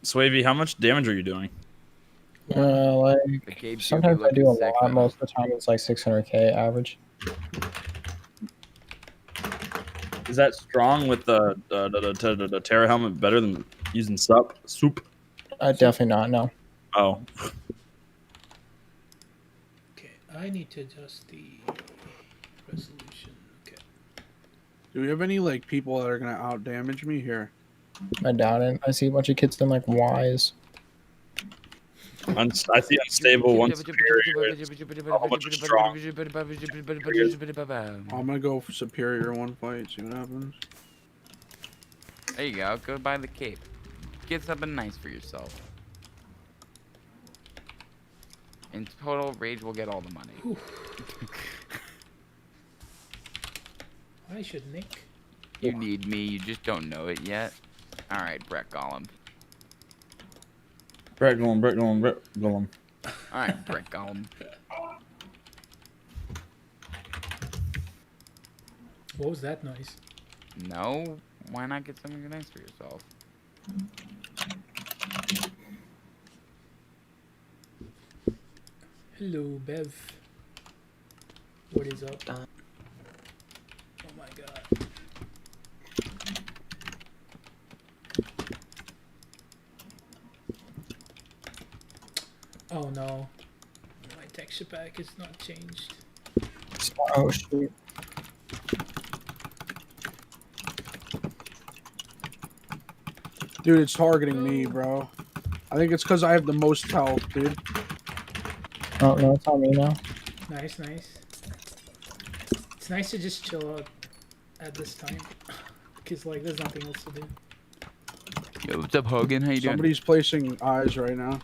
Swavey, how much damage are you doing? Like The Gabe should be sometimes I do a looking sick, lot. though. Most of the time it's like 600k average. Is that strong with the Terra helmet better than using soup? Definitely not. No. Oh, Okay, I need to adjust the resolution. Okay. Do we have any like people that are gonna out damage me here? I doubt it. I see a bunch of kids doing like Ys. I see unstable one superior. A whole bunch of strong. I'm gonna go for superior one fight. See what happens. There you go. Go buy the cape. Get something nice for yourself. In total, Rage will get all the money. I should Nick. You need me. You just don't know it yet. All right, Brett Gollum. Brett Golem. All right, Brett Gollum. What was that noise? No, why not get something nice for yourself? Hello, Bev. What is up? Oh my god. Oh no. My texture pack is not changed. Oh shoot. Dude, it's targeting me, bro. I think it's because I have the most health, dude. Oh no, it's on me now. Nice, nice. It's nice to just chill out at this time. Because, like, there's nothing else to do. Yo, what's up, Hogan? How you doing? Somebody's placing eyes right now.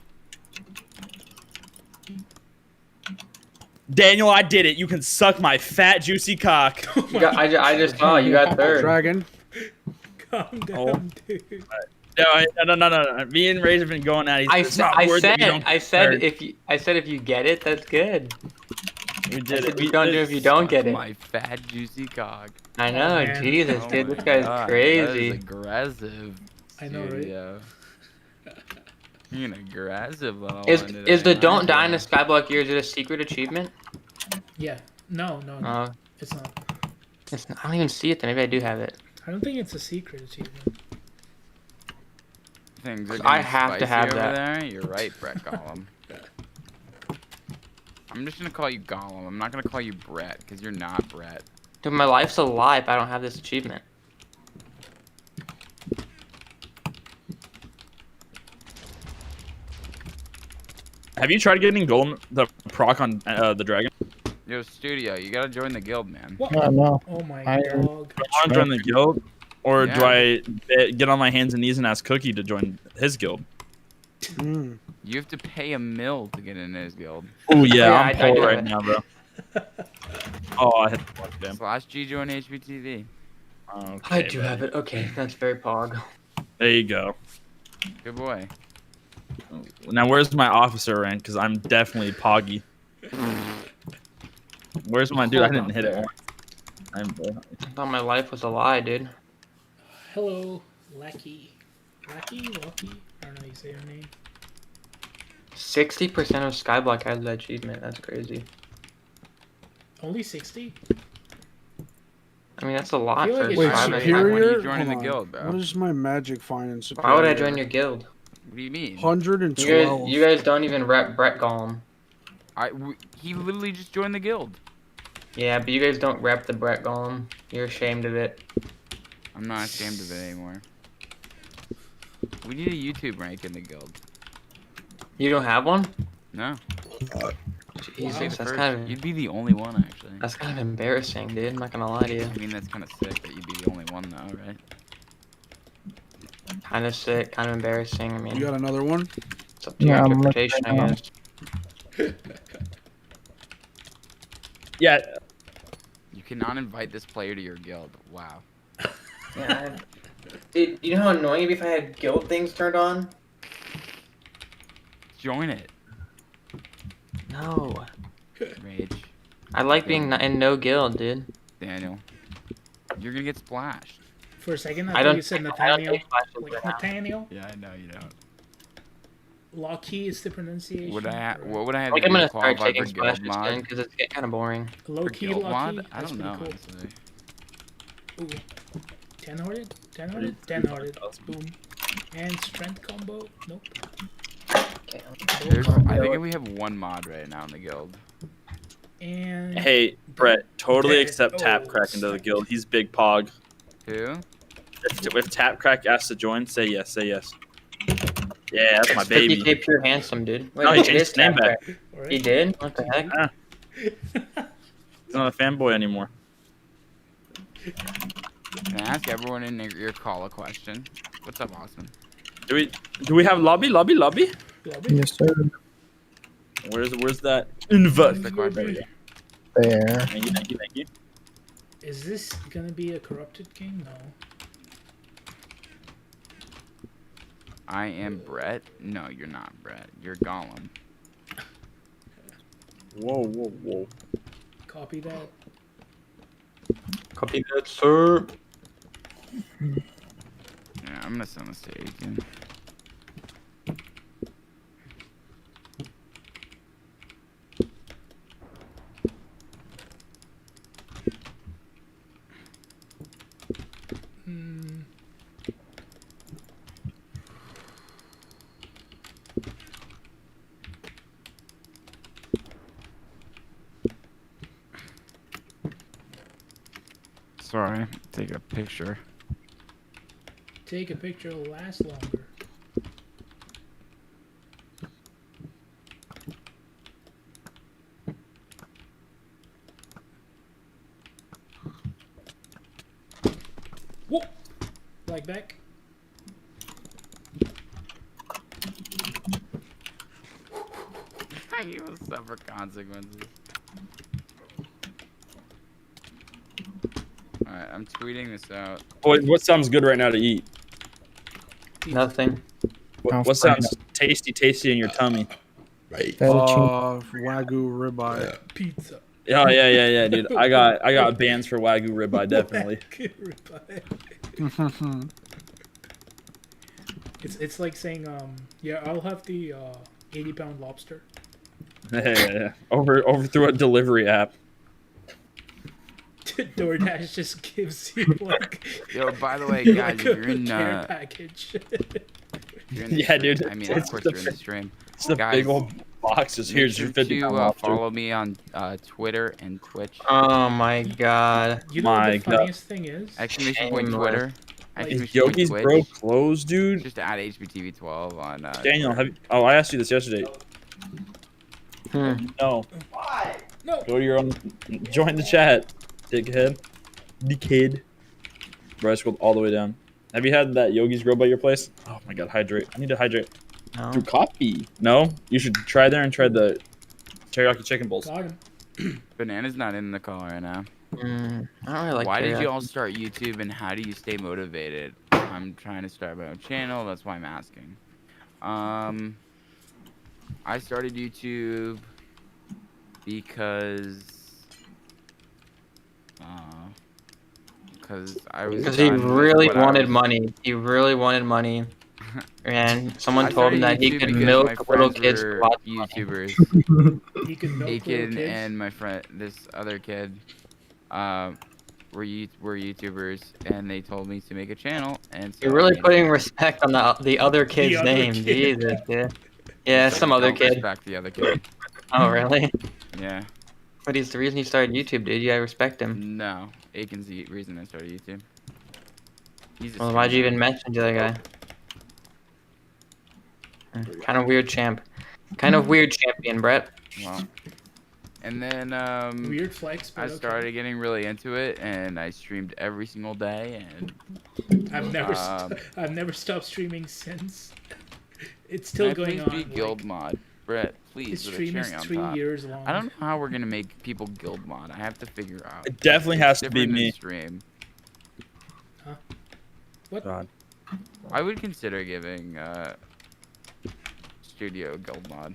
Daniel, I did it. You can suck my fat, juicy cock. You got, I just saw you got third. Dragon. Calm down, dude. No. Me and Ray have been going at each other. I It's not worth it. You don't said get if you get it, that's good. We did it. You don't do if you don't get it. My fat, juicy cock. I know, man. Jesus, Oh dude, my this guy's God, crazy. That is aggressive. I know, right? Studio. You're an aggressive little Is one is the today, don't aren't die in you? a skyblock year? Is it a secret achievement? Yeah. No. It's not. I don't even see it. Then maybe I do have it. I don't think it's a secret achievement. Things are I getting have to spicy have over that. there. You're right, Brett Gollum. I'm just gonna call you Gollum. I'm not gonna call you Brett because you're not Brett. Dude, my life's a lie if I don't have this achievement. Have you tried getting gold the proc on the dragon? Yo, Studio, you gotta join the guild, man. What? No. Oh my I- dog. Do I want to join the guild, or do Yeah. I get on my hands and knees and ask Cookie to join his guild? Mm. You have to pay a mill to get in his guild. Oh yeah, Yeah, I'm I poor do right it. now, bro. Oh, I hit the button. Damn. /G join HBTV. Okay, I do buddy. have it. Okay, that's very pog. There you go. Good boy. Now, where's my officer rank? Because I'm definitely Poggy. Where's my dude? I didn't hit it once. I thought my life was a lie, dude. Hello, Lucky. Lucky? I don't know how you say your name. 60% of skyblock has that achievement. That's crazy. Only 60? I mean, that's a lot I feel for like a it's Wait, Why skyblock. would- superior? why are you joining Hold the on. guild, bro? What is my magic finding superior? Why would I join your guild? What do you mean? 112. You guys don't even rep Brett Gollum. He literally just joined the guild. Yeah, but you guys don't rep the Brett Gollum. You're ashamed of it. I'm not ashamed of it anymore. We need a YouTube rank in the guild. You don't have one? No. Jesus, You'd be the that's first- kind of You'd be the only one, actually. that's kind of embarrassing, dude. I'm not gonna lie to you. I mean, that's kind of sick that you'd be the only one, though, right? Kind of sick, kind of embarrassing. I mean, You got another one? it's up to your Yeah, I'm looking interpretation, right I now. guess. Yeah, You cannot invite this player to your guild. Wow. Yeah. Dude, you know how annoying it'd be if I had guild things turned on? Join it, No. Rage. I like being in no guild, dude. Daniel. You're gonna get splashed. For a second, I I thought don't- you said I don't Nathaniel. take flashes Like, right now. Nathaniel? Yeah, I know you don't. Loki is the pronunciation. What would I have I to think do I'm gonna to start qualify taking for guild splashes soon mod? because it's getting kind of boring. Low For key guild Loki. mod? I That's don't pretty know, cool. honestly. Ooh. 10 hearted? 10 hearted? 10 hearted. Boom. And strength combo? Nope. Okay. I think we have one mod right now in the guild. And Hey, Brett, totally Dead. accept Tap Crack into the guild. He's big pog. Who? If Tap Crack asks to join, say yes. Say yes. Yeah, that's my It's baby. 50K pure handsome, dude. Wait, No, he it changed is his name Tap back. Crack. Alright. He did? What the heck? Ah, he's not a fanboy anymore. Can I ask everyone in your call a question? What's up, Austin? Do we have lobby? Lobby? Yes, sir. Where's that invite? What's the question? There. Thank you. Is this gonna be a corrupted game? No. I am Brett. No, you're not Brett. You're Gollum. Whoa. Copy that. Copy that, sir. Yeah, I'm gonna send this to Aiken. Hmm. Sorry, take a picture. Take a picture will last longer. Whoa! Like back. You will suffer consequences. Alright, I'm tweeting this out. What sounds good right now to eat? Nothing. What sounds tasty in your tummy? Wagyu ribeye. Pizza. Oh yeah, dude. I got bands for Wagyu ribeye, definitely. It's like saying yeah, I'll have the 80-pound lobster. Yeah. Over through a delivery app. DoorDash just gives you like Yo, by the way, like guys, if you're in, care package. you're in the Yeah, stream, dude, I mean, of it's course the you're in the stream. It's the Guys, big old boxes. Make Here's sure your 50 to pound lobster. follow me on Twitter and Twitch. Oh my god. You know what My the God. funniest thing is? Exclamation point Shameless. Twitter. Like, Is Exclamation point Yogi's Twitch. Bro closed, dude? Just add HBTV12 on Daniel, Twitter. I asked you this yesterday. Hmm. No. No. Go to your own. Join the chat, dickhead. Dickhead. Bro, I scrolled all the way down. Have you had that Yogi's Grill by your place? Oh my god, hydrate. I need to hydrate. No. Through coffee. No? You should try there and try the teriyaki chicken bowls. Got him. Banana's not in the call right now. I don't really like Why did you teriyaki. all start YouTube and how do you stay motivated? I'm trying to start my own channel. That's why I'm asking. I started YouTube because I was. Because he done with really what I wanted was- money. He really wanted money. And someone I told him started that he YouTube could because milk my little friends kids were for lots of money. YouTubers. He could milk little Aiken kids. and my friend, this other kid, were YouTubers, and they told me to make a channel. And so You're I really made a putting channel. respect on the other kid's other name. kid. Jesus, yeah. Yeah, some other Don't kid. respect the other kid. Oh, really? Yeah. But he's the reason he started YouTube, dude. You gotta respect him. No, Aiken's the reason I started YouTube. He's a Well, why'd you scumbag. even mention the other guy? Kind of weird champ. Kind of weird champion, Brett. Well, and then Weird flex, but I okay. started getting really into it, and I streamed every single day, and I've never I've never stopped streaming since. It's still going on. Please be guild mod, Brett. His Please, with a stream is cherry on 3 top. years long. I don't know how we're gonna make people guild mod. I have to figure out. It definitely It's has to be different than me. Stream. What? God. I would consider giving studio guild mod.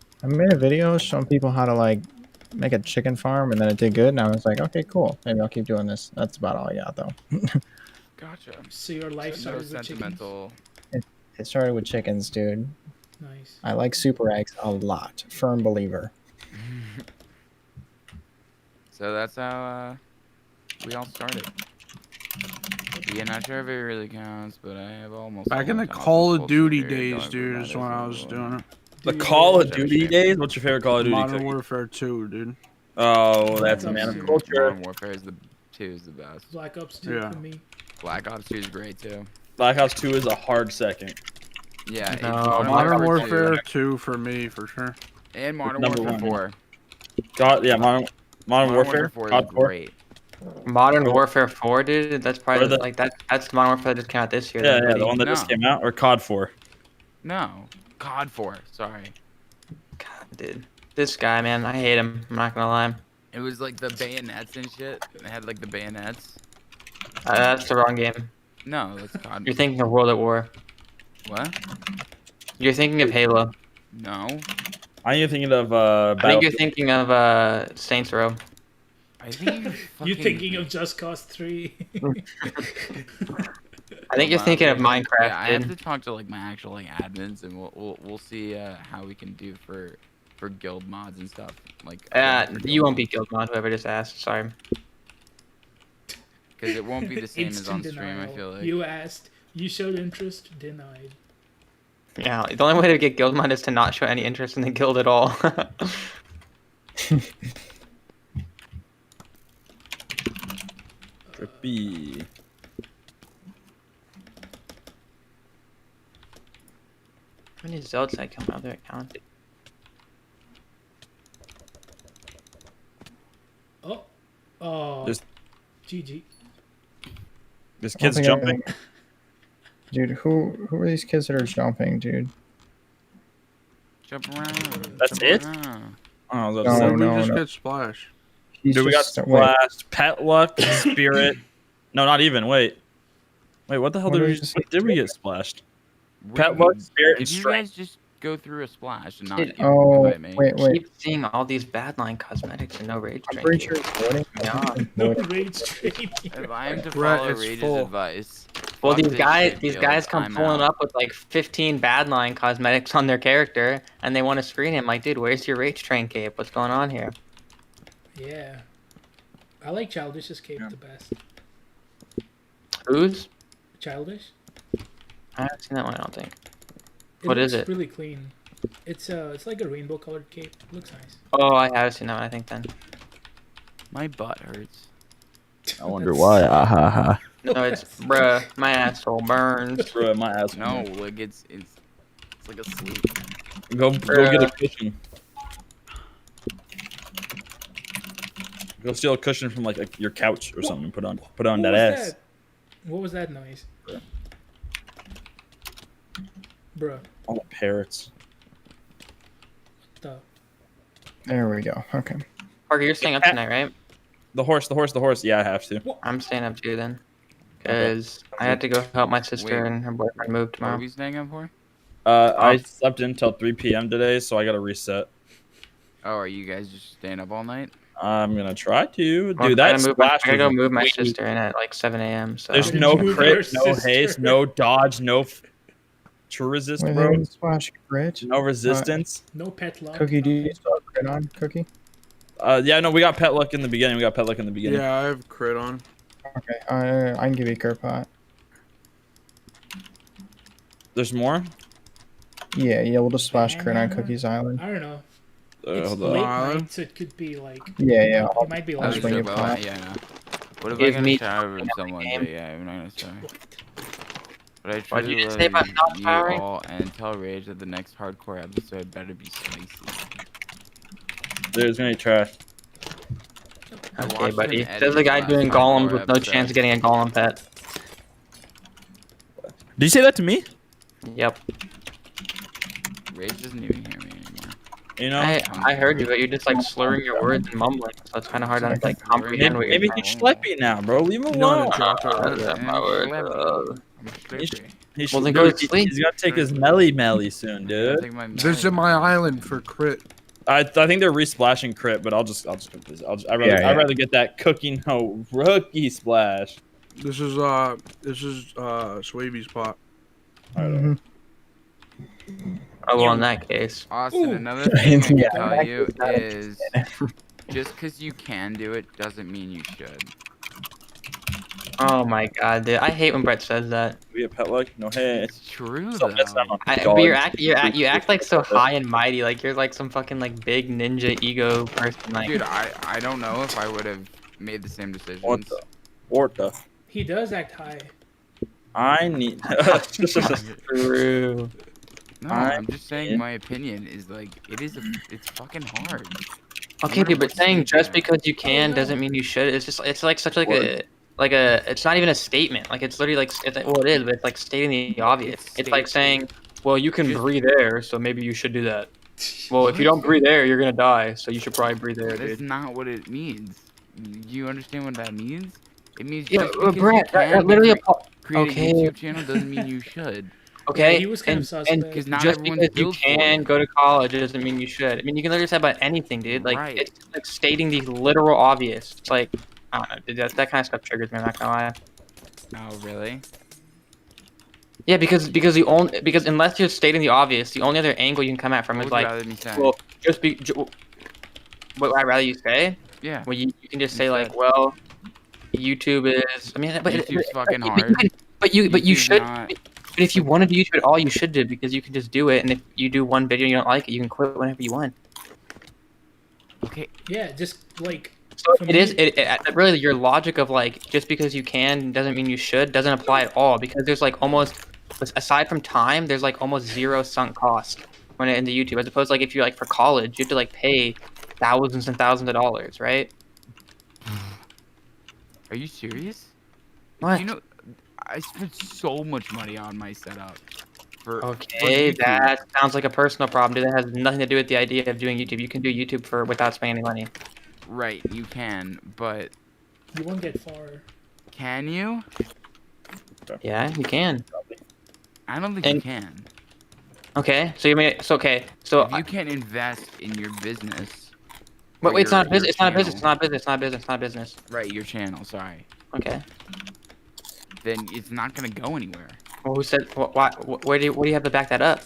I made a video showing people how to like make a chicken farm, and then it did good, and I was like, okay, cool. Maybe I'll keep doing this. That's about all I got though. Gotcha. So your life No started with chickens. sentimental. It started with chickens, dude. Nice. I like super eggs a lot. Firm believer. So that's how we all started. Yeah, not sure if it really counts, but I have almost. Back all in my the childhood Call of full Duty trigger, days, don't dude, ever is when I was matter, doing it. The Do you Call of watch Duty every days? What's your favorite Call of Duty? Modern Cookie? Warfare 2, dude. Oh, that's a Black man Ops of 2. culture. Modern Warfare is the 2 is the best. Black Ops 2 Yeah. for me. Black Ops 2 is great too. Black Ops 2 is a hard second. Yeah, No, Modern Warfare 2 Warfare 2 for me, for sure. and Modern number Warfare one. 4. God, yeah, Modern Warfare. 4 is COD 4. great. Modern Warfare 4, dude. That's probably Or the- like that. That's the Modern Warfare that just came out this year. Yeah, then, yeah, the buddy. one that just No. came out, or COD 4. No, COD 4. Sorry. God, dude. This guy, man, I hate him. I'm not gonna lie. It was like the bayonets and shit. They had like the bayonets. That's the wrong game. No, that's COD. You're thinking of World at War. What? You're thinking of Halo. No. I am thinking of I think Battle. you're thinking of Saints Row. I think you're You fucking... thinking of Just Cause 3? I think you're thinking of Minecraft, Yeah, I have dude. to talk to like my actual like admins, and we'll see how we can do for guild mods and stuff. Like You won't be guild mod. Whoever just asked. Sorry. because it won't be the same as Instant on stream. I denial. feel like. You asked, you showed interest, denied. Yeah. The only way to get guild mod is to not show any interest in the guild at all. Trippy. How many Zelds I come out there account? Oh. Oh. Just- GG. This I don't kid's think jumping. anything- Dude, who are these kids that are jumping, dude? Jump around. That's jump it? around. Oh, I was about No, to say. Did we no, just no. get Splash? He's Dude, we got just- wait, Splash, Pet Luck, Spirit. No, not even. Wait, what the hell What did did we? we just What did we get splashed? We- Pet Luck, Spirit, and If you Strength. guys just go through a splash and not Dude, even Oh, invite me. wait. Keep seeing all these badline cosmetics and no rage I'm pretty drink. sure it's loading. Yeah. No rage trade. If I am to Brett, follow it's Rage's full. advice. Well, fuck these this guys, shit, these Gil, guys come I'm pulling out. up with like 15 badline cosmetics on their character, and they want to screen him. Like, dude, where's your rage train cape? What's going on here? Yeah. I like Childish's cape the best. Who's? Childish? I haven't seen that one. I don't think. It What is looks it? really clean. It's like a rainbow colored cape. It looks nice. Oh, I have seen that one. I think then. My butt hurts. I wonder why. Ah ha ha. No, it's bruh. My asshole burns. Bro, my ass. No, like it's like a sleep. Go get a cushion. Go steal a cushion from like your couch or something. Put on What that was ass. that? What was that noise? Bruh. All the parrots. The There we go. Okay. Parker, you're staying up tonight, right? The horse. Yeah, I have to. I'm staying up too then, because I had to go help my sister Wait. and her boyfriend move What are tomorrow. we staying up for? I slept in until 3 p.m. today, so I gotta reset. Oh, are you guys just staying up all night? I'm gonna try to. Well, Dude, I that gotta splash. I gotta go was move my weak. sister in at like 7 a.m. So There's Did no you move crit, your no sister? haste, no dodge, no true resist, Wait, bro. Splash crit. No resistance. no pet luck. Cookie, do you nothing. still have crit on? Cookie? Yeah, no, we got pet luck in the beginning. Yeah, I have crit on. Okay, I can give you a crit pot. There's more. Yeah, we'll just splash crit on Hammer? Cookie's Island. I don't know. It's Hold late on. night, so it could be like. Yeah. It might be I'll like. just bring you well, pot. yeah, no. What if Give I got me a shower with every someone? game. But yeah, I'm not gonna start. But I What'd truly you just love say about not you showering? all, and tell Rage that the next hardcore episode better be spicy. There's gonna be trash. I okay, watched buddy. an edit There's a guy last doing hardcore golems with no episode. chance of getting a golem pet. Did you say that to me? Yep. Rage doesn't even hear me anymore. You know, I heard you, but you're just like slurring your words and mumbling, so it's kind of hard to like comprehend what you're maybe saying. he's schleppy now, bro. Leave him You know alone. what a chocolate is? That's my word. I'm slippery. He's Well, then go to he's sleep. gonna take his melly soon, dude. Take my Visit my island for crit. I think they're resplashing crit, but I'll just go visit. I'd rather get that cooking no rookie splash. This is Swavy's pot. Mhm. Oh, well, in that case. Austin, Ooh. another thing I can Yeah. tell you is just because you can do it doesn't mean you should. Oh my god, dude. I hate when Brett says that. We have pet like no hey. It's true So missed out though. on But dogs. you act like so high and mighty, like you're like some fucking like big ninja ego person. Like, Dude, I don't know if I would have made the same decisions. What the? He does act high. I need. true. No, I I'm just saying my opinion is like it's fucking hard. Okay, dude, but saying just because you can doesn't mean you should. It's like such like a it's not even a statement. Like it's literally like well it is, but it's like stating the obvious. It's like saying, well, you can breathe air, so maybe you should do that. Well, if you don't breathe air, you're gonna die, so you should probably breathe air, That's dude. not what it means. Do you understand what that means? It means Yeah, just because Brett, you can that literally create okay. a YouTube channel doesn't mean you should. Okay, Yeah, he was kind of sus and there. Because not just everyone's because you built for can it. go to college doesn't mean you should. I mean, you can literally say about anything, dude. Like Right. it's like stating the literal obvious. It's like I don't know, dude, that kind of stuff triggers me. I'm not gonna lie. Oh, really? Yeah, because unless you're stating the obvious, the only other angle you can come at from What is would you like, rather me say? well, what I'd rather you say. Yeah. Well, you can just say Instead. like, well, YouTube is. I mean, but YouTube's fucking but hard. But you YouTube's should. not- But if you want to do YouTube at all, you should do it because you can just do it. And if you do one video and you don't like it, you can quit whenever you want. Okay. Yeah, just like. So for it me- is really your logic of like just because you can doesn't mean you should doesn't apply at all because there's like almost aside from time there's like almost zero sunk cost when it into YouTube as opposed to like if you're like for college you have to like pay thousands and thousands of dollars, right? Are you serious? What? You know, I spent so much money on my setup. For Okay, YouTube. that sounds like a personal problem, dude. That has nothing to do with the idea of doing YouTube. You can do YouTube for without spending any money. Right, you can, but You won't get far. can you? Yeah, you can. I don't think you And- can. Okay, so you may so okay, so If you can't invest in your business. but or wait, it's not a your business. It's not a business. channel- It's not a business. It's not a business. It's not a business. Right, your channel. Sorry. Okay. Then it's not gonna go anywhere. Well, who said? Why? What do you have to back that up?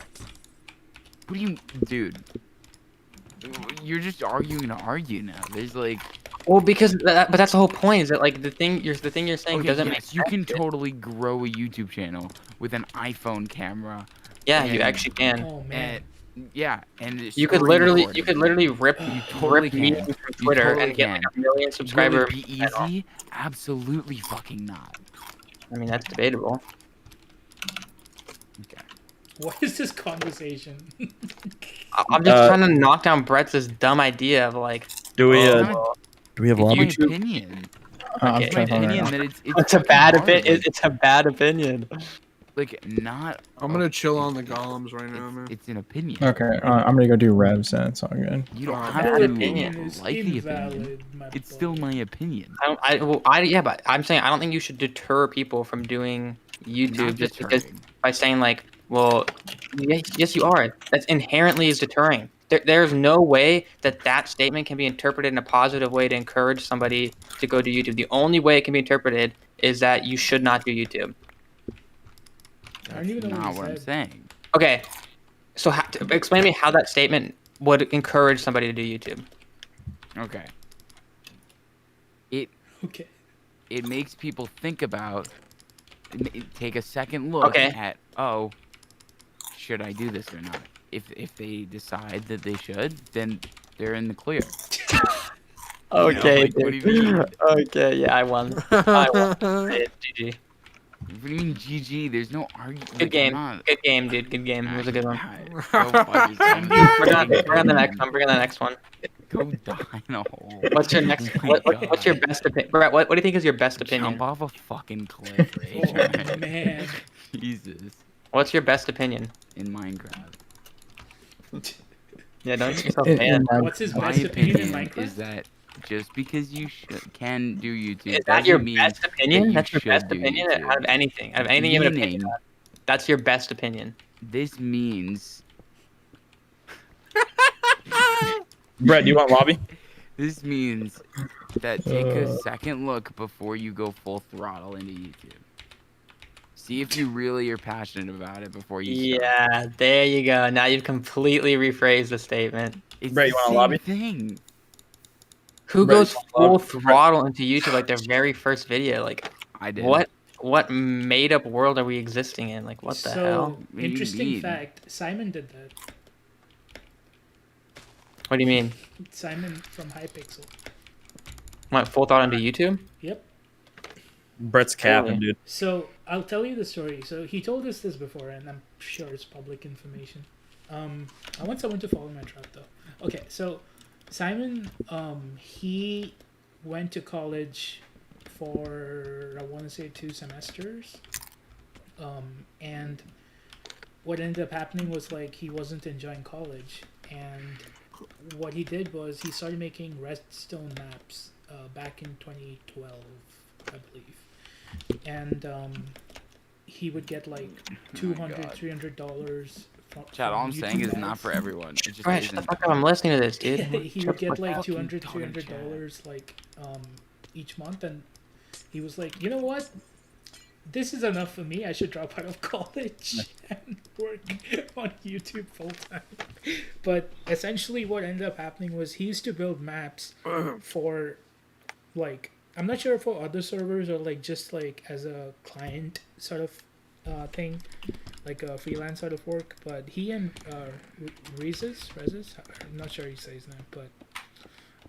What do you, dude? You're just arguing to argue now. There's like. Well, because but that's the whole point. Is that like the thing you're saying Okay, doesn't yes, make you can sense. totally grow a YouTube channel with an iPhone camera. Yeah, you and- actually can. Oh man. And yeah, and it's You could screen literally recording. rip totally rip can. memes from You Twitter totally and get like can. a million subscriber. Will it be channel. easy? Absolutely fucking not. I mean, that's debatable. Okay. What is this conversation? I'm just trying to knock down Brett's this dumb idea of like. Do we oh, do we have It's my lobby? opinion. I'm Okay. It's my trying to find it opinion right that it's It's a fucking bad hard. opinion. It's a bad opinion. Like not. I'm gonna chill on the golems right now, man. It's an opinion. now. Okay, I'm gonna go do revs. Then it's all good. You don't Bad have to opinion is like the opinion. invalid, my It's boy. still my opinion. Yeah, but I'm saying I don't think you should deter people from doing YouTube Not just because deterring. by saying like, well, yes, you are. That's inherently is deterring. There's no way that statement can be interpreted in a positive way to encourage somebody to go to YouTube. The only way it can be interpreted is that you should not do YouTube. I don't even know Not what what he I'm said. saying. Okay, so explain to me how that statement would encourage somebody to do YouTube. Okay. Okay. It makes people think about, take a second look Okay. at, oh, should I do this or not? If they decide that they should, then they're in the clear. Okay, like, what do you mean? Okay, yeah, I won. I won. Hey, GG. What do you mean, GG? There's no argument. Good game. Good game, dude. Good game. It was a good one. Bring on the next one. Bring on the next one. Go die in a hole. What's your next? Oh my What's your God. best opinion? Brett, what do you think is your best opinion? Jump off a fucking cliff, right? Oh man. Jesus. What's your best opinion? In Minecraft. Yeah, don't get yourself In banned. What's his My best opinion in opinion Minecraft? is that just because you can do YouTube Is that your doesn't mean best opinion? you That's your should best do opinion YouTube. out of anything. Out of anything you have an opinion Meaning- on. That's your best opinion. This means Brett, do you want lobby? This means that take a second look before you go full throttle into YouTube. See if you really are passionate about it before you start. Yeah, there you go. Now you've completely rephrased the statement. It's Brett, the you want a same lobby? thing. Who Brett, goes you want full lobby? throttle into YouTube like their very first video? Like, I did. what made up world are we existing in? Like, what the hell? What do you Interesting mean? fact: Simon did that. What do you mean? Simon from Hypixel. Went full throttle into YouTube? Yep. Brett's capping, dude. So I'll tell you the story. So he told us this before, and I'm sure it's public information. I want someone to follow my trap though. Okay, so Simon, he went to college for I want to say 2 semesters, and what ended up happening was like he wasn't enjoying college, and what he did was he started making redstone maps back in 2012, I believe, and he would get like $200, God. $300 from Chat, all I'm YouTube saying is ads. not for everyone. It just Right, shut the isn't. fuck up. I'm listening to this, dude. He would get like fucking $200, tongue, $300 like each month, and he was like, you know what? This is enough for me. I should drop out of college and work on YouTube full time. But essentially, what ended up happening was he used to build maps for, like, I'm not sure for other servers or like just like as a client sort of thing, like a freelance sort of work. But he and Rezes, I'm not sure he says his name, but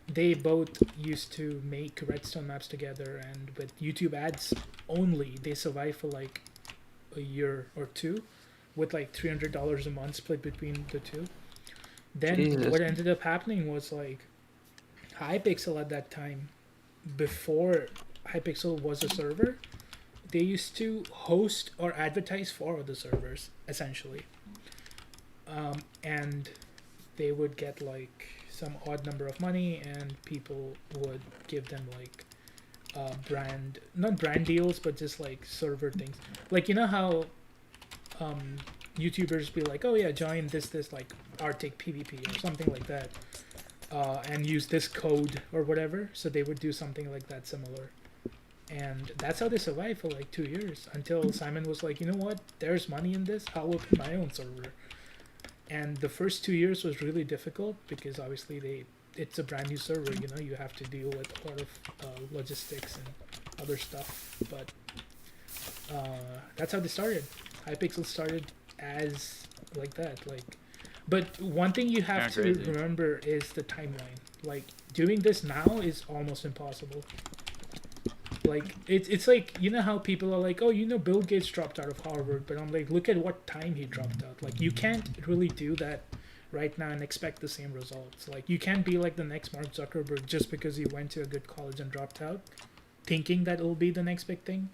they both used to make redstone maps together, and with YouTube ads only, they survived for like a year or two with like $300 a month split between the two. Then Jesus. what ended up happening was like Hypixel at that time, before Hypixel was a server, they used to host or advertise for other servers essentially, and they would get like some odd number of money, and people would give them like not brand deals, but just like server things. Like, you know how YouTubers be like, oh yeah, join this like Arctic PvP or something like that, and use this code or whatever. So they would do something like that similar, and that's how they survived for like 2 years until Simon was like, you know what, there's money in this, I'll open my own server. And the first 2 years was really difficult because obviously it's a brand new server, you know, you have to deal with a lot of logistics and other stuff. But that's how they started. Hypixel started as like that, like. But one thing you have to crazy. remember is the timeline. Like, doing this now is almost impossible. Like, it's like, you know how people are like, oh, you know, Bill Gates dropped out of Harvard, but I'm like, look at what time he dropped out. Like, you can't really do that right now and expect the same results. Like, you can't be like the next Mark Zuckerberg just because he went to a good college and dropped out, thinking that it'll be the next big thing.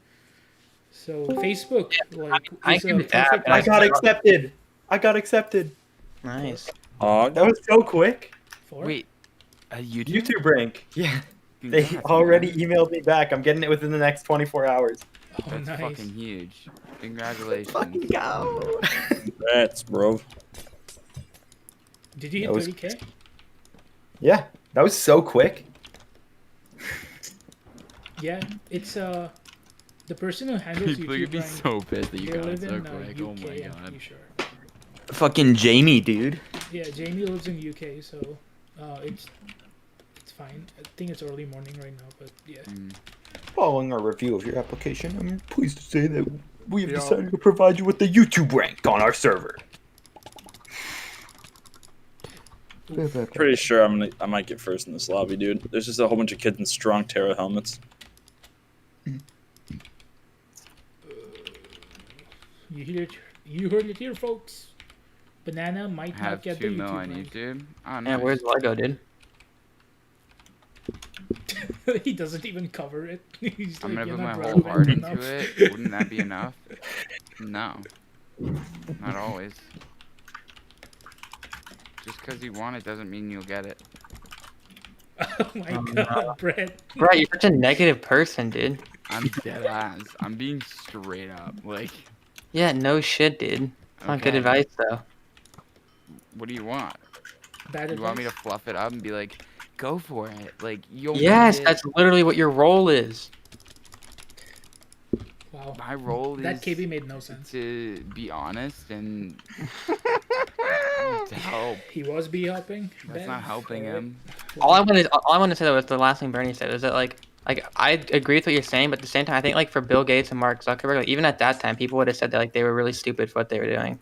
So Facebook, like, I is agree a with that, perfect but I got accepted. I got accepted. Nice. Oh, That was so quick. for. Wait, a YouTube? YouTube rank. Yeah. They Congrats, already man. emailed me back. I'm getting it within the next 24 hours. Oh, That's nice. fucking huge. Congratulations. Fucking go. congrats, bro. Did you hit That was- 30K? Yeah, that was so quick. Yeah, it's the person who handles People are YouTube gonna be rank, so pissed that you they got it live so in quick. UK, Oh my I'm god. pretty sure. Fucking Jamie, dude. Yeah, Jamie lives in UK, so it's fine. I think it's early morning right now, but yeah. Mm. Following our review of your application, I'm pleased to say that we have Yo. decided to provide you with the YouTube rank on our server. Pretty sure I might get first in this lobby, dude. There's just a whole bunch of kids in strong Terra helmets. You heard it here, folks. Banana might Have not get the 2 mil YouTube on rank. YouTube. Oh, Yeah, nice. where's Lego, dude? He doesn't even cover it. He's I'm like, gonna "You're put my not whole relevant heart into enough." it. Wouldn't that be enough? No. Not always. Just because you want it doesn't mean you'll get it. Oh my god, Brett. Bro, you're such a negative person, dude. I'm dead ass. I'm being straight up. Like, Yeah, no shit, dude. It's not good okay, advice, though. what do you want? Bad You want me to advice? fluff it up and be like, go for it. Like you'll Yes, need it. that's literally what your role is. Wow. My role is That KB made no sense. to be honest and to help. He was b-hopping. That's not helping him. All I wanted to say though was the last thing Bernie said was that like I agree with what you're saying, but at the same time, I think like for Bill Gates and Mark Zuckerberg, like, even at that time, people would have said that like they were really stupid for what they were doing.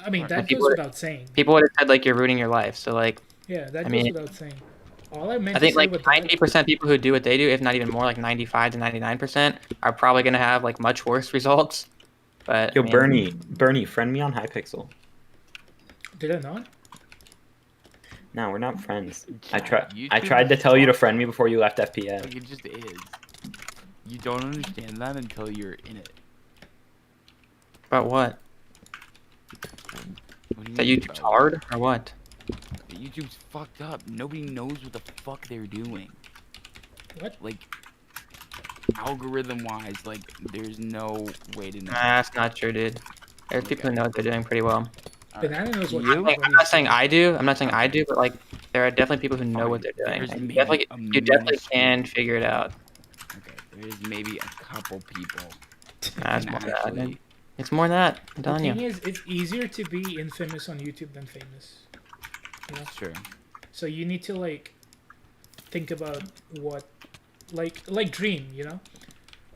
I mean, that people goes would- without saying. People would have said like you're ruining your life. So like Yeah, that I goes mean- without saying. All I meant I think to say like with that, 90% people who do what they do, if not even more, like 95 to 99%, are probably gonna have like much worse results. But Yo, I mean, Bernie, friend me on Hypixel. did I not? No, we're not friends. I YouTube tried to is tell you to fucked friend up. me before you left FPF. Like it just is. You don't understand that until you're in it. About what? What do you That mean YouTube's about hard or what? it? YouTube's fucked up. Nobody knows what the fuck they're doing. What? Like algorithm wise, like there's no way to know. Nah, that's not true, dude. There's people who know what they're doing pretty well. Banana knows what. You? what I'm he's not saying doing. I do. I'm not saying I do, but like there are definitely people who know what they're doing. There's And maybe a you definitely minuscule- can figure it out. Okay, there's maybe a couple people. Nah, it's can more than that. actually- Man. It's more than that. I'm The telling thing you. is, it's easier to be infamous on YouTube than famous. You know? That's true. So you need to like think about what, like Dream, you know,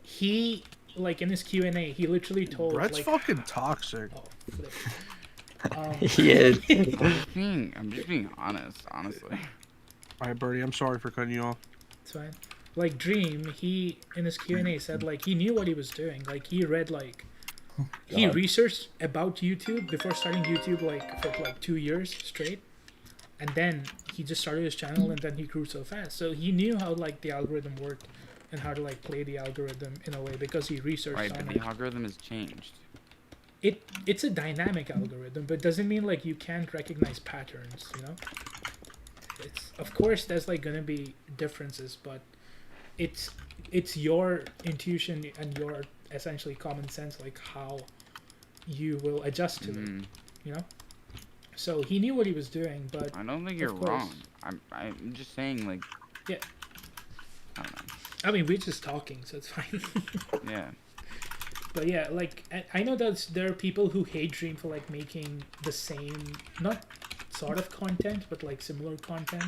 he like in his Q&A, he literally told Brett's like, fucking toxic. oh, flip. He is. I'm just being honest, honestly. All right, Birdie, I'm sorry for cutting you off. It's fine. Like Dream, he in his Q&A said like he knew what he was doing. Like he read like he researched about YouTube before starting YouTube like for like 2 years straight. And then he just started his channel and then he grew so fast. So he knew how like the algorithm worked and how to like play the algorithm in a way because he researched Right, on but it. the algorithm has changed. It's a dynamic algorithm, but it doesn't mean like you can't recognize patterns, you know? It's of course there's like gonna be differences, but it's your intuition and your essentially common sense, like how you will adjust to it, you know? So he knew what he was doing, but I don't think Of you're course. wrong. I'm just saying, like, yeah, I don't know. I mean we're just talking, so it's fine. Yeah. But yeah, like I know that there are people who hate Dream for like making the same, not sort of content, but like similar content.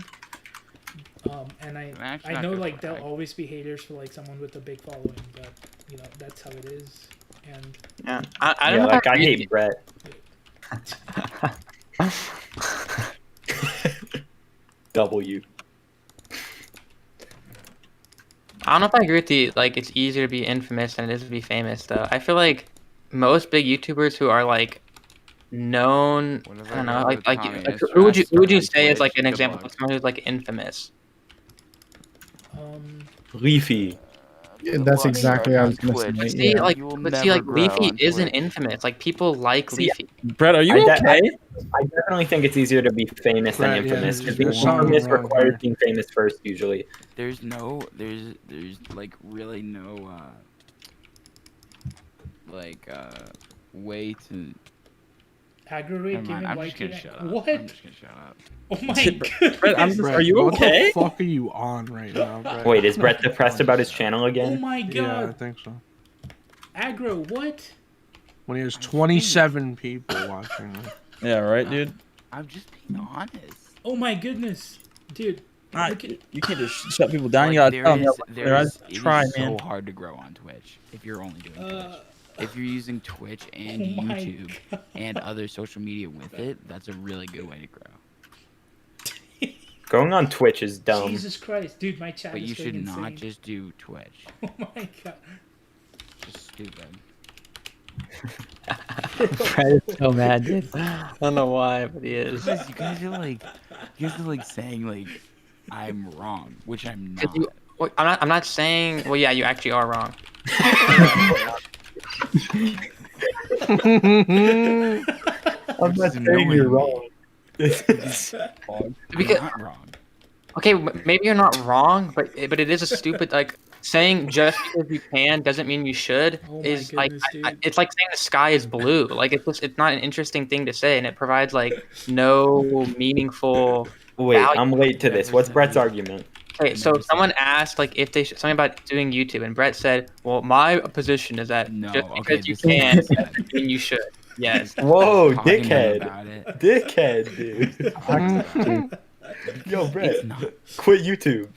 And Actually, I not know good like for there'll it. always be haters for like someone with a big following, but you know that's how it is. And Yeah. I don't Yeah, know. like if I agree hate with Brett. W. I don't know if I agree with the like it's easier to be infamous than it is to be famous though. I feel like most big YouTubers who are like known, What if I don't I know, go like with like, Tommy like as who would you Trash say is on like an Twitch? example Good of someone who's like infamous? Leafy. Yeah, that's exactly what I was gonna Twitch. say. See, Yeah. like, You will but see, never like grow Leafy on isn't Twitch. infamous. Like people like See, Leafy. Brett, are you okay? I definitely think it's easier to be famous than Brett, yeah, infamous. there's- Because being there's something infamous wrong requires here. being famous first, usually. There's like really no way to. aggravate, Never give mind. him I'm white just gonna tea- shut up. What? I'm just gonna shut up. Oh my Brett, god! I'm just, Brett, are you what okay? the fuck are you on right now, Brett? Wait, is Brett depressed about his channel Oh again? my Yeah, I god! think so. Aggro, what? When he has 27 people watching. Yeah, right, dude. I'm just being honest. Oh my goodness, dude! Nah, Look at- you can't just shut people down. Like, You gotta there tell them. is- Yo, there I is- it is try, so man. hard to grow on Twitch if you're only doing Twitch. Uh, If you're using Twitch and Oh my YouTube and other social media with it, that's a really good way to grow. Going on Twitch is dumb. Jesus Christ, dude, my chat But is you should going not insane. just do Twitch. Oh my god. Just stupid. Brett is so mad, dude. I don't know why, but he is. You guys are like saying like I'm wrong, which I'm 'Cause not. you- well, I'm not saying. Well, yeah, you actually are wrong. I'm not saying you're wrong. Because I'm not wrong. okay, maybe you're not wrong, but it is a stupid like. saying just because you can doesn't mean you should Oh my is goodness, dude. it's like saying the sky is blue. Like it's not an interesting thing to say, and it provides like no meaningful Wait, value. I'm late to Never this. What's said Brett's you- argument? Okay, so never said- someone asked like if they something about doing YouTube, and Brett said, "Well, my position is that No, just okay, because you this is can what I doesn't mean you should." Yes. Whoa, Talking to him dickhead. about it. Dickhead, dude. Yo, It's Brett, not. quit YouTube.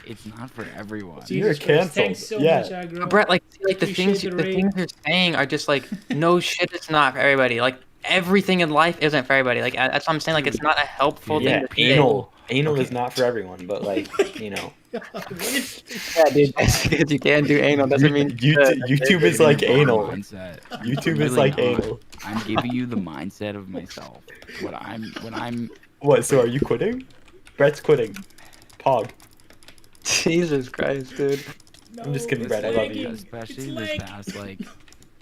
It's not for everyone. You're Jesus Christ, canceled. thanks so Yeah. much, Aggro. But Brett, like the Appreciate things the the raid. things you're saying are just like no shit. It's not for everybody. Like everything in life isn't for everybody. Like that's what I'm saying. Like it's not a helpful Yeah, thing to say. anal. Anal is Okay. not for everyone, but like, you know. What is this? Yeah, dude. Just because you can do anal doesn't mean you should. YouTube is like Giving you the anal. mindset. YouTube I'm is really like not. anal. I'm giving you the mindset of myself. What I'm What, so are you quitting? Brett's quitting. Pog. Jesus Christ, dude. I'm just kidding, No, Brett. I it's love you. lagging. especially It's this lagging.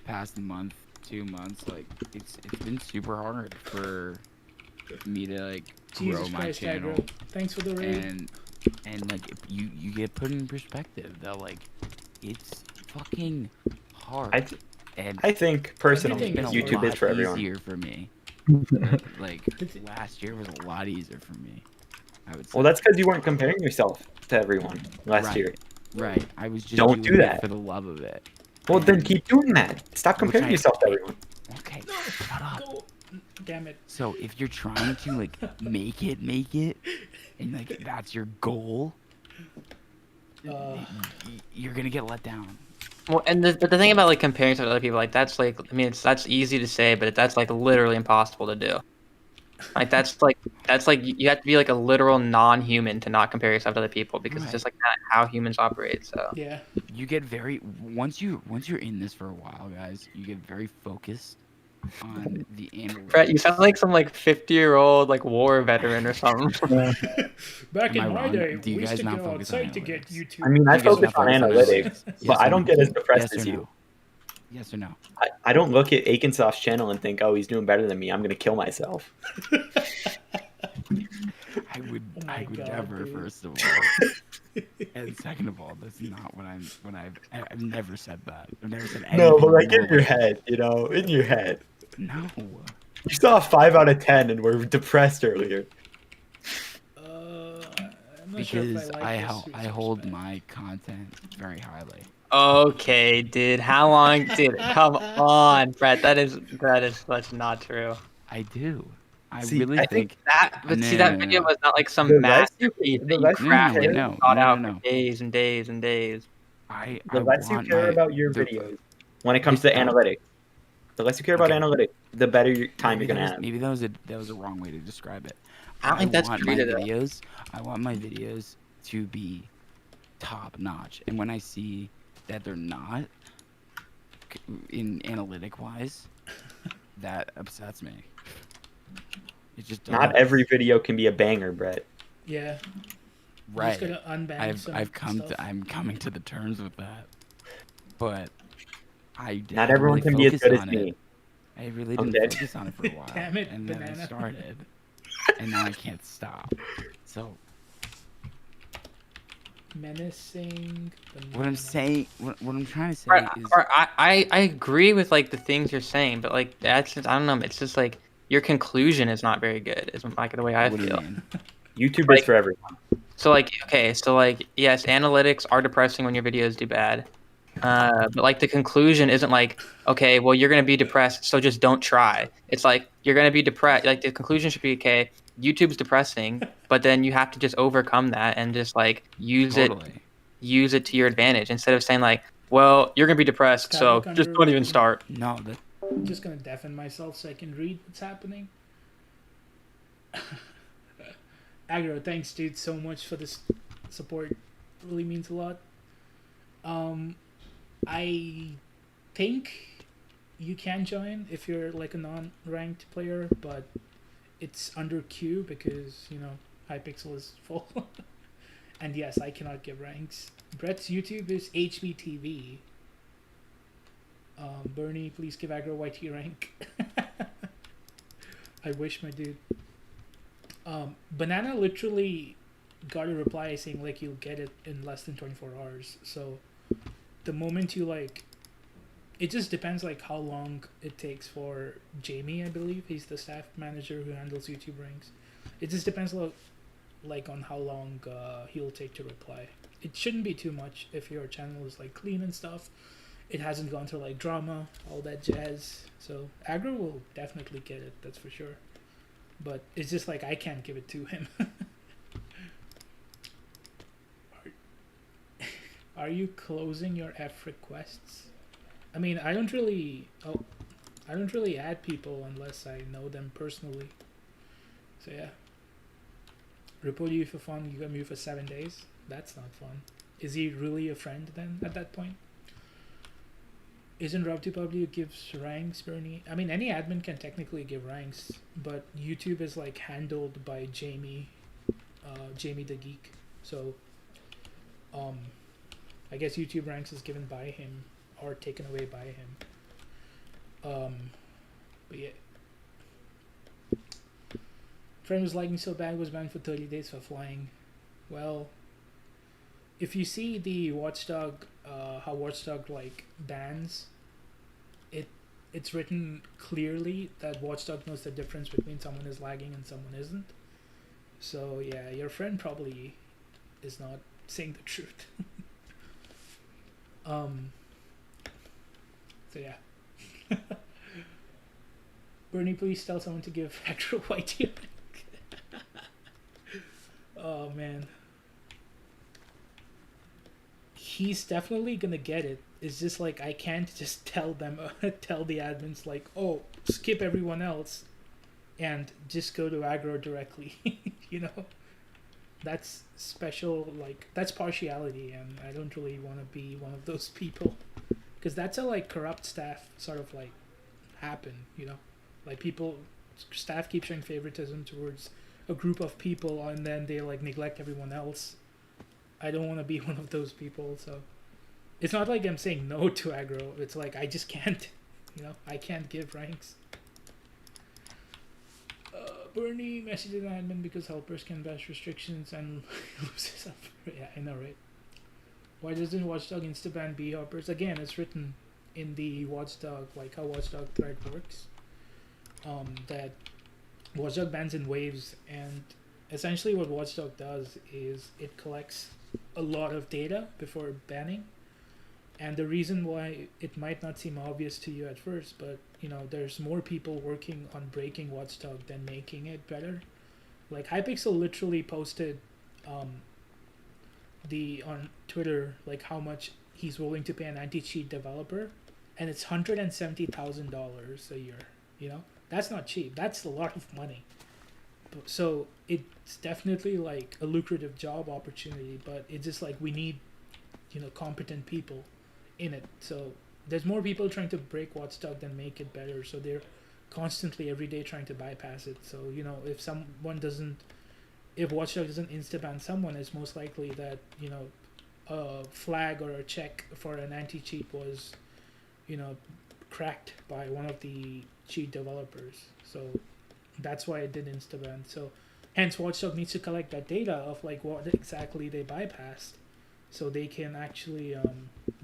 past month, 2 months, like it's been super hard for me to like grow Jesus my Christ, channel. Aggro. Thanks for the raid. And like if you get put in perspective that like it's fucking hard. I think personally, Everything is YouTube is for everyone. Easier for me. Like last year was a lot easier for me. I would say. Well, that's because you weren't comparing yourself to everyone last Right. year. Right. I was just Don't doing do it that. for the love of it. Well, then And- keep doing that. Stop comparing I- yourself to everyone. Okay. Shut up. Go. Damn it. So if you're trying to like make it, and like that's your goal, you're gonna get let down. Well, and the thing about like comparing yourself to other people, like that's like I mean that's easy to say, but that's like literally impossible to do. Like that's like you have to be like a literal non-human to not compare yourself to other people because it's just like not how humans operate. So Yeah. You get very once you're in this for a while, guys. You get very focused on the analytics. Brett, you sound like some like 50-year-old like war veteran or something. Back Am in I my wrong? day, Do you we used guys to not go focus on outside to get analytics? YouTube. I mean, I You guys focus not on focus on analytics, analytics? but I or don't no? get as depressed Yes or as you. no? Yes or no? I don't look at Akensoft's channel and think, oh, he's doing better than me. I'm going to kill myself. I would Oh my God, never, dude. first of all. And second of all, that's not what I've never said that. I've never said anything. No, but like in more your like- head, you know, in your head. No. You saw a 5 out of 10 and were depressed earlier. I'm not sure if Because like I this resource hold pack. my content very highly. Okay, dude. How long, dude? Come on, Brett. That's not true. I do. I See, really I think That, but see, that video was not like some The less you- masterpiece the that you less you crafted care- and thought out no. for days and days and days. I the less you want care my- about your the- videos when it comes to This- analytics, the less you care about Okay. analytics, the better time you're Maybe going to that was- have. Maybe that was a wrong way to describe it. I don't think that's want true my to though. videos. I want my videos to be top notch, and when I see that they're not, in analytic wise, that upsets me. It just Not does. every video can be a banger, Brett. Yeah. right. Just gotta unban some stuff. I'm coming to the terms with that, but I Not didn't everyone really can be as focus good as on me. it. I really didn't Okay. focus on it for a while, Damn it, and then I banana. started, and now I can't stop. So Menacing. what I'm saying, what I'm trying to say Brett, is, I agree with like the things you're saying, but like that's just, I don't know. It's just like your conclusion is not very good. Is like the way I what do you feel. mean? YouTube Like- is for everyone. So like okay, so like yes, analytics are depressing when your videos do bad. But like the conclusion isn't like okay, well you're gonna be depressed, so just don't try. It's like you're gonna be depressed. Like the conclusion should be okay, YouTube's depressing, but then you have to just overcome that and just like use it to your advantage instead of saying like, well you're gonna be depressed, Can I so look just under- don't even start. No, that I'm just gonna deafen myself so I can read what's happening. Aggro, thanks dude so much for this support. It really means a lot. I think you can join if you're like a non-ranked player, but it's under queue because you know Hypixel is full. And yes, I cannot give ranks. Brett's YouTube is HBTV. Bernie, please give Aggro YT rank. I wish, my dude. Banana literally got a reply saying like you'll get it in less than 24 hours. So the moment you like, it just depends like how long it takes for Jamie, I believe he's the staff manager who handles YouTube ranks. It just depends like on how long he'll take to reply. It shouldn't be too much if your channel is like clean and stuff. It hasn't gone through like drama, all that jazz. So Aggro will definitely get it, that's for sure. But it's just like I can't give it to him. Are you closing your F requests? I mean, I don't really add people unless I know them personally. So yeah. Report you for fun, you got me for 7 days. That's not fun. Is he really a friend then at that point? Isn't RobTPW gives ranks, Bernie? I mean, any admin can technically give ranks, but YouTube is like handled by Jamie, Jamie the Geek. So, I guess YouTube ranks is given by him or taken away by him. But yeah. Friend was lagging so bad was banned for 30 days for flying. Well, if you see the Watchdog, how Watchdog like bans, it's written clearly that Watchdog knows the difference between someone is lagging and someone isn't. So yeah, your friend probably is not saying the truth. So yeah. Bernie, please tell someone to give extra white. Oh man. He's definitely gonna get it. It's just like I can't just tell them, tell the admins like, oh, skip everyone else, and just go to Aggro directly. You know, that's special. Like that's partiality, and I don't really want to be one of those people, because that's how like corrupt staff sort of like happen. You know, like staff keep showing favoritism towards a group of people, and then they like neglect everyone else. I don't want to be one of those people, so it's not like I'm saying no to Aggro. It's like I just can't, you know, I can't give ranks. Bernie messages an admin because helpers can bash restrictions and loses up. Yeah, I know, right? Why doesn't Watchdog insta-ban B-hoppers? Again, it's written in the Watchdog, like how Watchdog thread works. That Watchdog bans in waves, and essentially what Watchdog does is it collects a lot of data before banning. And the reason why it might not seem obvious to you at first, but you know, there's more people working on breaking Watchdog than making it better. Like Hypixel literally posted on Twitter like how much he's willing to pay an anti-cheat developer, and it's $170,000 a year. You know, that's not cheap. That's a lot of money. So it's definitely like a lucrative job opportunity, but it's just like we need, you know, competent people in it. So there's more people trying to break Watchdog than make it better, so they're constantly every day trying to bypass it. So you know, if Watchdog doesn't insta-ban someone, it's most likely that, you know, a flag or a check for an anti-cheat was, you know, cracked by one of the cheat developers. So that's why it did insta-ban. So hence Watchdog needs to collect that data of like what exactly they bypassed, so they can actually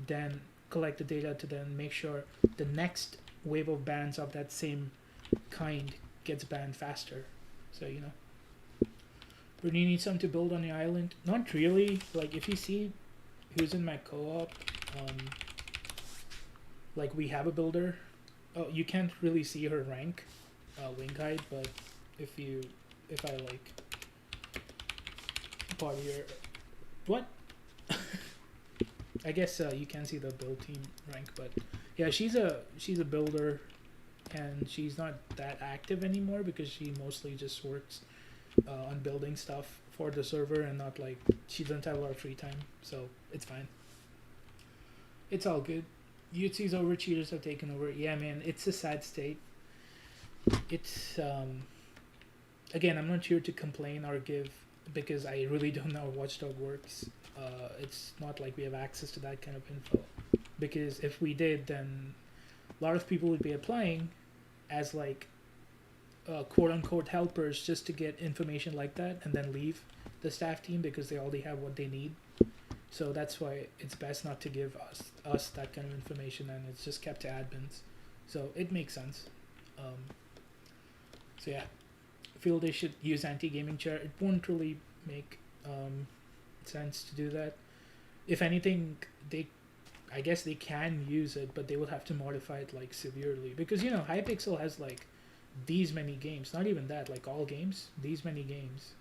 then collect the data to then make sure the next wave of bans of that same kind gets banned faster. So, you know, do you need something to build on the island? Not really. Like if you see who's in my co-op, like we have a builder. Oh, you can't really see her rank, wing height, but if I like part of your what? I guess you can see the build team rank, but yeah, she's a builder, and she's not that active anymore because she mostly just works on building stuff for the server, and not like she doesn't have a lot of free time, so it's fine. It's all good. UTC's over, cheaters have taken over. Yeah, man, it's a sad state. It's again, I'm not here to complain or give, because I really don't know how Watchdog works. It's not like we have access to that kind of info, because if we did, then a lot of people would be applying as like quote-unquote helpers just to get information like that and then leave, the staff team because they already have what they need. So that's why it's best not to give us that kind of information, and it's just kept to admins. So it makes sense. So yeah, I feel they should use anti-gaming chair. It won't really make sense to do that. If anything, I guess they can use it, but they will have to modify it like severely, because Hypixel has like these many games, not even that, like all games, these many games,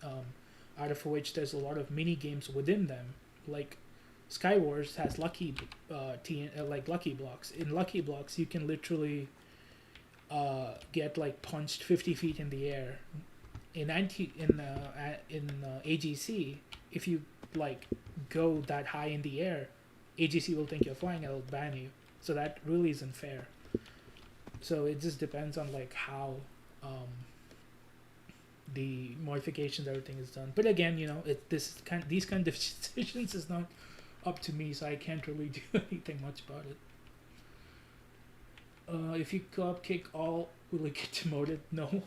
out of which there's a lot of mini games within them. Like Skywars has lucky lucky blocks. In lucky blocks, you can literally get like punched 50 feet in the air. In AGC, if you like go that high in the air, AGC will think you're flying and it'll ban you. So that really isn't fair. So it just depends on like how the modifications, everything is done. But again, these kind of decisions is not up to me, so I can't really do anything much about it. If you co-op kick all, will it get demoted? No.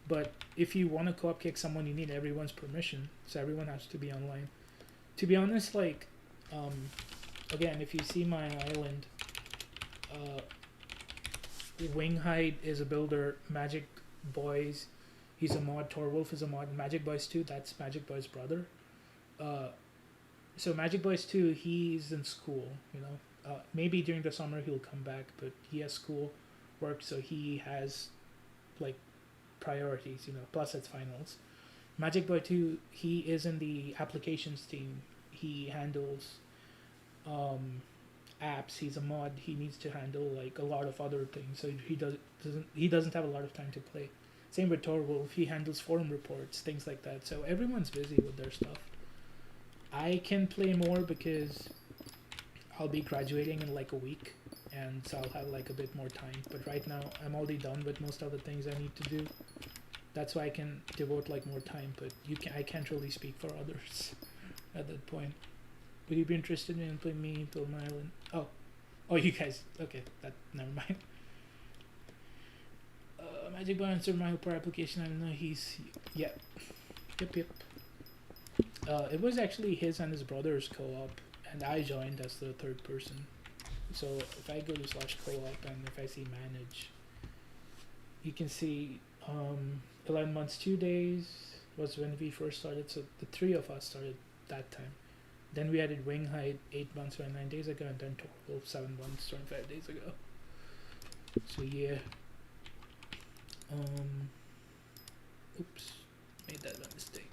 But if you want to co-op kick someone, you need everyone's permission, so everyone has to be online. To be honest, like, again, if you see my island, Winghide is a builder, Magic Boys, he's a mod, Torwolf is a mod, Magic Boys 2, that's Magic Boys' brother. So Magic Boys 2, he's in school, maybe during the summer he'll come back, but he has school work, so he has, like, priorities, plus it's finals. Magic Boy 2, he is in the applications team. He handles apps. He's a mod. He needs to handle like a lot of other things, so he doesn't have a lot of time to play. Same with Torwolf. He handles forum reports, things like that. So everyone's busy with their stuff. I can play more because I'll be graduating in like a week, and so I'll have like a bit more time. But right now I'm already done with most of the things I need to do. That's why I can devote like more time, but I can't really speak for others at that point. Would you be interested in playing me Build My Island? Oh, you guys, okay, never mind. Magic Boy answered my per application. I don't know, yep. It was actually his and his brother's co-op, and I joined as the third person. So if I go to /co-op and if I see manage, you can see 11 months 2 days was when we first started, so the three of us started that time. Then we added Winghide 8 months 29 days ago, and then Torwolf 7 months 25 days ago. So yeah. Oops, made that a mistake.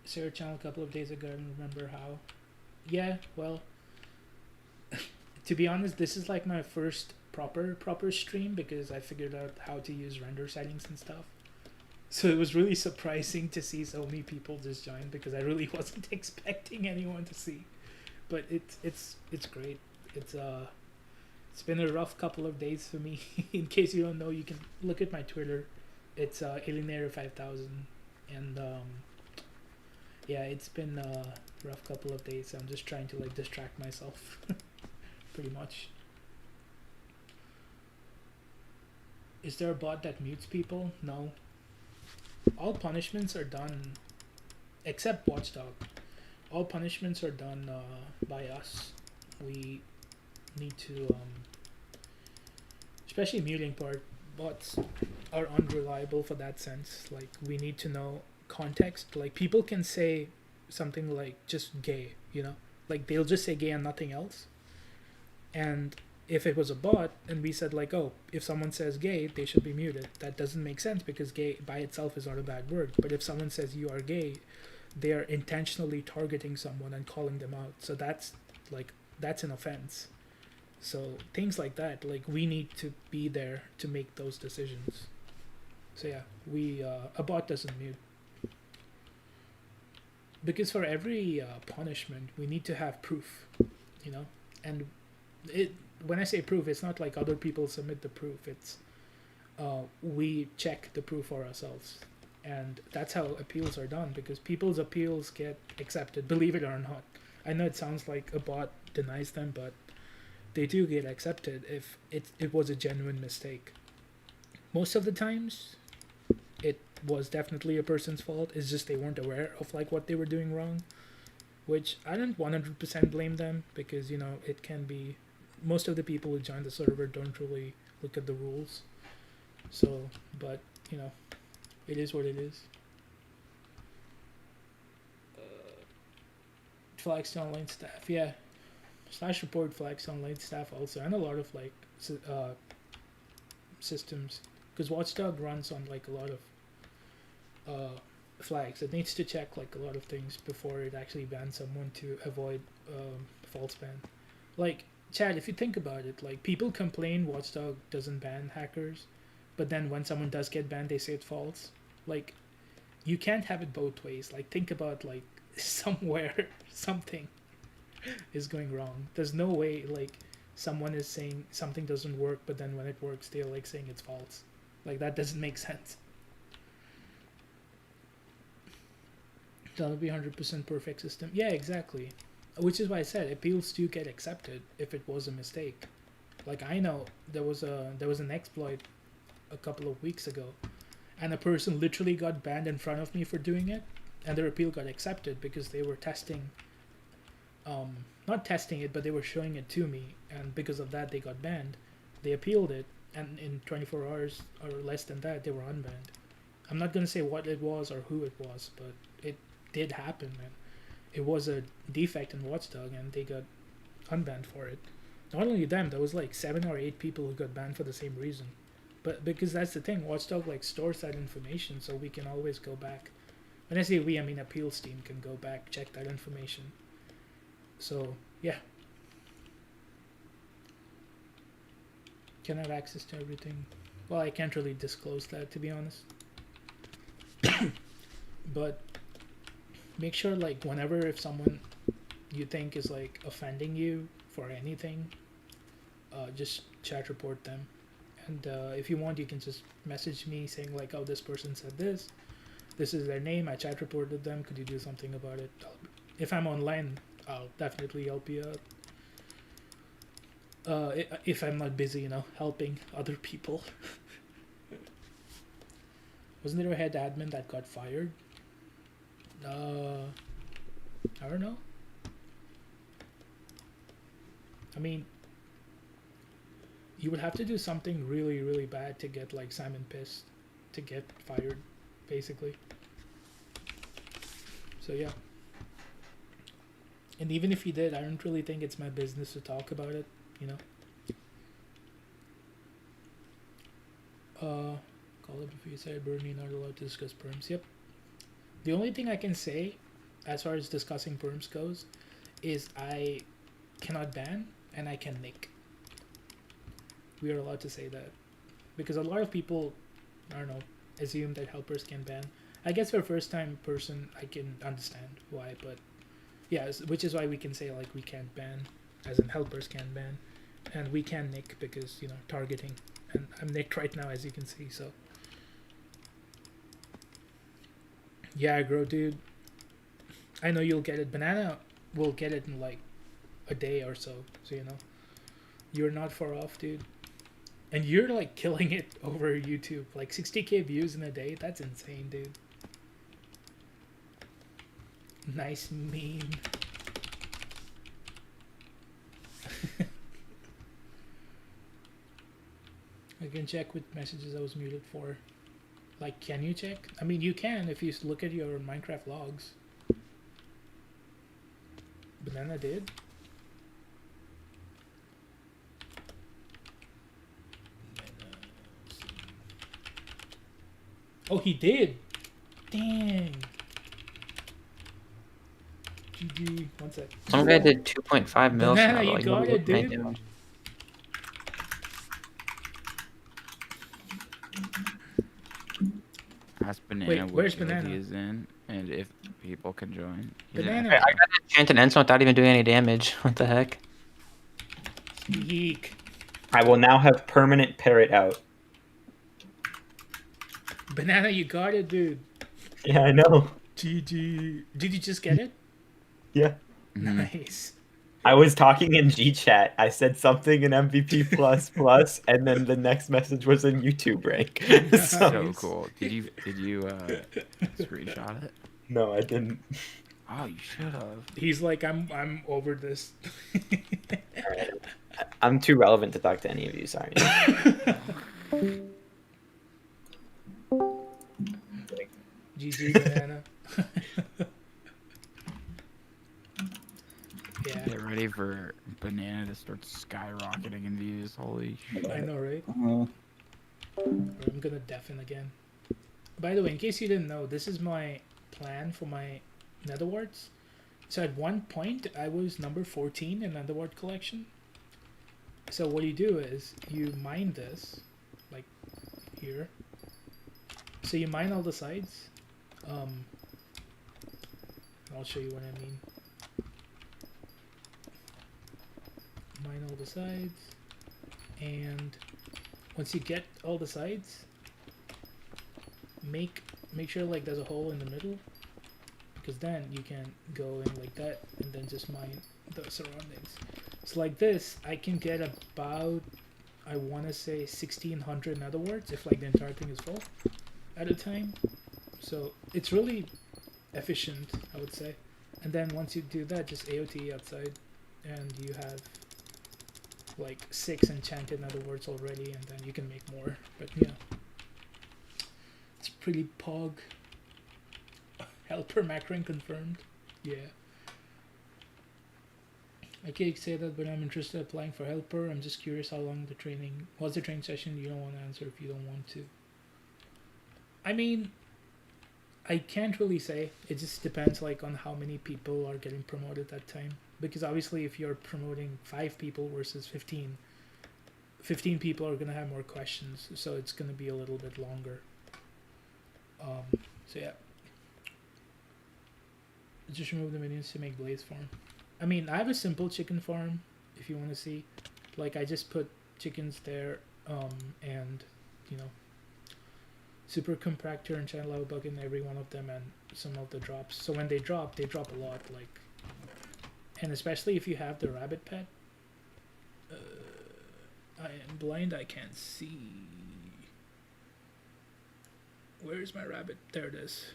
Sarah channel a couple of days ago, I don't remember how. Yeah, well, to be honest, this is like my first proper stream, because I figured out how to use render settings and stuff. So it was really surprising to see so many people just join, because I really wasn't expecting anyone to see. But it's great. It's been a rough couple of days for me. In case you don't know, you can look at my Twitter. It's Alienator 5000, and yeah, it's been a rough couple of days. I'm just trying to like distract myself, pretty much. Is there a bot that mutes people? No. All punishments are done, except Watchdog. All punishments are done by us. We need to, especially muting part, bots are unreliable for that sense. Like, we need to know context. Like, people can say something like just gay, like they'll just say gay and nothing else. And if it was a bot and we said like, oh, if someone says gay, they should be muted, that doesn't make sense, because gay by itself is not a bad word. But if someone says you are gay, they are intentionally targeting someone and calling them out. So that's an offense. So things like that, like, we need to be there to make those decisions. So yeah, a bot doesn't mute. Because for every punishment, we need to have proof, and when I say proof, it's not like other people submit the proof. It's we check the proof for ourselves, and that's how appeals are done, because people's appeals get accepted, believe it or not. I know it sounds like a bot denies them, but they do get accepted if it was a genuine mistake. most of the times, it was definitely a person's fault. It's just they weren't aware of like what they were doing wrong, which I don't 100% blame them because it can be. Most of the people who join the server don't really look at the rules. So, but it is what it is. Flags to online staff, yeah. Slash report flags to online staff also, and a lot of like systems, because Watchdog runs on like a lot of flags. It needs to check like a lot of things before it actually bans someone to avoid false ban. Like, Chad, if you think about it, like people complain Watchdog doesn't ban hackers, but then when someone does get banned, they say it's false. Like, you can't have it both ways. Like, think about like somewhere something is going wrong. There's no way like someone is saying something doesn't work, but then when it works, they're like saying it's false. Like, that doesn't make sense. That'll be 100% perfect system. Yeah, exactly. Which is why I said appeals do get accepted if it was a mistake. Like, I know there was an exploit a couple of weeks ago, and a person literally got banned in front of me for doing it, and their appeal got accepted because they were testing, not testing it, but they were showing it to me, and because of that they got banned. They appealed it, and in 24 hours or less than that, they were unbanned. I'm not going to say what it was or who it was, but it did happen, and it was a defect in Watchdog, and they got unbanned for it. Not only them, there was like 7 or 8 people who got banned for the same reason. But because that's the thing, Watchdog like stores that information, so we can always go back. When I say we, I mean appeals team can go back, check that information. So yeah, can have access to everything. Well, I can't really disclose that, to be honest. But make sure, like, whenever if someone you think is like offending you for anything, just chat report them. And if you want, you can just message me saying like, oh, this person said this. This is their name. I chat reported them. Could you do something about it? If I'm online, I'll definitely help you out. If I'm not busy, helping other people. Wasn't there a head admin that got fired? I don't know. I mean, you would have to do something really, really bad to get like Simon pissed to get fired, basically. So yeah. And even if he did, I don't really think it's my business to talk about it, Call it before you say Bernie, not allowed to discuss perms. Yep. The only thing I can say, as far as discussing perms goes, is I cannot ban and I can nick. We are allowed to say that. Because a lot of people, I don't know, assume that helpers can ban. I guess for a first time person, I can understand why, but yeah, which is why we can say like we can't ban, as in helpers can ban, and we can nick because, targeting. And I'm nicked right now, as you can see, so. Yeah, aggro, dude. I know you'll get it. Banana will get it in like a day or so, so you're not far off, dude. And you're like killing it over YouTube, like 60k views in a day. That's insane, dude. Nice meme. I can check what messages I was muted for. Like, can you check? I mean, you can if you look at your Minecraft logs. Banana did? Oh, he did? Dang. GG. One sec. Some guy did 2.5 mil. Banana, you got it, dude. Ask Banana. Wait, where's what guild Banana? he is in, and if people can join. Banana. I got an enchanted ensign without even doing any damage. What the heck? Yeek. I will now have permanent parrot out. Banana, you got it, dude. Yeah, I know. GG. Did you just get it? Yeah. Nice. I was talking in G chat. I said something in MVP plus plus, and then the next message was in YouTube rank. So Nice. cool. Did you screenshot it? No, I didn't. Oh, you should have. He's like, I'm over this. I'm too relevant to talk to any of you. Sorry. GG banana. Yeah, Get ready for banana to start skyrocketing in views. Holy shit. I know, right? Uh, I'm gonna deafen again. By the way, in case you didn't know, this is my plan for my Nether warts. So at one point, I was number 14 in Nether wart collection. So what you do is you mine this, like here. So you mine all the sides. I'll show you what I mean. Mine all the sides, and once you get all the sides, make sure like there's a hole in the middle, because then you can go in like that and then just mine the surroundings. So like this, I can get about, I want to say 1600 nether warts if like the entire thing is full at a time. So it's really efficient, I would say. And then once you do that, just AOT outside, and you have like 6 enchanted nether warts already, and then you can make more. But yeah, it's pretty pog. Helper macron confirmed. Yeah. I can't say that, but I'm interested in applying for helper. I'm just curious how long the training. What's the training session? You don't want to answer if you don't want to. I mean, I can't really say. It just depends like on how many people are getting promoted that time. Because obviously if you're promoting 5 people versus 15, 15 people are going to have more questions. So it's going to be a little bit longer. So yeah. Just remove the minions to make blaze farm. I mean, I have a simple chicken farm, if you want to see. Like, I just put chickens there, and, you know, super compactor and channel lava bug in every one of them, and some of the drops. So when they drop a lot, like, and especially if you have the rabbit pet. I am blind, I can't see. Where's my rabbit? There it is.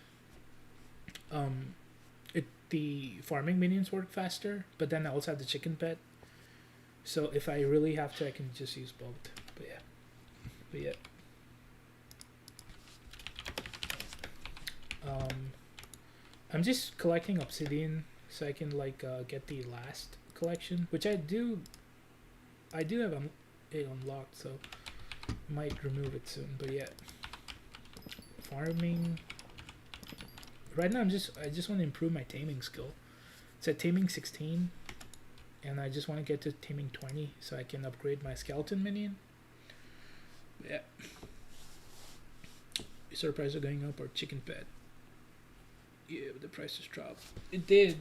The farming minions work faster, but then I also have the chicken pet. So if I really have to, I can just use both. But yeah. I'm just collecting obsidian so I can like get the last collection, which I do have it unlocked, so I might remove it soon. But yeah, farming. Right now I just want to improve my taming skill. It's at taming 16, and I just want to get to taming 20 so I can upgrade my skeleton minion. Yeah. Your prices are going up or chicken pet? Yeah, but the prices dropped. It did.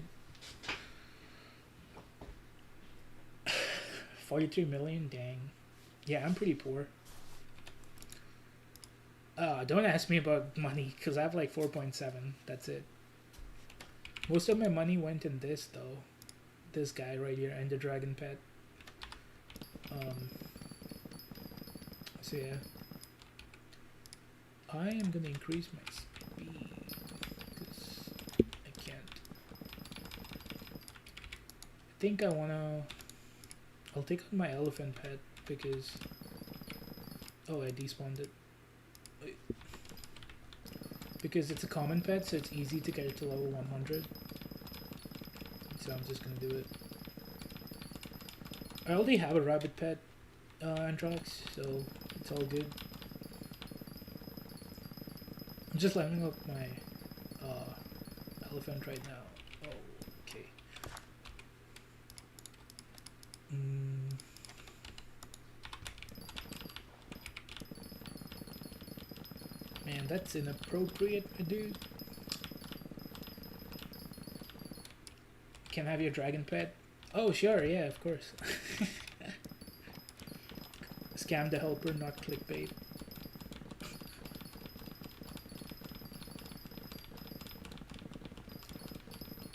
43 million, dang. Yeah, I'm pretty poor. Don't ask me about money, because I have like 4.7. That's it. Most of my money went in this, though. This guy right here, and the dragon pet. So yeah. I am going to increase my speed, because I can't. I think I want to... I'll take out my elephant pet, because... Oh, I despawned it. Because it's a common pet, so it's easy to get it to level 100. So I'm just gonna do it. I already have a rabbit pet, Antrox, so it's all good. I'm just leveling up my elephant right now. Oh, okay. Man, that's inappropriate, my dude. Can I have your dragon pet? Oh, sure, yeah, of course. Scam the helper, not clickbait.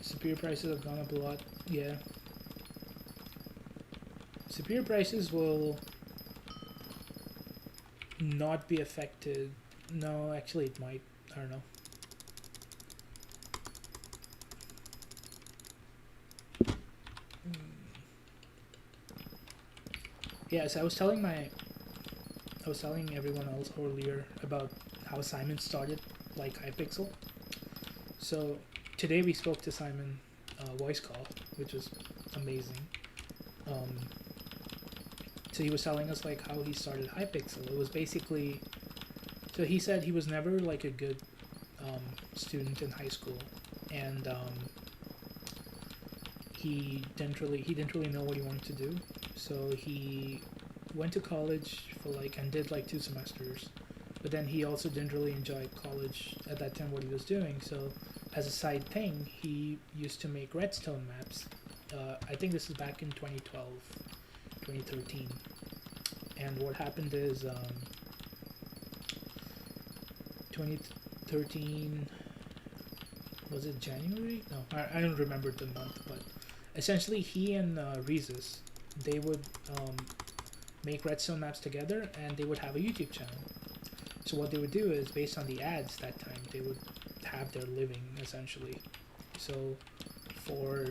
Superior prices have gone up a lot, yeah. Superior prices will not be affected. No, actually it might. I don't know. Yeah, so I was telling everyone else earlier about how Simon started like Hypixel. So today we spoke to Simon voice call, which was amazing. So he was telling us like how he started Hypixel. It was basically, so he said he was never like a good student in high school, and he didn't really know what he wanted to do. So he went to college for like and did like 2 semesters, but then he also didn't really enjoy college at that time what he was doing. So as a side thing, he used to make redstone maps. I think this is back in 2012, 2013. And what happened is 2013, was it January? No, I don't remember the month, but essentially he and Rezus, they would make redstone maps together, and they would have a YouTube channel. So what they would do is, based on the ads that time, they would have their living essentially. So for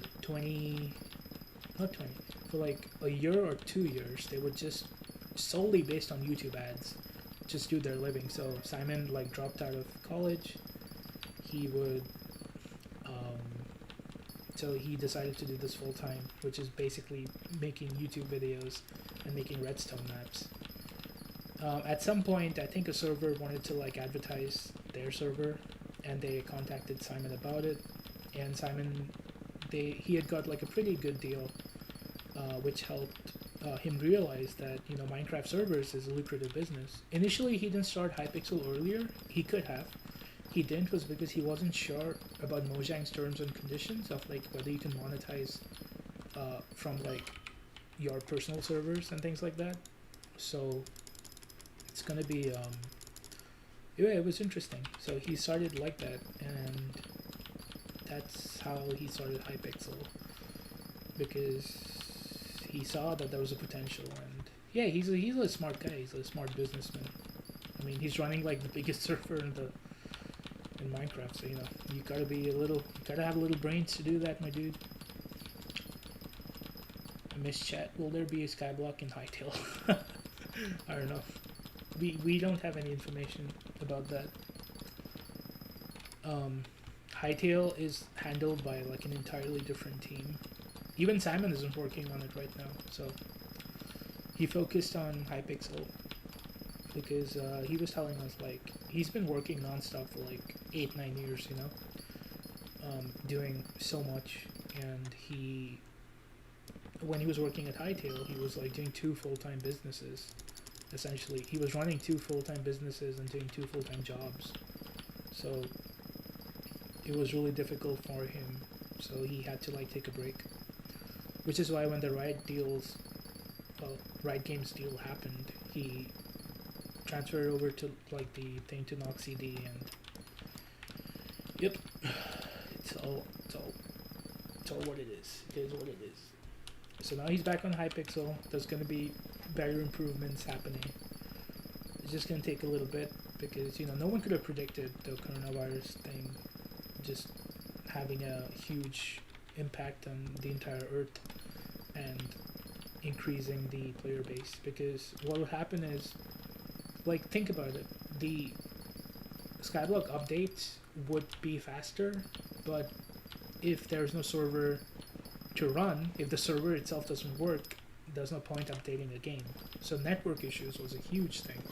for like a year or 2 years, they would just solely based on YouTube ads just do their living. So Simon like dropped out of college. He would so he decided to do this full time, which is basically making YouTube videos and making redstone maps. At some point, I think a server wanted to like advertise their server, and they contacted Simon about it. And Simon, he had got like a pretty good deal, which helped him realize that Minecraft servers is a lucrative business. Initially, he didn't start Hypixel earlier. He could have. He didn't was because he wasn't sure about Mojang's terms and conditions of like whether you can monetize from like your personal servers and things like that. So it's gonna be yeah, it was interesting. So he started like that, and that's how he started Hypixel, because he saw that there was a potential. And yeah, he's a smart guy. He's a smart businessman. I mean, he's running like the biggest server in Minecraft, so you gotta have a little brains to do that, my dude. I miss chat. Will there be a skyblock in Hytale? I don't know. We don't have any information about that. Hytale is handled by like an entirely different team. Even Simon isn't working on it right now, so he focused on Hypixel because he was telling us like he's been working non-stop for like 8-9 years, doing so much. And when he was working at Hytale, he was like doing 2 full-time businesses. Essentially, he was running 2 full-time businesses and doing 2 full-time jobs. So it was really difficult for him. So he had to like take a break. Which is why when the Riot Games deal happened, he transferred over to like the thing to Nox CD, and yep, it's all what it is. It is what it is. So now he's back on Hypixel. There's gonna be better improvements happening. It's just gonna take a little bit because no one could have predicted the coronavirus thing just having a huge impact on the entire Earth and increasing the player base. Because what will happen is, like, think about it, the Skyblock updates would be faster, but if there's no server to run, if the server itself doesn't work, there's no point updating the game. So network issues was a huge thing,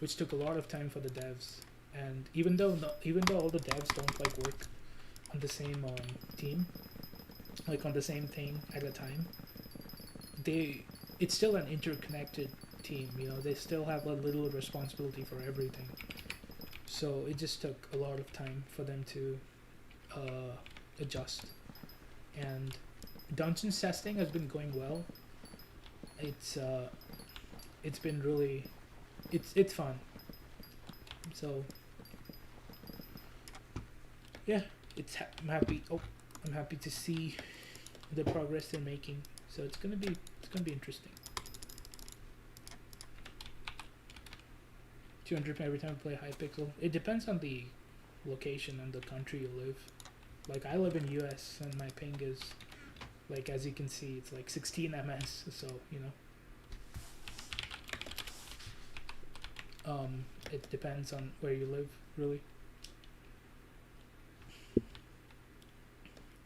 which took a lot of time for the devs. And even though all the devs don't like work on the same team, like on the same thing at a time, it's still an interconnected team. They still have a little responsibility for everything. So it just took a lot of time for them to adjust. And Dungeons testing has been going well. It's been really, it's fun. So yeah, I'm happy to see the progress they're making. So it's gonna be interesting. 200 every time I play Hypixel. It depends on the location and the country you live. Like I live in US and my ping is like, as you can see, it's like 16 ms. So you know, it depends on where you live, really.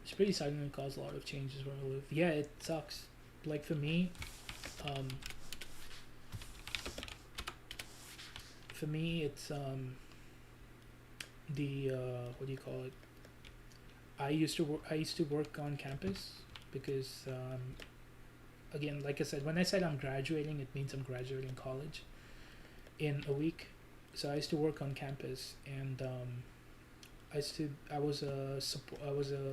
It's pretty sudden and cause a lot of changes where I live. Yeah, it sucks. Like for me, it's the what do you call it? I used to work on campus because again, like I said, when I said I'm graduating, it means I'm graduating college in a week. So I used to work on campus, and I was a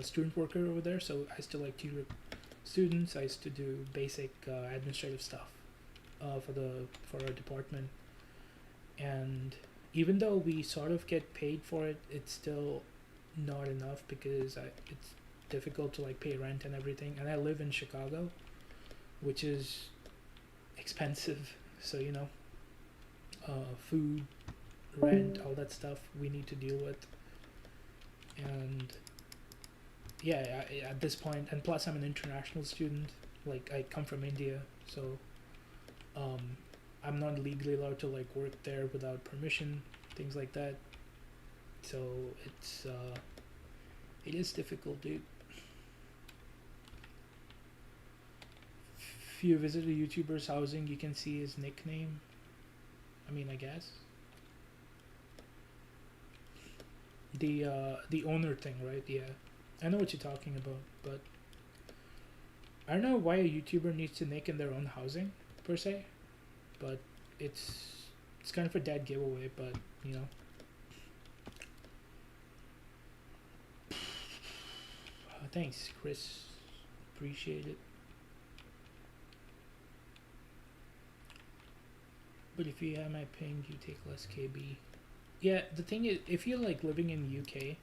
student worker over there. So I used to like tutor students. I used to do basic administrative stuff for our department. And even though we sort of get paid for it, it's still not enough because it's difficult to like pay rent and everything. And I live in Chicago, which is expensive. So you know, food, rent, all that stuff we need to deal with. And yeah, at this point, and plus I'm an international student. Like I come from India, so I'm not legally allowed to like work there without permission, things like that. So it is difficult, dude. If you visit a YouTuber's housing, you can see his nickname. I mean, I guess the owner thing, right? Yeah, I know what you're talking about, but I don't know why a YouTuber needs to nick in their own housing per se. But it's kind of a dead giveaway, but you know. Thanks, Chris. Appreciate it. But if you have my ping, you take less KB. Yeah, the thing is, if you're like living in UK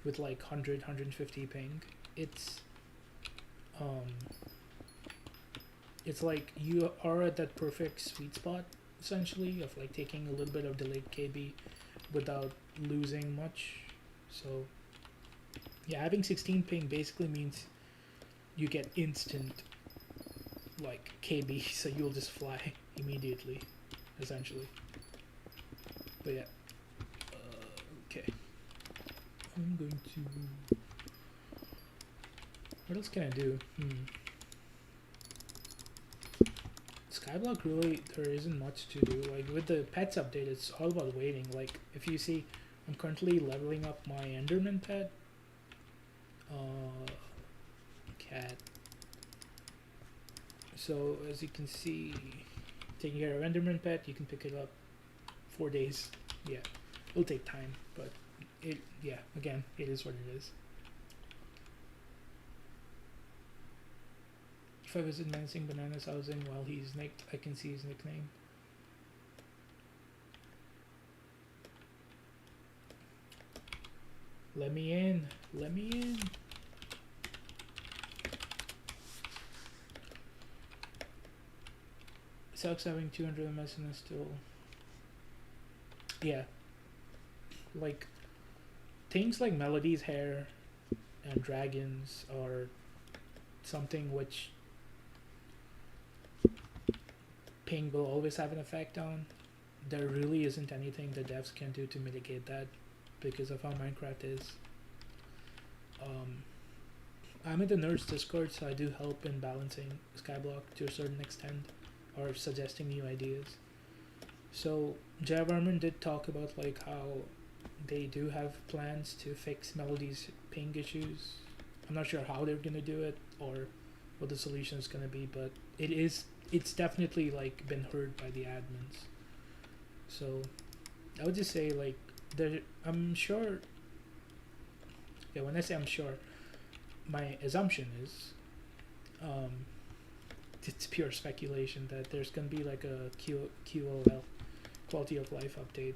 with like 100, 150 ping, it's like you are at that perfect sweet spot essentially of like taking a little bit of delayed KB without losing much. So yeah, having 16 ping basically means you get instant like KB, so you'll just fly immediately essentially. But yeah, okay, I'm going to, what else can I do? Skyblock, really, there isn't much to do. Like with the pets update, it's all about waiting. Like if you see, I'm currently leveling up my Enderman pet. Cat. So as you can see, taking care of Enderman pet, you can pick it up 4 days. Yeah, it'll take time, but again, it is what it is. If I visit Menacing Banana's housing while he's nicked, I can see his nickname. Let me in. Let me in. Sucks having 200 ms and still. Yeah. Like, things like Melody's hair and dragons are something which ping will always have an effect on. There really isn't anything the devs can do to mitigate that because of how Minecraft is. I'm in the Nerds Discord, so I do help in balancing Skyblock to a certain extent or suggesting new ideas. So Javarman did talk about like how they do have plans to fix Melody's ping issues. I'm not sure how they're gonna do it or what the solution is gonna be, but it's definitely like been heard by the admins. So I would just say like I'm sure. Yeah, when I say I'm sure, my assumption is, it's pure speculation that there's gonna be like a QOL, quality of life update,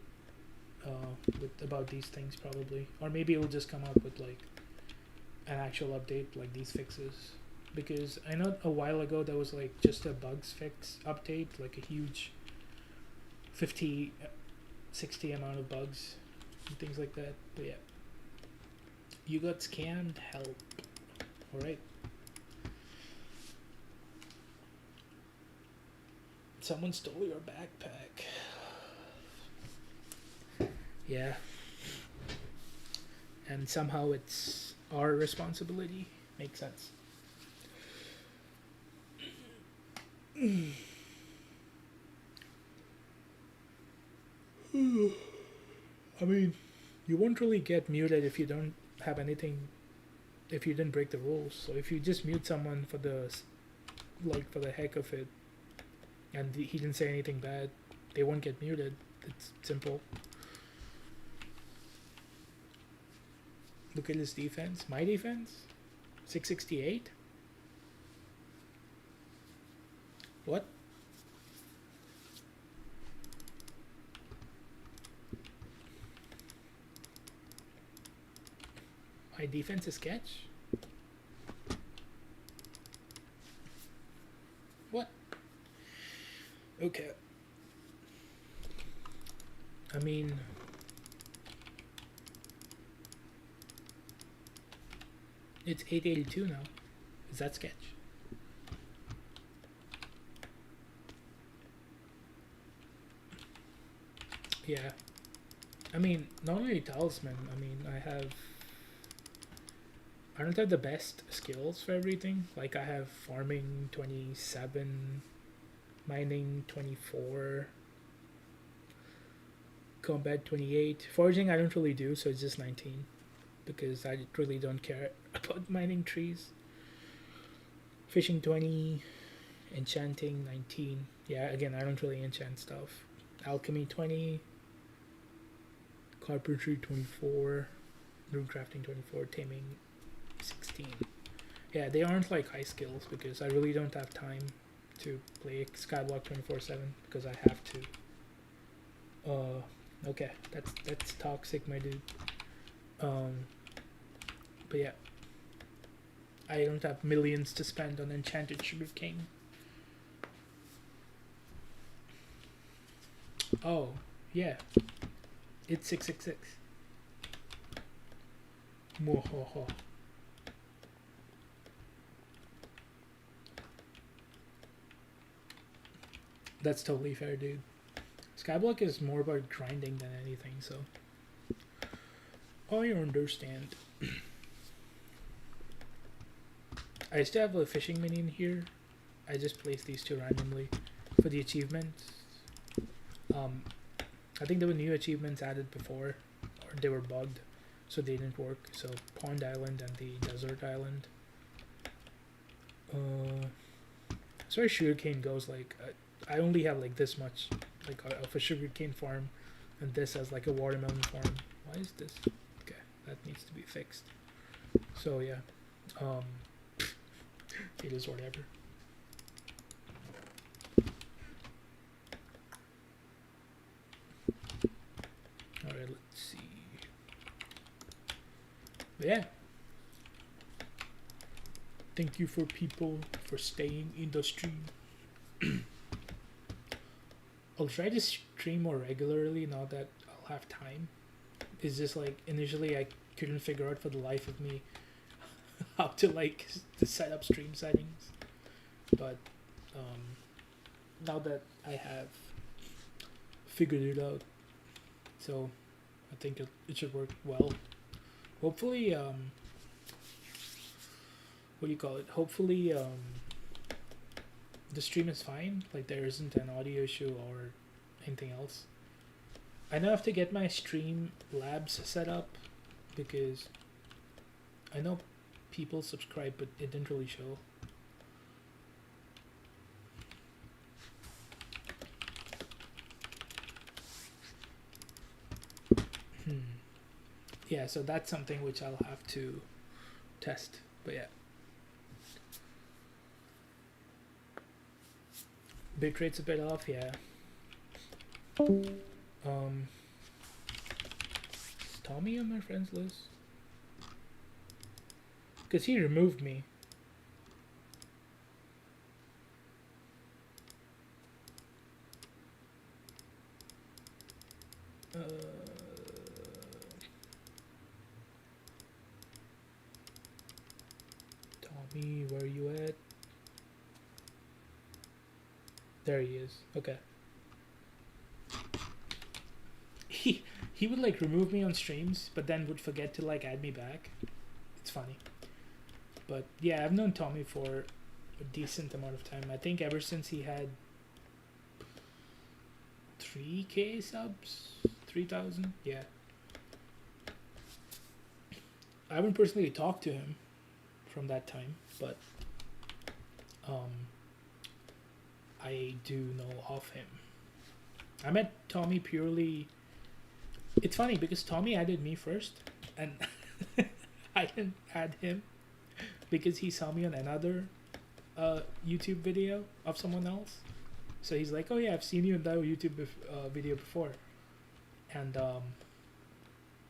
about these things probably, or maybe it'll just come up with like an actual update like these fixes, because I know a while ago there was like just a bugs fix update, like a huge 50 60 amount of bugs and things like that. But yeah, you got scammed, help. All right, someone stole your backpack. Yeah, and somehow it's our responsibility. Makes sense. I mean, you won't really get muted if you don't have anything, if you didn't break the rules. So if you just mute someone for the like for the heck of it, and he didn't say anything bad, they won't get muted. It's simple. Look at his defense. My defense? 668? What? My defense is sketch? What? Okay. I mean, it's 882 now. Is that sketch? Yeah. I mean, not only talisman, I mean, I don't have the best skills for everything. Like, I have farming 27, mining 24, combat 28. Foraging I don't really do, so it's just 19. Because I really don't care about mining trees. Fishing 20, enchanting 19. Yeah, again, I don't really enchant stuff. Alchemy 20, carpentry 24, rune crafting 24, taming 16. Yeah, they aren't like high skills because I really don't have time to play Skyblock 24/7 because I have to. Okay, that's toxic, my dude. But yeah, I don't have millions to spend on enchanted sugarcane. Oh, yeah. It's 666. Mwahaha. That's totally fair, dude. Skyblock is more about grinding than anything, so I understand. I used to have a fishing minion here. I just placed these two randomly for the achievements. I think there were new achievements added before, or they were bugged, so they didn't work. So Pond Island and the Desert Island. As far as sugarcane goes, like I only have like this much, like of a sugarcane farm, and this as like a watermelon farm. Why is this? Okay, that needs to be fixed. So yeah, it is whatever. Alright, let's see. But yeah. Thank you for people for staying in the stream. I'll try to stream more regularly now that I'll have time. It's just like initially I couldn't figure out for the life of me how to like to set up stream settings. But now that I have figured it out, so I think it should work well. Hopefully, what do you call it? Hopefully, the stream is fine. Like there isn't an audio issue or anything else. I now have to get my stream labs set up because I know people subscribe, but it didn't really show. Yeah, so that's something which I'll have to test. But yeah. Bitrate's a bit off, yeah. Is Tommy on my friends list? Because he removed me. Tommy, where are you at? There he is. Okay. He would like remove me on streams, but then would forget to like add me back. It's funny. But yeah, I've known Tommy for a decent amount of time. I think ever since he had 3K subs, 3,000. Yeah. I haven't personally talked to him from that time, but I do know of him. I met Tommy purely. It's funny because Tommy added me first, and I didn't add him because he saw me on another YouTube video of someone else. So he's like, "Oh yeah, I've seen you in that YouTube video before," and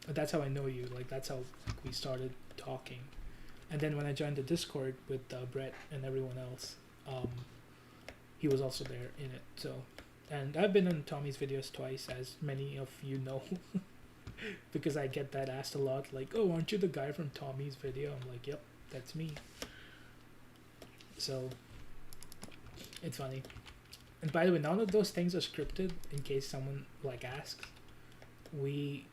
that's how I know you. Like that's how we started talking. And then when I joined the Discord with Brett and everyone else, he was also there in it. So, and I've been on Tommy's videos twice, as many of you know, because I get that asked a lot. Like, "Oh, aren't you the guy from Tommy's video?" I'm like, "Yep, that's me." So, it's funny. And by the way, none of those things are scripted. In case someone like asks, we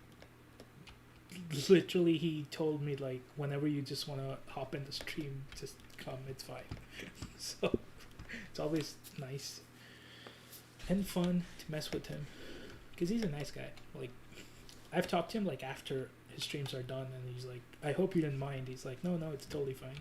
literally he told me like whenever you just want to hop in the stream, just come, it's fine. So it's always nice and fun to mess with him because he's a nice guy. Like I've talked to him like after his streams are done, and he's like, "I hope you didn't mind." He's like, no, it's totally fine."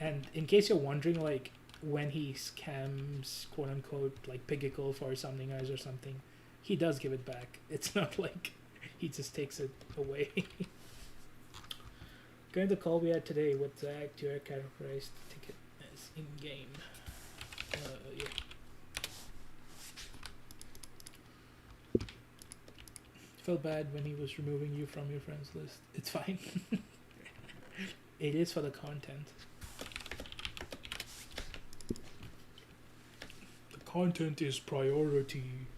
And in case you're wondering, like when he scams quote unquote like Pigicle for something else or something, he does give it back. It's not like he just takes it away. Going to the call we had today with Zach, to categorized ticket as in game. Yeah. Felt bad when he was removing you from your friends list. It's fine. It is for the content. The content is priority.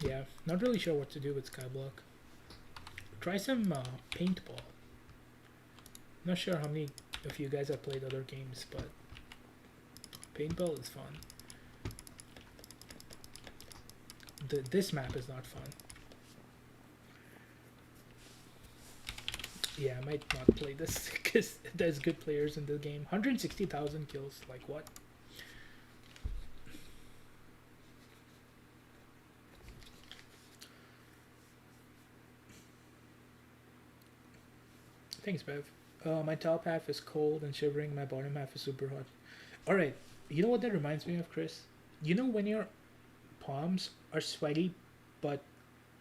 Yeah, not really sure what to do with Skyblock. Try some paintball. Not sure how many of you guys have played other games, but paintball is fun. This map is not fun. Yeah, I might not play this because there's good players in the game. 160,000 kills, like what? Thanks, Bev. My top half is cold and shivering. My bottom half is super hot. Alright, you know what that reminds me of, Chris? You know when your palms are sweaty but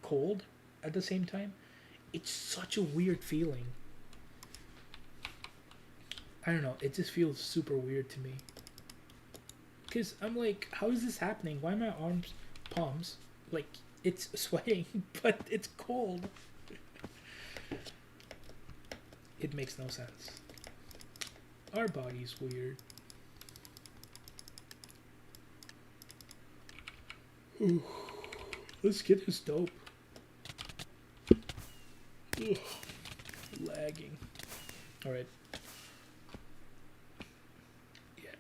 cold at the same time? It's such a weird feeling. I don't know, it just feels super weird to me. Because I'm like, how is this happening? Why are my palms, like, it's sweating, but it's cold? It makes no sense. Our body's weird. Ooh, this kid is dope. Ugh, lagging. Alright. Yeah.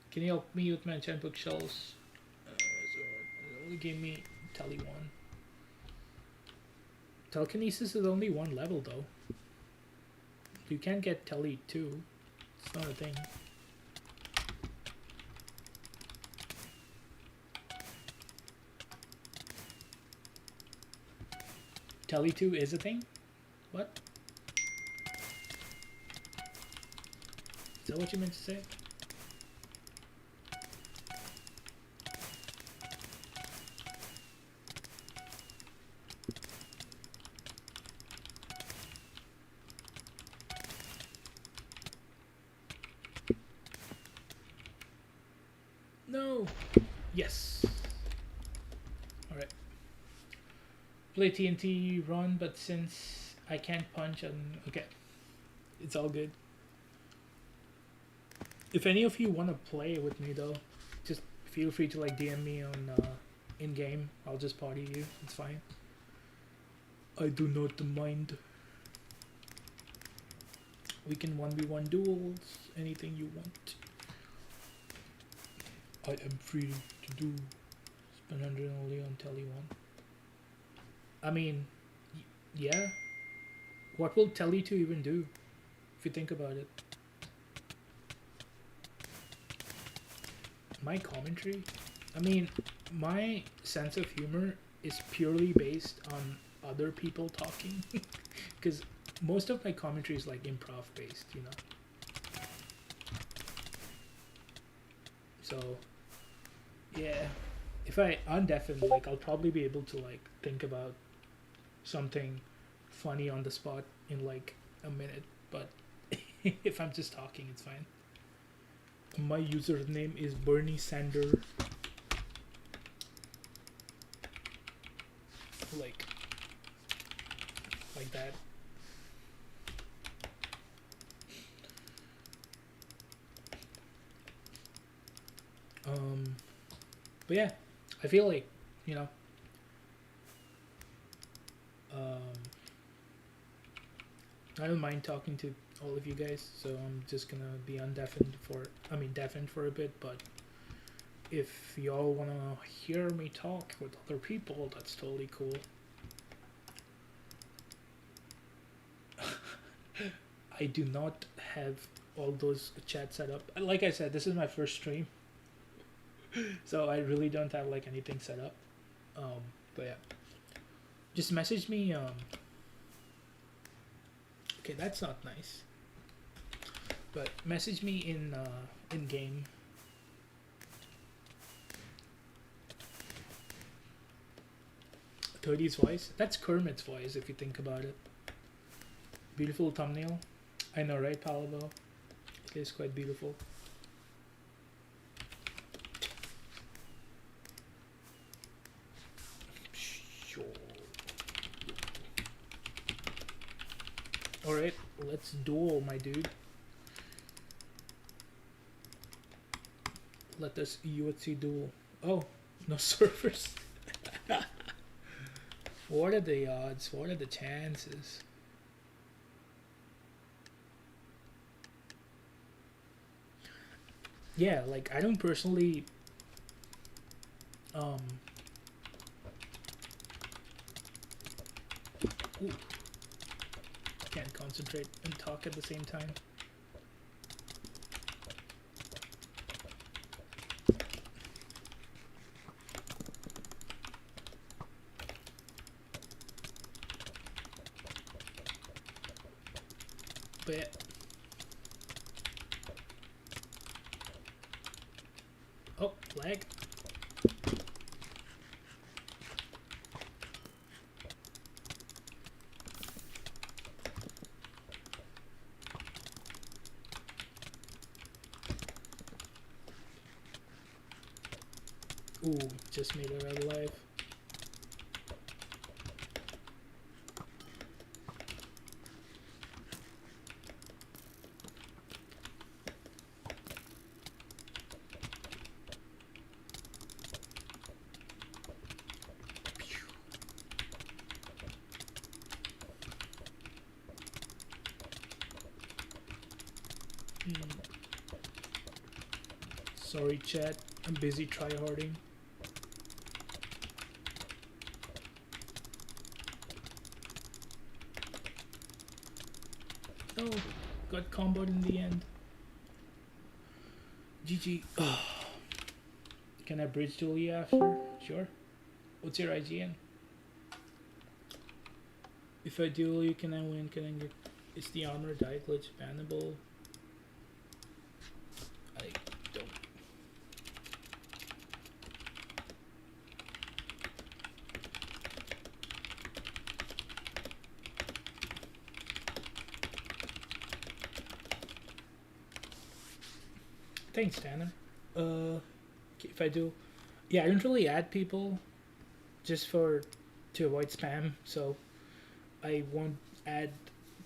Can you help me with my enchant bookshelves? It only gave me Tele 1. Telekinesis is only one level though. You can't get Tele 2. It's not a thing. Tele 2 is a thing? What? Is that what you meant to say? No! Yes. play TNT run, but since I can't punch, okay, it's all good. If any of you want to play with me though, just feel free to like DM me on in game. I'll just party you. It's fine. I do not mind. We can 1v1 duels, anything you want. I am free to do. Spend 100 only on Telly 1. I mean, yeah. What will Telly 2 even do? If you think about it. My commentary? I mean, my sense of humor is purely based on other people talking. Because most of my commentary is like improv based, you know. So, yeah. If I undeafen, like, I'll probably be able to like think about something funny on the spot in like a minute. But if I'm just talking, it's fine. My username is Bernie Sander. Like that. But yeah, I feel like, you know, I don't mind talking to all of you guys, so I'm just gonna be deafened for a bit, but if y'all wanna hear me talk with other people, that's totally cool. I do not have all those chats set up. Like I said, this is my first stream, so I really don't have like anything set up. But yeah, just message me. Okay, that's not nice. But message me in game. Thirty's voice. That's Kermit's voice if you think about it. Beautiful thumbnail. I know, right, Paolo? It is quite beautiful. Sure. Alright, let's duel, my dude. Let us UHC duel. Oh, no servers. What are the odds? What are the chances? Yeah, like I don't personally ooh. Can't concentrate and talk at the same time. But yeah. Oh, lag. Ooh, just made it out alive. Sorry chat, I'm busy tryharding. Oh, got comboed in the end. GG. Oh. Can I bridge duel you after? Sure. What's your IGN? If I duel you, can I win? Can I get... Is the armor die glitch bannable? I don't. Thanks, Tanner. If I do... Yeah, I don't really add people just for to avoid spam, so I won't add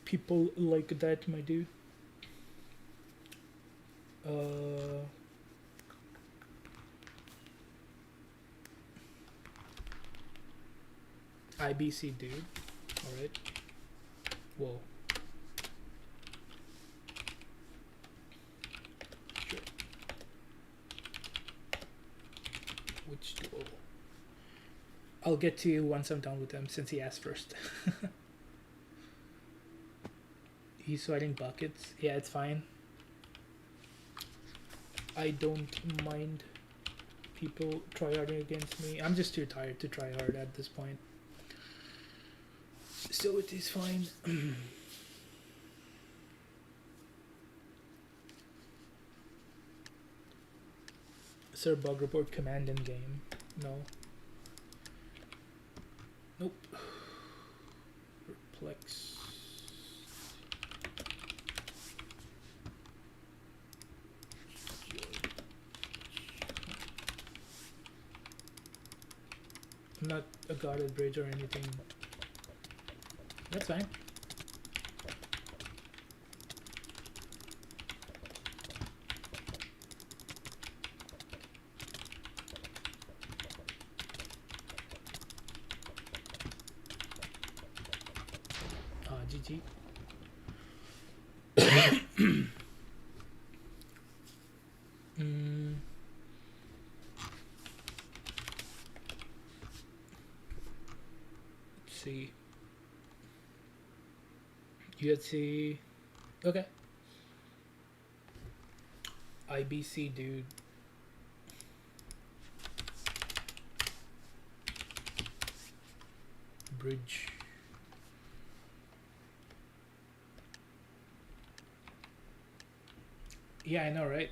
people like that, my dude. IBC dude. Alright. Whoa. Sure. Which duo? I'll get to you once I'm done with him since he asked first. He's sweating buckets. Yeah, it's fine. I don't mind people tryharding against me. I'm just too tired to try hard at this point. So it is fine. Sir, bug report command in game. No. Nope. Perplex. I'm not a guarded bridge or anything. That's fine. GG. Let's see. UFC. Okay. IBC dude. Bridge. Yeah, I know, right?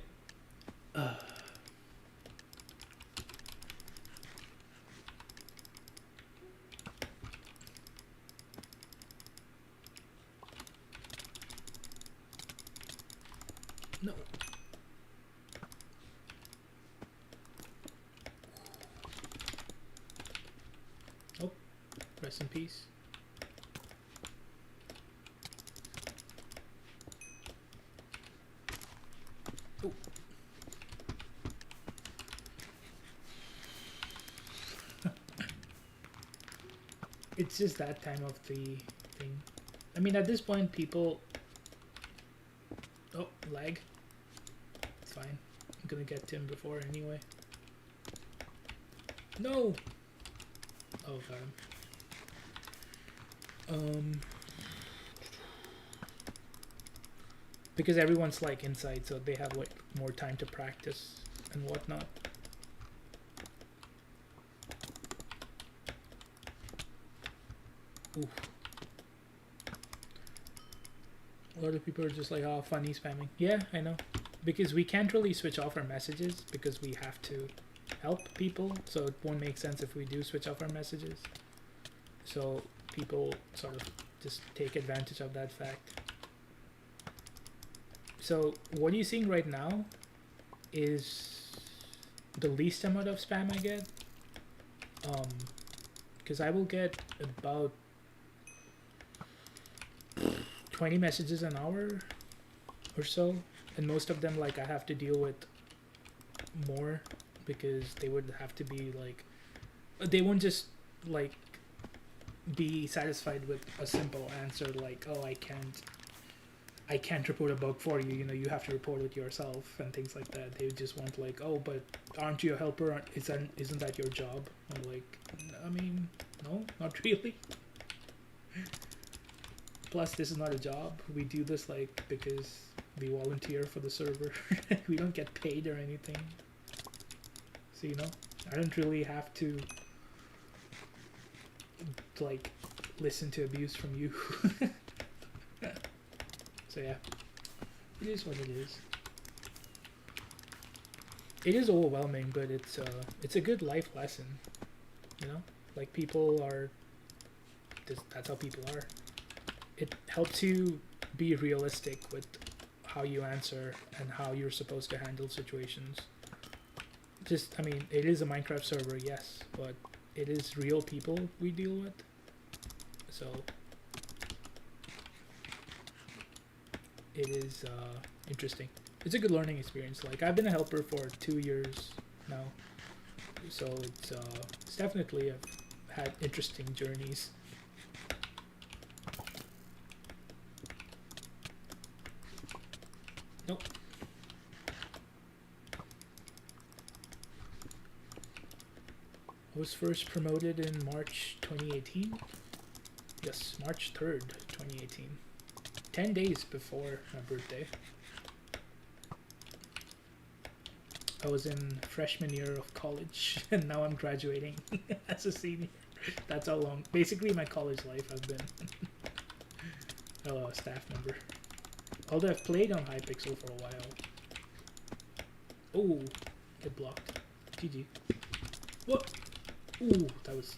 No. Oh, rest in peace. Oh. It's just that time of the thing. I mean, at this point, people... Oh, lag. It's fine. I'm gonna get to him before anyway. No! Oh, got him. Because everyone's like inside, so they have like more time to practice and whatnot. Oof. A lot of people are just like, oh, funny spamming. Yeah, I know. Because we can't really switch off our messages because we have to help people, so it won't make sense if we do switch off our messages. So people sort of just take advantage of that fact. So what you're seeing right now is the least amount of spam I get. Because I will get about 20 messages an hour or so, and most of them like I have to deal with more because they would have to be like, they won't just like be satisfied with a simple answer like, oh, I can't report a bug for you, you know, you have to report it yourself and things like that. They just want like, oh, but aren't you a helper? Isn't that your job? I'm like, I mean, no, not really. Plus, this is not a job. We do this like because we volunteer for the server. We don't get paid or anything. So, you know, I don't really have to like listen to abuse from you. So yeah, it is what it is. It is overwhelming, but it's a good life lesson, you know. Like people are, that's how people are. It helps you be realistic with how you answer and how you're supposed to handle situations. Just, I mean, it is a Minecraft server, yes, but it is real people we deal with. So it is interesting. It's a good learning experience. Like I've been a helper for 2 years now, so it's definitely I've had interesting journeys. Nope. I was first promoted in March 2018. Yes, March 3rd, 2018. 10 days before my birthday. I was in freshman year of college, and now I'm graduating as a senior. That's how long. Basically, my college life I've been a staff member. Although I've played on Hypixel for a while. Oh, get blocked. GG. What? Ooh, that was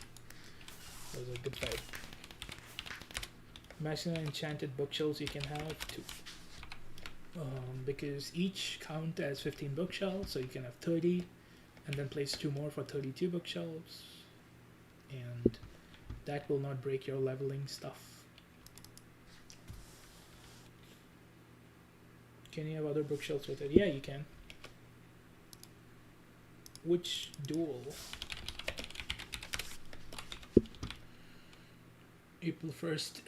a good fight. Maximum enchanted bookshelves you can have 2. Because each count as 15 bookshelves, so you can have 30, and then place 2 more for 32 bookshelves, and that will not break your leveling stuff. Can you have other bookshelves with it? Yeah, you can. Which duel? April 1st.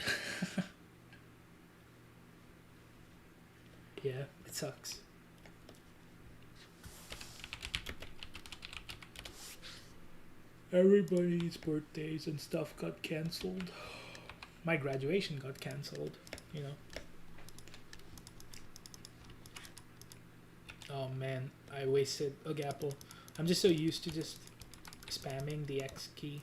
Yeah, it sucks. Everybody's birthdays and stuff got cancelled. My graduation got cancelled, you know. Oh man, I wasted a gapple. I'm just so used to just spamming the X key.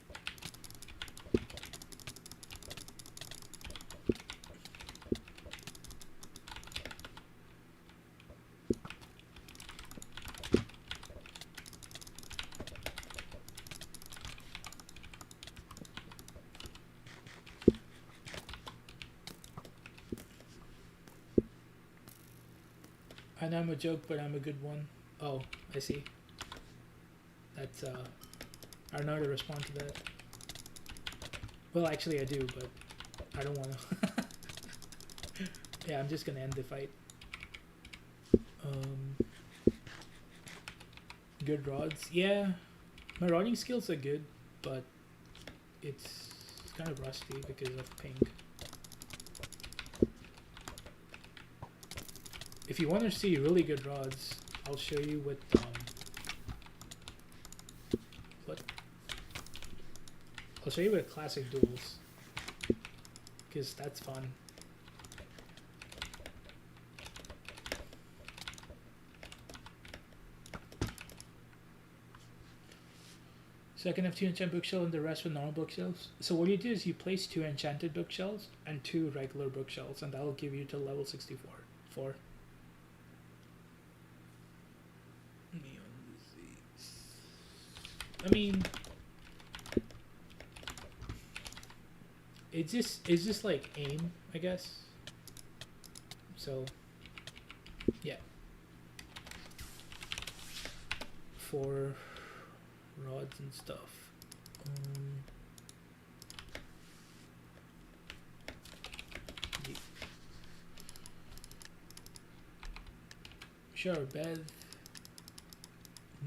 I know I'm a joke, but I'm a good one. Oh, I see. That's, I don't know how to respond to that. Well, actually I do, but I don't want to. Yeah, I'm just gonna end the fight. Good rods. Yeah, my rodding skills are good, but it's kind of rusty because of ping. If you want to see really good rods, I'll show you with what? I'll show you with classic duels, because that's fun. So I can have 2 enchanted bookshelves and the rest with normal bookshelves. So what you do is you place 2 enchanted bookshelves and 2 regular bookshelves, and that'll give you to level 64. 4. I mean, it's just like aim, I guess. So, yeah. For rods and stuff. Sure, Bev.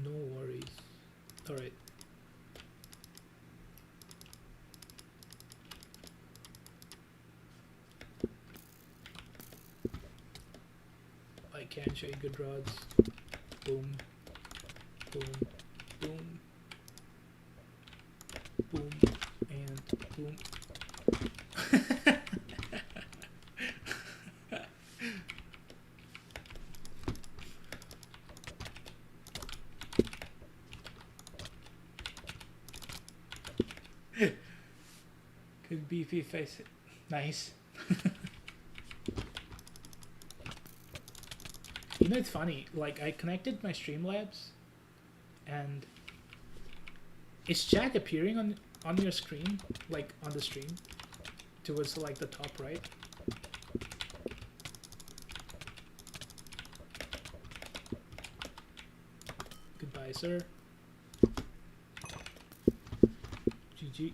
No worries. Alright. I can show you good rods. Boom. Boom. Boom. Boom. And boom. Good beefy face. Nice. You know, it's funny. Like, I connected my Streamlabs, and is chat appearing on your screen, like on the stream, towards like the top right? Goodbye, sir. GG.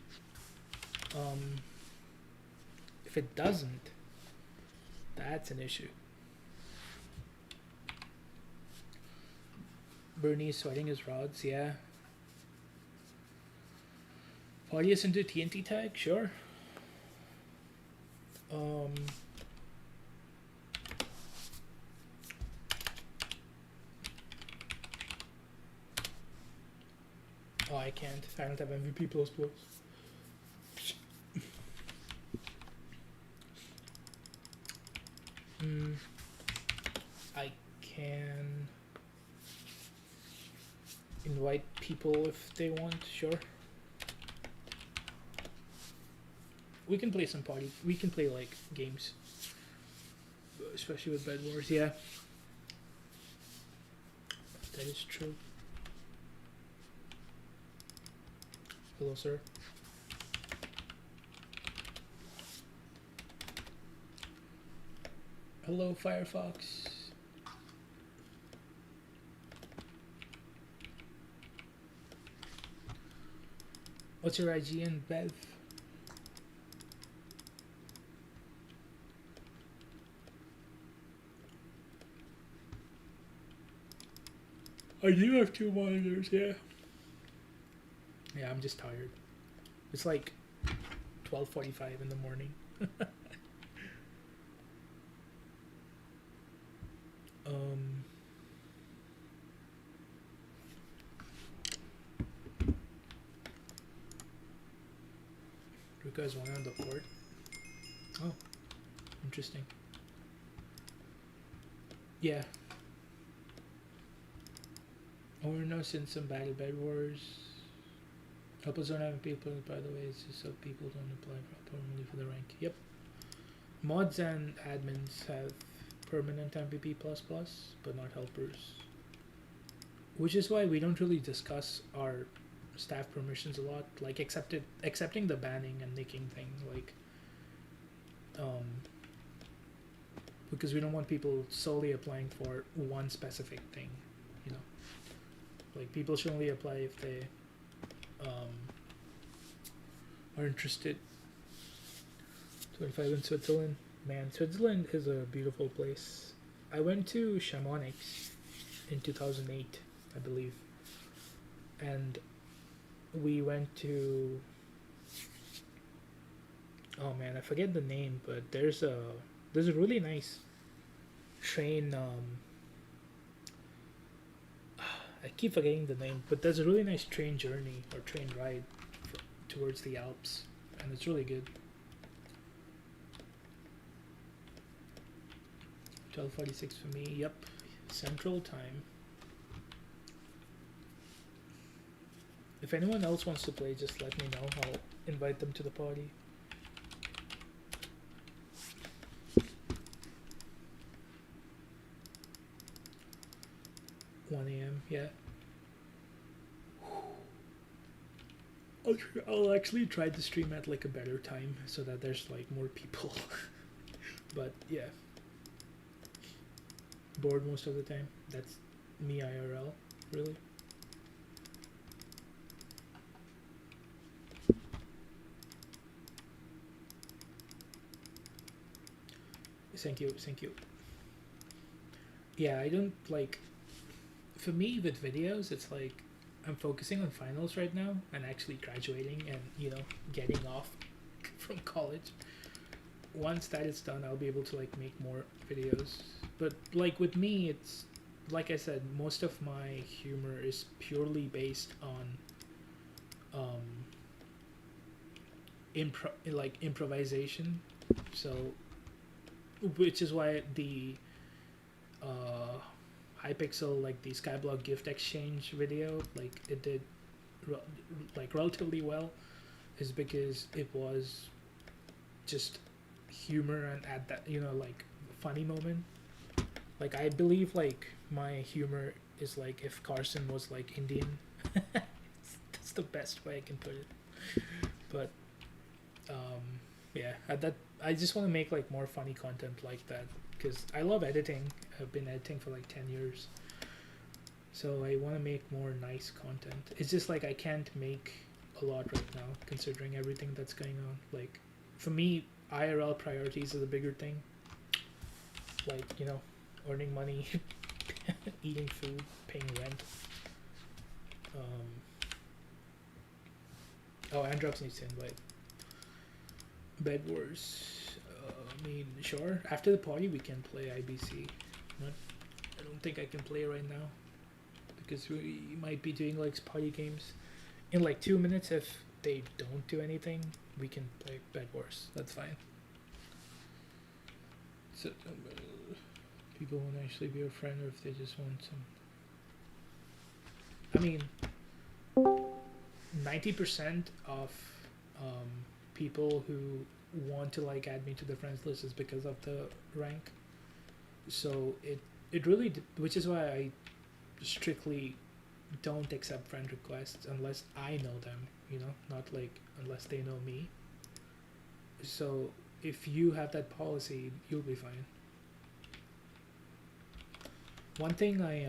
If it doesn't, that's an issue. Bernie's sweating his rods, yeah. Party us into TNT tag, sure. Oh, I can't. I don't have MVP plus plus. I can invite people if they want, sure. We can play some party. We can play like games, especially with Bed Wars. Yeah, that is true. Hello, sir. Hello, Firefox. What's your IGN, Bev? I do have 2 monitors, yeah. Yeah, I'm just tired. It's like 12:45 in the morning. Do you guys want on the port? Oh, interesting. Yeah. Or no, since some battle Bed Wars. Help us don't have people, by the way, it's just so people don't apply properly for the rank. Yep. Mods and admins have permanent MVP++, but not helpers. Which is why we don't really discuss our staff permissions a lot, like accepting the banning and nicking thing, like because we don't want people solely applying for one specific thing, you know. Like people should only apply if they are interested. 25 in Switzerland. Man, Switzerland is a beautiful place. I went to Chamonix in 2008, I believe. And we went to... Oh man, I forget the name, but there's a really nice train... I keep forgetting the name, but there's a really nice train journey or train ride towards the Alps, and it's really good. 12:46 for me. Yep, Central Time. If anyone else wants to play, just let me know. I'll invite them to the party. $1 a.m. Yeah. I'll actually try to stream at like a better time so that there's like more people. But yeah. Bored most of the time. That's me IRL, really. Thank you, thank you. Yeah, I don't like... For me, with videos, it's like I'm focusing on finals right now and actually graduating and, you know, getting off from college. Once that is done, I'll be able to like make more videos. But like with me, it's like I said, most of my humor is purely based on improvisation. So, which is why the Hypixel, like the Skyblock gift exchange video, like it did like relatively well, is because it was just humor and at that, you know, like funny moment. Like I believe like my humor is like if Carson was like Indian. That's the best way I can put it. But yeah, I just want to make like more funny content like that because I love editing. I've been editing for like 10 years. So I want to make more nice content. It's just like I can't make a lot right now, considering everything that's going on. Like, for me, IRL priorities is a bigger thing. Like, you know, earning money, eating food, paying rent. Oh, Androx needs to invite. Bed Wars. I mean, sure. After the party, we can play IBC. But I don't think I can play right now because we might be doing like party games. In like 2 minutes, if they don't do anything, we can play Bed Wars. That's fine. So, people won't actually be your friend, or if they just want some. I mean, 90% of people who want to like add me to the friends list is because of the rank. So it really, which is why I strictly don't accept friend requests unless I know them, you know, not like unless they know me. So if you have that policy, you'll be fine. One thing I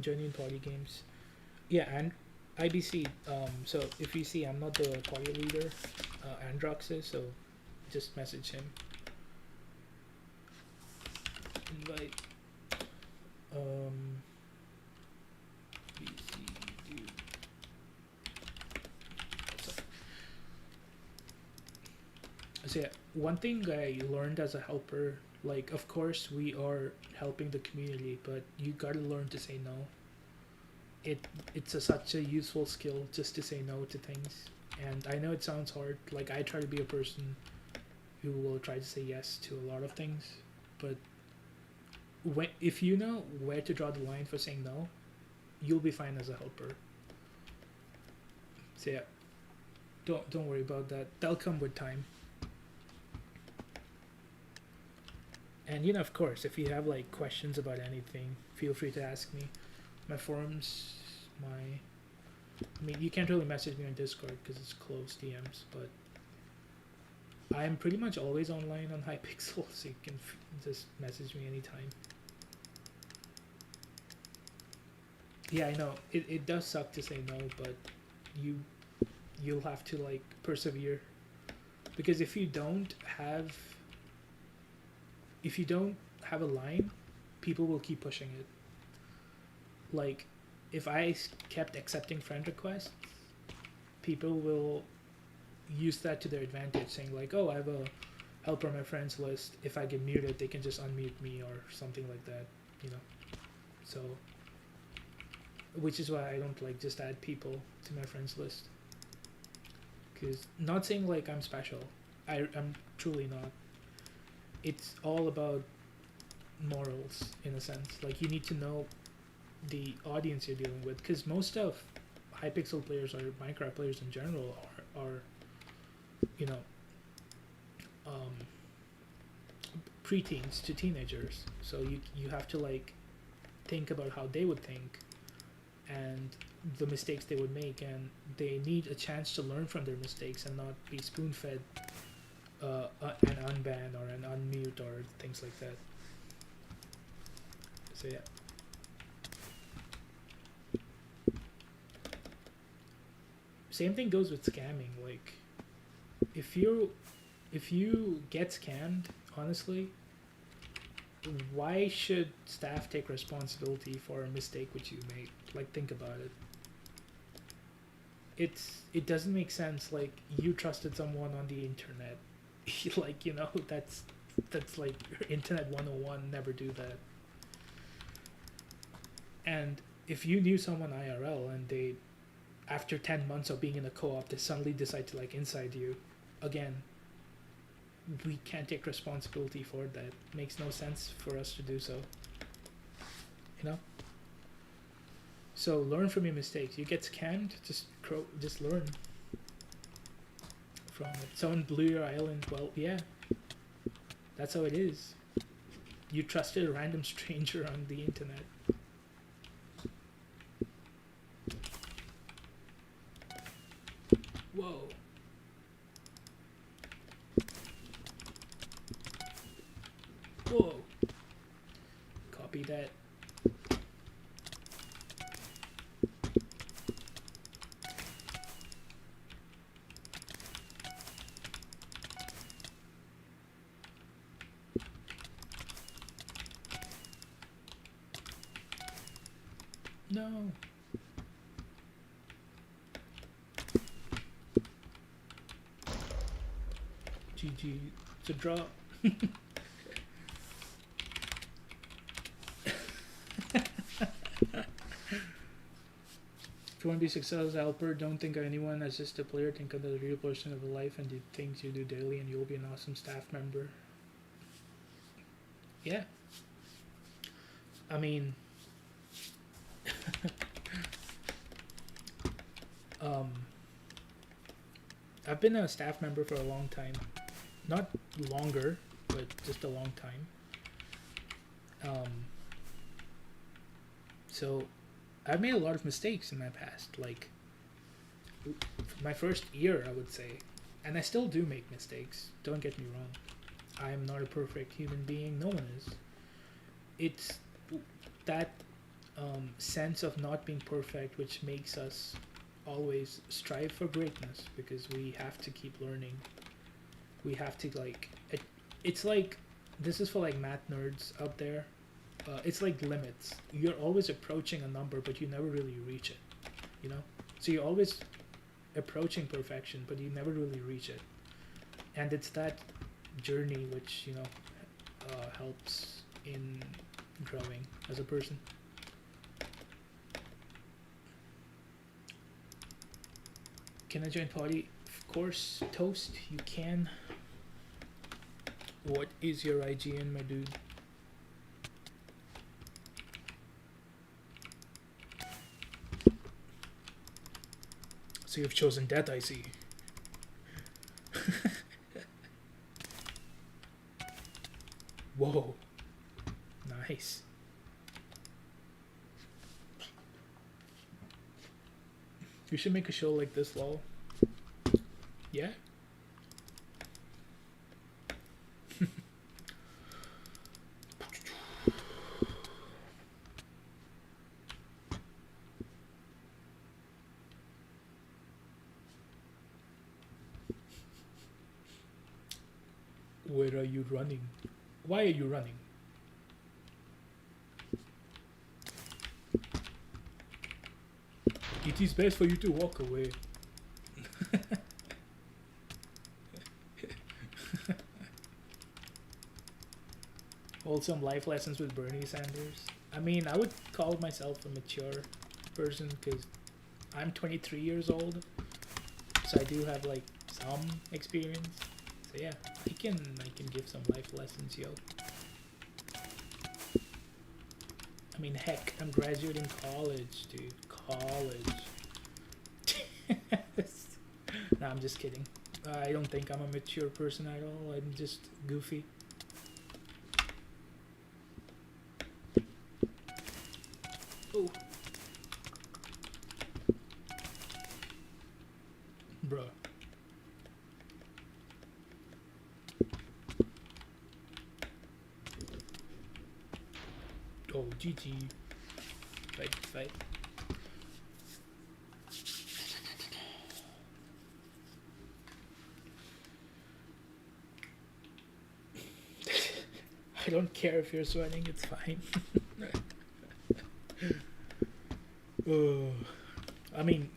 joining party games, yeah, and IBC. So if you see, I'm not the party leader. Androx is, so just message him. Invite. BC dude. So yeah, one thing I learned as a helper, like of course we are helping the community, but you gotta learn to say no. It's such a useful skill just to say no to things. And I know it sounds hard. Like I try to be a person who will try to say yes to a lot of things, but if you know where to draw the line for saying no, you'll be fine as a helper. So yeah, don't worry about that. That'll come with time. And you know, of course, if you have like questions about anything, feel free to ask me. My forums, I mean, you can't really message me on Discord because it's closed DMs, but I'm pretty much always online on Hypixel, so you can just message me anytime. Yeah, I know it does suck to say no, but you'll have to like persevere, because if you don't have a line, people will keep pushing it. Like, if I kept accepting friend requests, people will use that to their advantage, saying like, oh, I have a helper on my friends list. If I get muted, they can just unmute me or something like that, you know. So, which is why I don't like just add people to my friends list. Because, not saying like I'm special, I'm truly not. It's all about morals in a sense. Like, you need to know the audience you're dealing with, because most of Hypixel players or Minecraft players in general are you know, preteens to teenagers. So you have to like think about how they would think and the mistakes they would make, and they need a chance to learn from their mistakes and not be spoon-fed an unban or an unmute or things like that. So yeah. Same thing goes with scamming. Like, if you get scammed, honestly, why should staff take responsibility for a mistake which you made? Like, think about it. It doesn't make sense. Like, you trusted someone on the internet. Like, you know, that's like internet 101. Never do that. And if you knew someone IRL and they, after 10 months of being in a co-op, they suddenly decide to like inside you, again, we can't take responsibility for that. Makes no sense for us to do so, you know. So learn from your mistakes. You get scammed, just learn from it. Someone blew your island, well, yeah, that's how it is. You trusted a random stranger on the internet. Whoa. Whoa. Copy that. No. GG. It's a draw. If you want to be successful as a helper, don't think of anyone as just a player. Think of the real person of a life and the things you do daily, and you'll be an awesome staff member. Yeah. I mean, I've been a staff member for a long time. Not longer, but just a long time. So I've made a lot of mistakes in my past. Like my first year, I would say, and I still do make mistakes. Don't get me wrong. I am not a perfect human being. No one is. It's that sense of not being perfect which makes us always strive for greatness, because we have to keep learning. We have to it's like, this is for like math nerds out there. It's like limits. You're always approaching a number, but you never really reach it. You know, so you're always approaching perfection, but you never really reach it. And it's that journey which helps in growing as a person. Can I join party? Of course, Toast, you can. What is your IGN, my dude? So you've chosen death, I see. Whoa. Nice. You should make a show like this, lol. Yeah? Where are you running? Why are you running? It is best for you to walk away. Wholesome life lessons with Bernie Sanders. I mean, I would call myself a mature person because I'm 23 years old, so I do have like some experience. So yeah, I can give some life lessons, yo. I mean, heck, I'm graduating college, dude. College. Nah, I'm just kidding. I don't think I'm a mature person at all. I'm just goofy. Oh. Bruh. Oh, GG. Fight. I don't care if you're sweating, it's fine. I mean,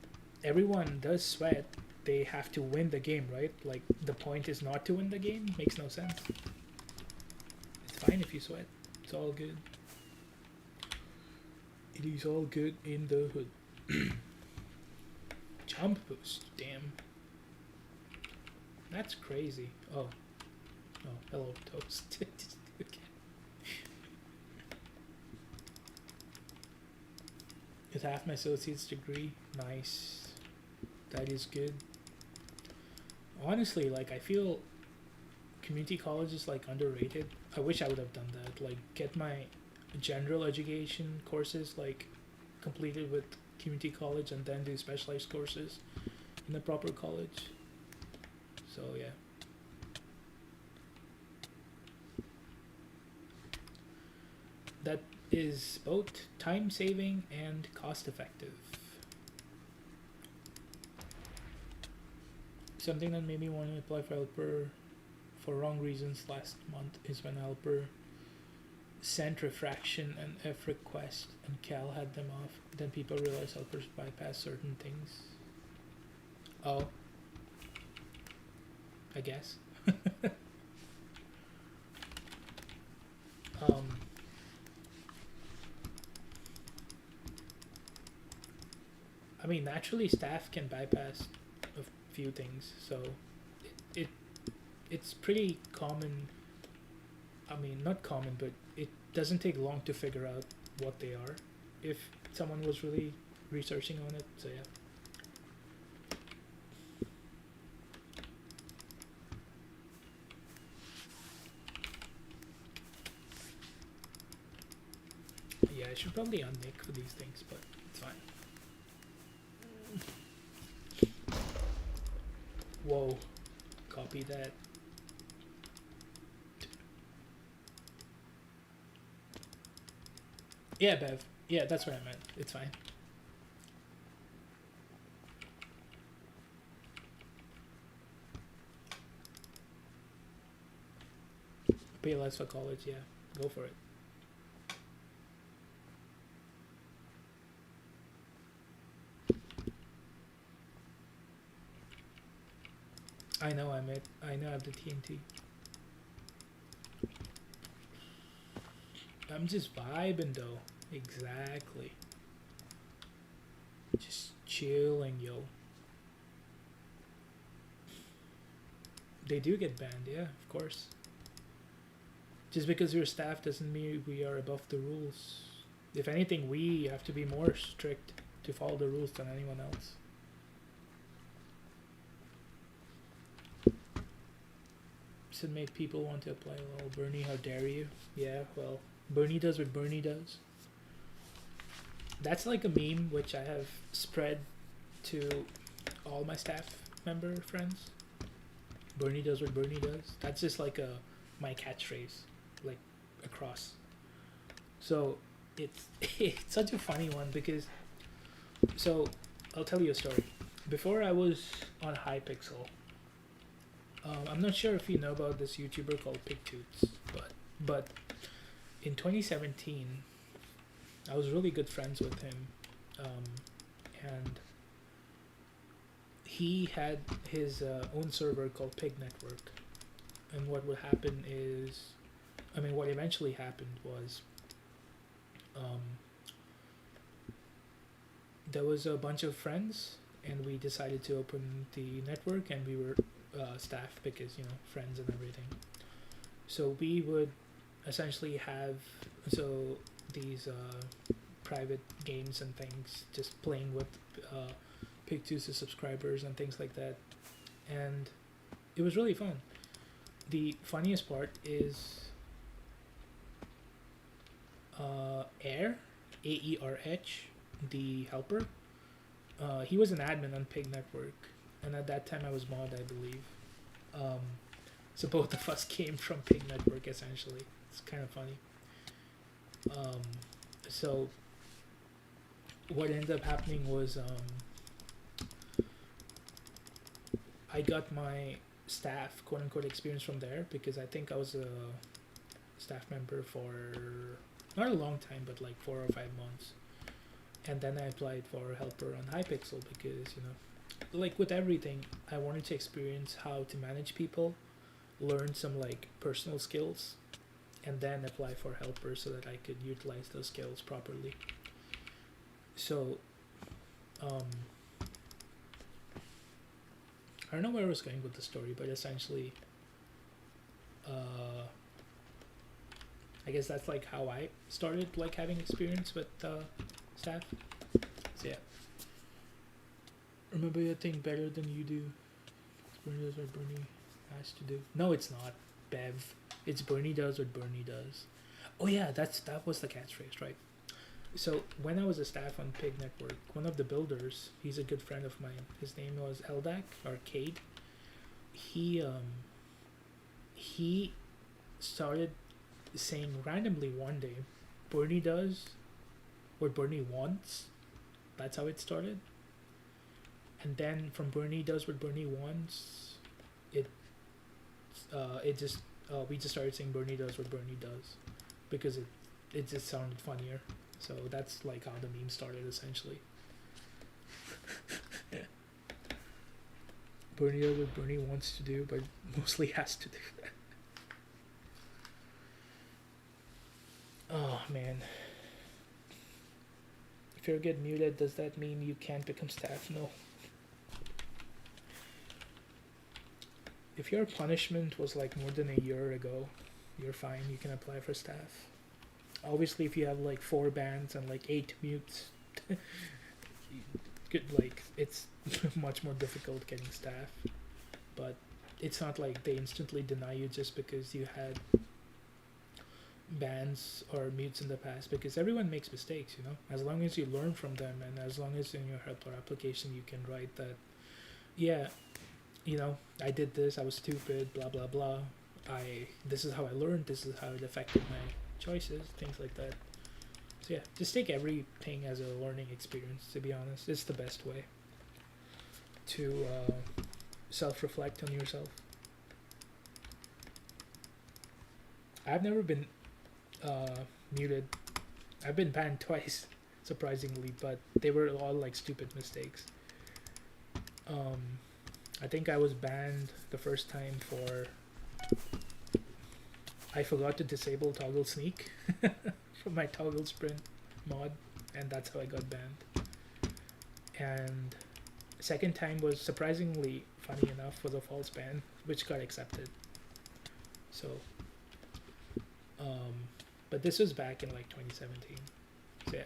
everyone does sweat. They have to win the game, right? Like, the point is not to win the game. Makes no sense. It's fine if you sweat. It's all good. It is all good in the hood. Jump boost, damn. That's crazy. Oh, hello, Toast. With half my associate's degree. Nice. That is good. Honestly, like, I feel community college is like underrated. I wish I would have done that. Like, get my general education courses like completed with community college and then do specialized courses in the proper college. So yeah. That is both time saving and cost effective. Something that made me want to apply for helper for wrong reasons last month is when helper sent refraction and F request, and Cal had them off. Then people realized helpers bypass certain things. Oh, I guess. um, I mean, naturally, staff can bypass a few things, so it it's pretty common. I mean, not common, but it doesn't take long to figure out what they are if someone was really researching on it. So yeah. Yeah, I should probably unnick for these things, but it's fine. Whoa, copy that. Yeah, Bev. Yeah, that's what I meant. It's fine. Pay less for college, yeah. Go for it. I know I have the TNT. I'm just vibing though. Exactly. Just chilling, yo. They do get banned, yeah, of course. Just because we're staff doesn't mean we are above the rules. If anything, we have to be more strict to follow the rules than anyone else. Should make people want to apply. Well, Bernie, how dare you? Yeah, well, Bernie does what Bernie does. That's like a meme which I have spread to all my staff member friends. Bernie does what Bernie does. That's just like my catchphrase, like across. So it's it's such a funny one because. So I'll tell you a story. Before I was on Hypixel. I'm not sure if you know about this YouTuber called Pigtoots, but in 2017, I was really good friends with him, and he had his own server called Pig Network, and what would happen is, I mean, what eventually happened was, there was a bunch of friends, and we decided to open the network, and we were staff because, you know, friends and everything. So we would essentially have these private games and things, just playing with Pigtoots' subscribers and things like that, and it was really fun. The funniest part is Air, A-E-R-H, the helper. He was an admin on Pig Network, and at that time I was mod, I believe. So both of us came from Pig Network, essentially. It's kind of funny. So what ended up happening was I got my staff, quote-unquote, experience from there, because I think I was a staff member for not a long time, but like 4 or 5 months. And then I applied for helper on Hypixel because, you know, like with everything, I wanted to experience how to manage people, learn some like personal skills, and then apply for helper so that I could utilize those skills properly. So I don't know where I was going with the story, but essentially I guess that's like how I started like having experience with staff. So yeah, remember your thing better than you do. Bernie does what Bernie has to do. No, it's not, Bev. It's Bernie does what Bernie does. Oh yeah, that was the catchphrase, right? So when I was a staff on Pig Network, one of the builders, he's a good friend of mine. His name was Eldak or Cade. He started saying randomly one day, Bernie does what Bernie wants. That's how it started. And then from Bernie does what Bernie wants, we just started saying Bernie does what Bernie does. because it just sounded funnier. So that's like how the meme started essentially. Yeah. Bernie does what Bernie wants to do, but mostly has to do. Oh man. If you get muted, does that mean you can't become staff? No. If your punishment was like more than a year ago, you're fine. You can apply for staff. Obviously, if you have like 4 bans and like 8 mutes, it's much more difficult getting staff. But it's not like they instantly deny you just because you had bans or mutes in the past, because everyone makes mistakes, you know. As long as you learn from them, and as long as in your helper application you can write that, yeah, you know, I did this, I was stupid, blah blah blah, this is how I learned, this is how it affected my choices, things like that. So yeah, just take everything as a learning experience, to be honest. It's the best way to self-reflect on yourself. I've never been muted. I've been banned twice, surprisingly, but they were all like stupid mistakes. I think I was banned the first time for I forgot to disable toggle sneak from my toggle sprint mod, and that's how I got banned. And second time was surprisingly funny enough, was a false ban, which got accepted. So but this was back in like 2017. So yeah.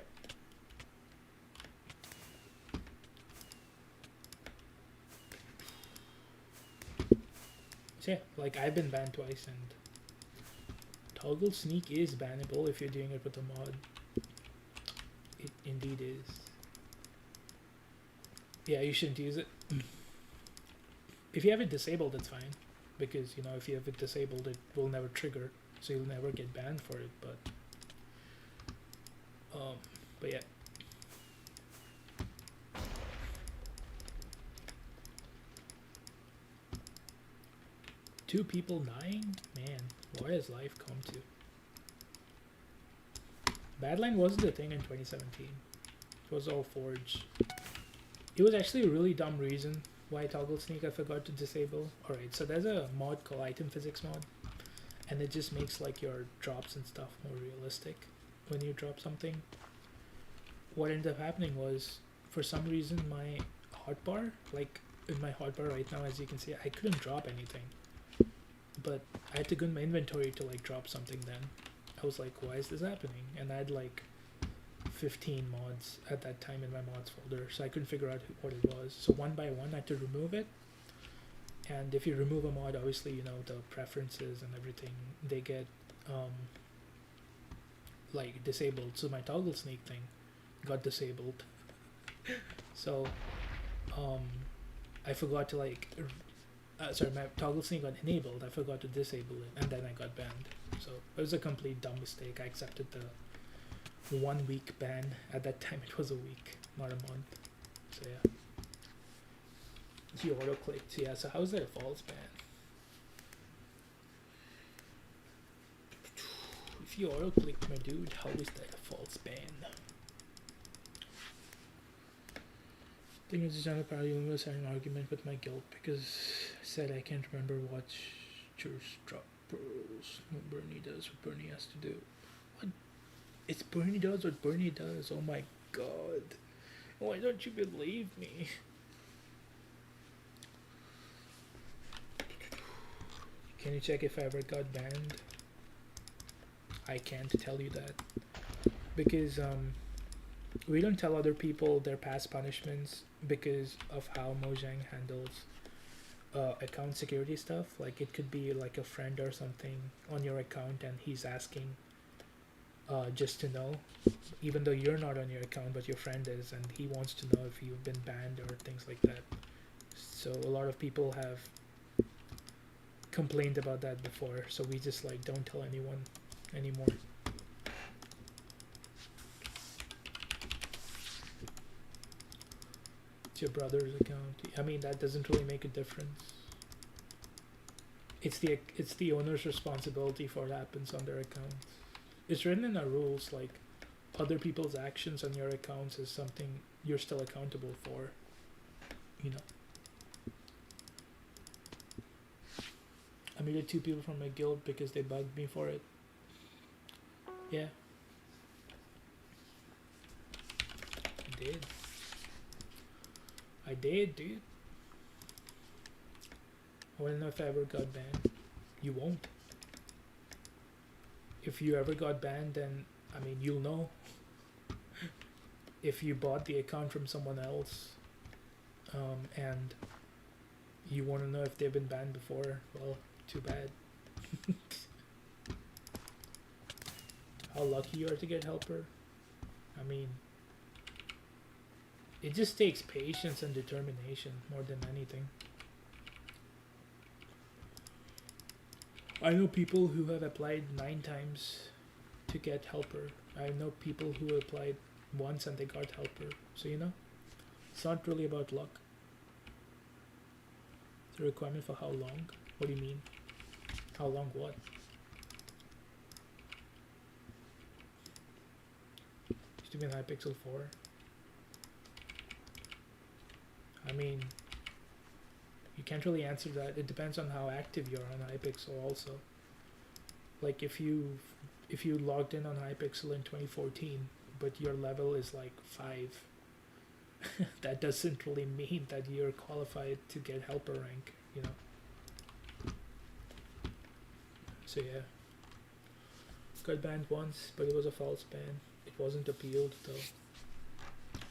So yeah, like I've been banned twice, and toggle sneak is bannable if you're doing it with a mod. It indeed is. Yeah, you shouldn't use it. If you have it disabled, it's fine, because you know, if you have it disabled, it will never trigger, so you'll never get banned for it. But yeah. Two people dying? Man, what has life come to? Badline wasn't a thing in 2017. It was all Forge. It was actually a really dumb reason why toggle sneak I forgot to disable. Alright, so there's a mod called item physics mod, and it just makes like your drops and stuff more realistic when you drop something. What ended up happening was, for some reason, my hotbar, like in my hotbar right now, as you can see, I couldn't drop anything. But I had to go in my inventory to like drop something then. I was like, why is this happening? And I had like 15 mods at that time in my mods folder, so I couldn't figure out what it was. So one by one I had to remove it. And if you remove a mod, obviously, you know, the preferences and everything, they get like disabled. So my toggle sneak thing got disabled. So I forgot to like sorry, my toggle sneak got enabled. I forgot to disable it, and then I got banned. So it was a complete dumb mistake. I accepted the 1 week ban. At that time it was a week, not a month. So yeah. You auto clicked. Yeah, so how's that a false ban? If you auto clicked, my dude, how is that a false ban? I think it's just a parallel was having an argument with my guild because I said I can't remember what Church drop pearls. What Bernie does, what Bernie has to do. What? It's Bernie does what Bernie does. Oh my god. Why don't you believe me? Can you check if I ever got banned? I can't tell you that. Because we don't tell other people their past punishments because of how Mojang handles account security stuff. Like it could be like a friend or something on your account and he's asking just to know, even though you're not on your account but your friend is, and he wants to know if you've been banned or things like that. So a lot of people have complained about that before, so we just like don't tell anyone anymore. It's your brother's account. I mean, that doesn't really make a difference. It's the owner's responsibility for what happens on their account. it's written in our rules like other people's actions on your accounts is something you're still accountable for. You know. I muted 2 people from my guild because they bugged me for it. Yeah. I did. I did, dude. I wanna know if I ever got banned. You won't. If you ever got banned, then, I mean, you'll know. If you bought the account from someone else, and you want to know if they've been banned before, well, too bad. How lucky you are to get helper. I mean, it just takes patience and determination more than anything. I know people who have applied 9 times to get helper. I know people who applied once and they got helper. So, you know, it's not really about luck. It's a requirement for how long? What do you mean? How long what? Used to be in Hypixel 4. I mean, you can't really answer that. It depends on how active you are on Hypixel also. Like if you logged in on Hypixel in 2014, but your level is like 5, that doesn't really mean that you're qualified to get helper rank, you know. So yeah. Got banned once, but it was a false ban. It wasn't appealed though.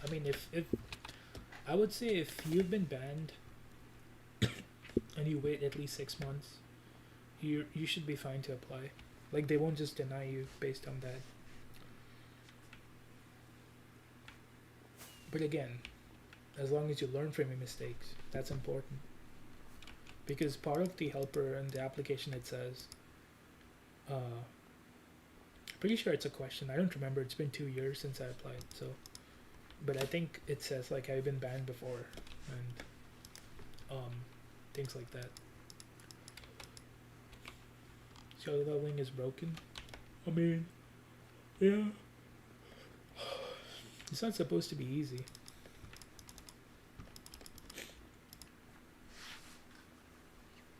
I mean, if I would say if you've been banned and you wait at least 6 months, you should be fine to apply. Like they won't just deny you based on that. But again, as long as you learn from your mistakes, that's important. Because part of the helper and the application, it says, pretty sure it's a question. I don't remember. It's been 2 years since I applied. So, but I think it says like I've been banned before and things like that. Shadow leveling is broken. I mean, yeah. It's not supposed to be easy.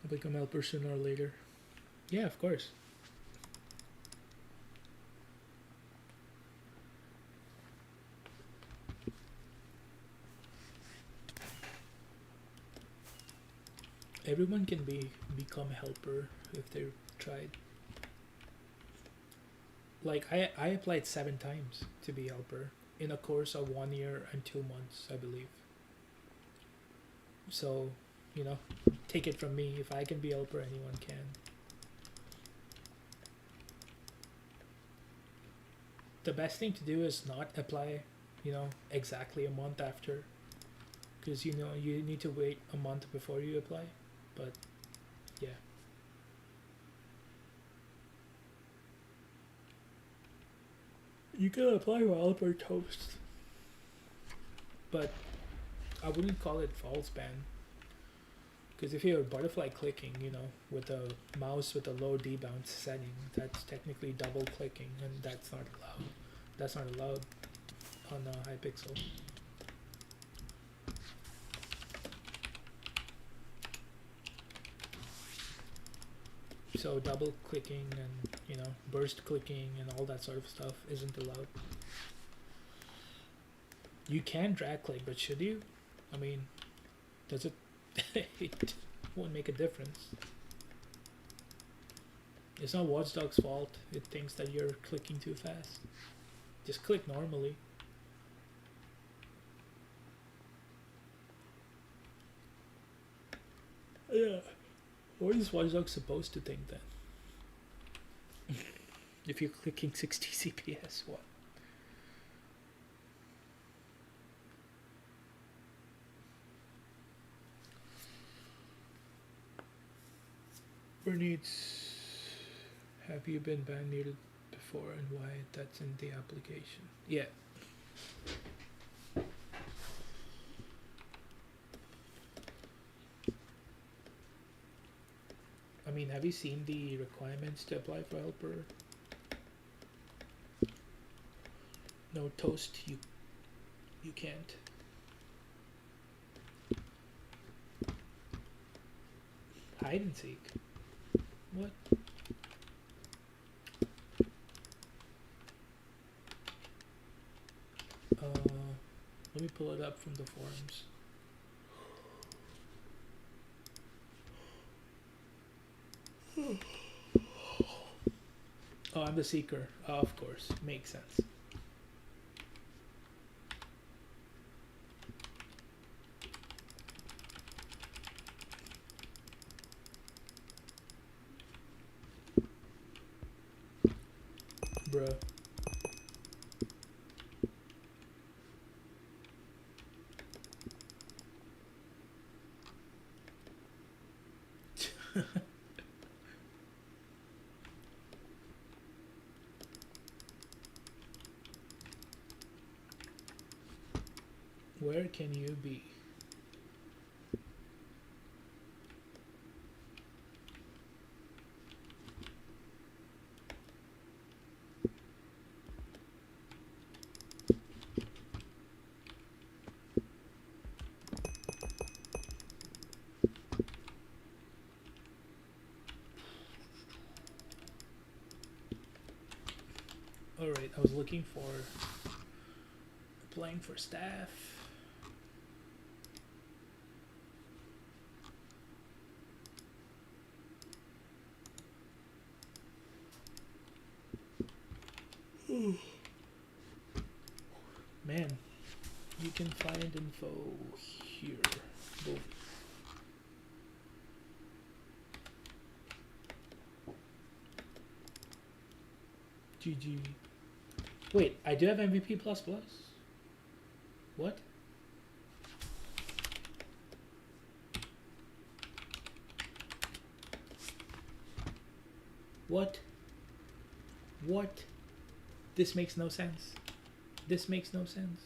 I'll become helper sooner or later. Yeah, of course. Everyone can become a helper if they're tried. Like I applied 7 times to be helper in a course of 1 year and 2 months, I believe. So, you know, take it from me, if I can be helper, anyone can. The best thing to do is not apply, you know, exactly a month after, because you know you need to wait a month before you apply. But yeah. You can apply while helper toast, but I wouldn't call it false ban. Because if you're butterfly clicking, you know, with a mouse with a low debounce setting, that's technically double clicking, and that's not allowed. That's not allowed on Hypixel. So double clicking and, you know, burst clicking and all that sort of stuff isn't allowed. You can drag click, but should you? I mean, does it? It won't make a difference. It's not Watchdog's fault. It thinks that you're clicking too fast. Just click normally. Yeah. What is Watchdog supposed to think then? If you're clicking 60 CPS, what? Bernice, have you been ban muted before and why that's in the application? Yeah. I mean, have you seen the requirements to apply for helper? No toast. You can't. Hide and seek. What? Let me pull it up from the forums. Oh, I'm the seeker. Of course. Makes sense. Bruh. Where can you be? Alright, I was looking for applying for staff. Man, you can find info here. Boom. GG. Wait, I do have MVP plus plus. What? What? What? This makes no sense. This makes no sense.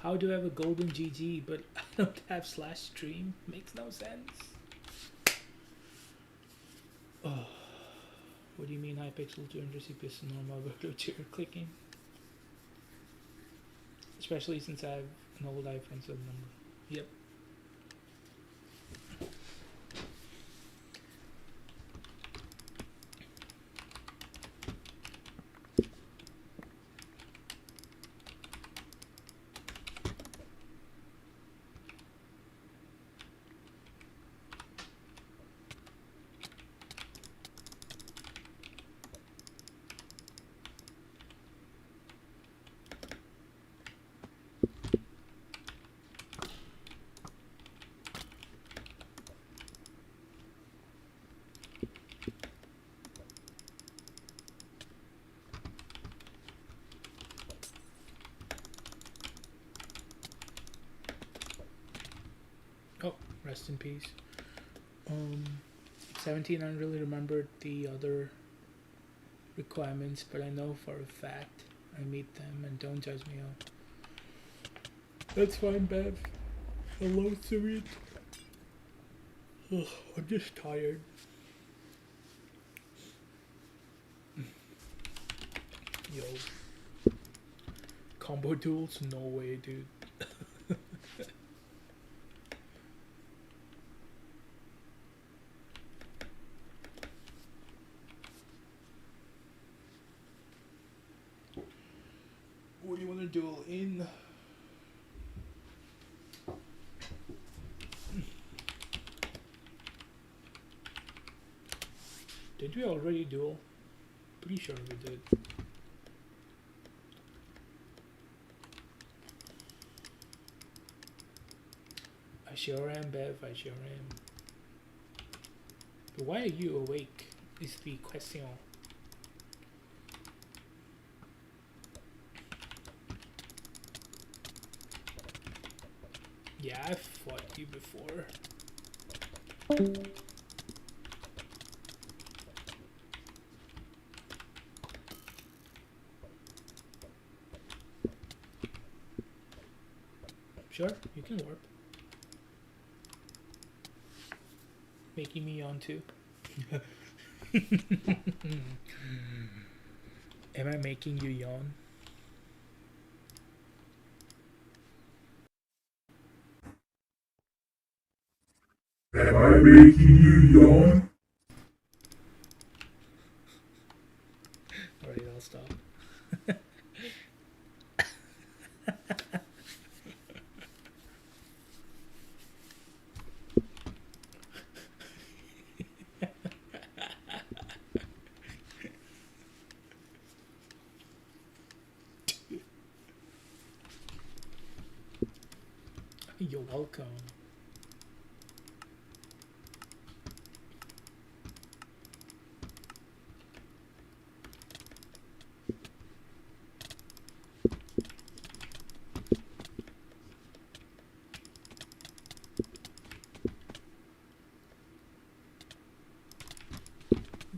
How do I have a golden GG but I don't have slash stream? Makes no sense. Oh. What do you mean Hypixel 200 CPS normal virtual chair clicking? Especially since I have an old iPhone 7 number. Yep. Oh, rest in peace. 17, I don't really remember the other requirements, but I know for a fact I meet them, and don't judge me out. That's fine, Bev. Hello, Sweet. Ugh, I'm just tired. Yo. Combo duels? No way, dude. What do you want to duel in? Did we already duel? Pretty sure we did. I sure am, Bev, I sure am. But why are you awake is the question. Yeah, I've fought you before. Sure, you can warp. Making me yawn too. Am I making you yawn? Am I making you yawn? Alright, I'll stop. You're welcome.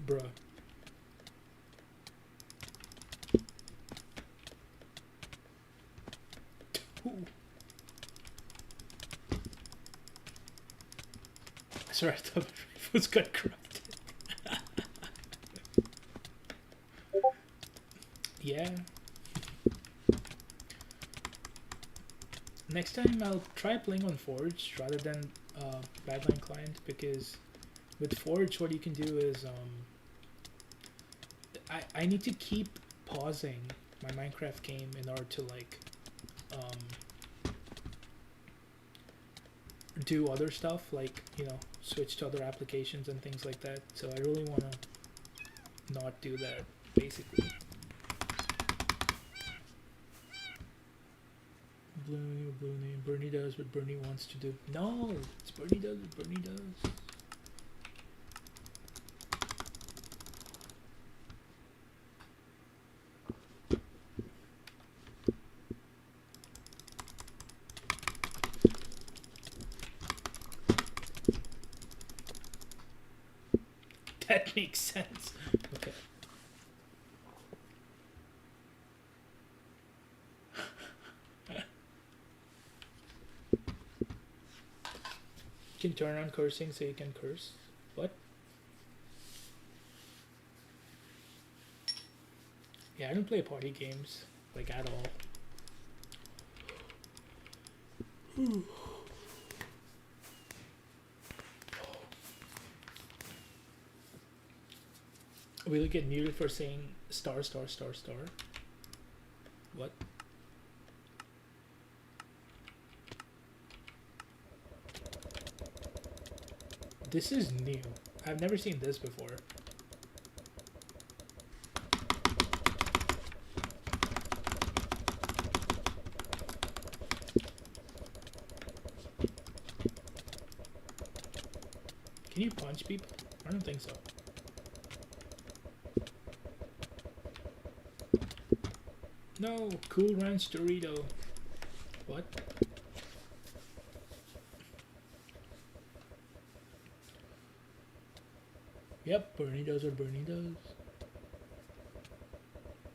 Bruh. Ooh. Sorry, I thought my rifles got corrupted. Yeah. Next time I'll try playing on Forge rather than Badline Client, because with Forge what you can do is I need to keep pausing my Minecraft game in order to like do other stuff, like, you know, switch to other applications and things like that. So I really want to not do that, basically. Bernie does what Bernie wants to do. No, it's Bernie does what Bernie does. That makes sense. Okay. You can turn on cursing so you can curse. What? Yeah, I don't play party games, like, at all. Will you get muted for saying star, star, star, star? What? This is new. I've never seen this before. Can you punch people? I don't think so. No, Cool Ranch Dorito. What? Yep, Bernie does what Bernie does.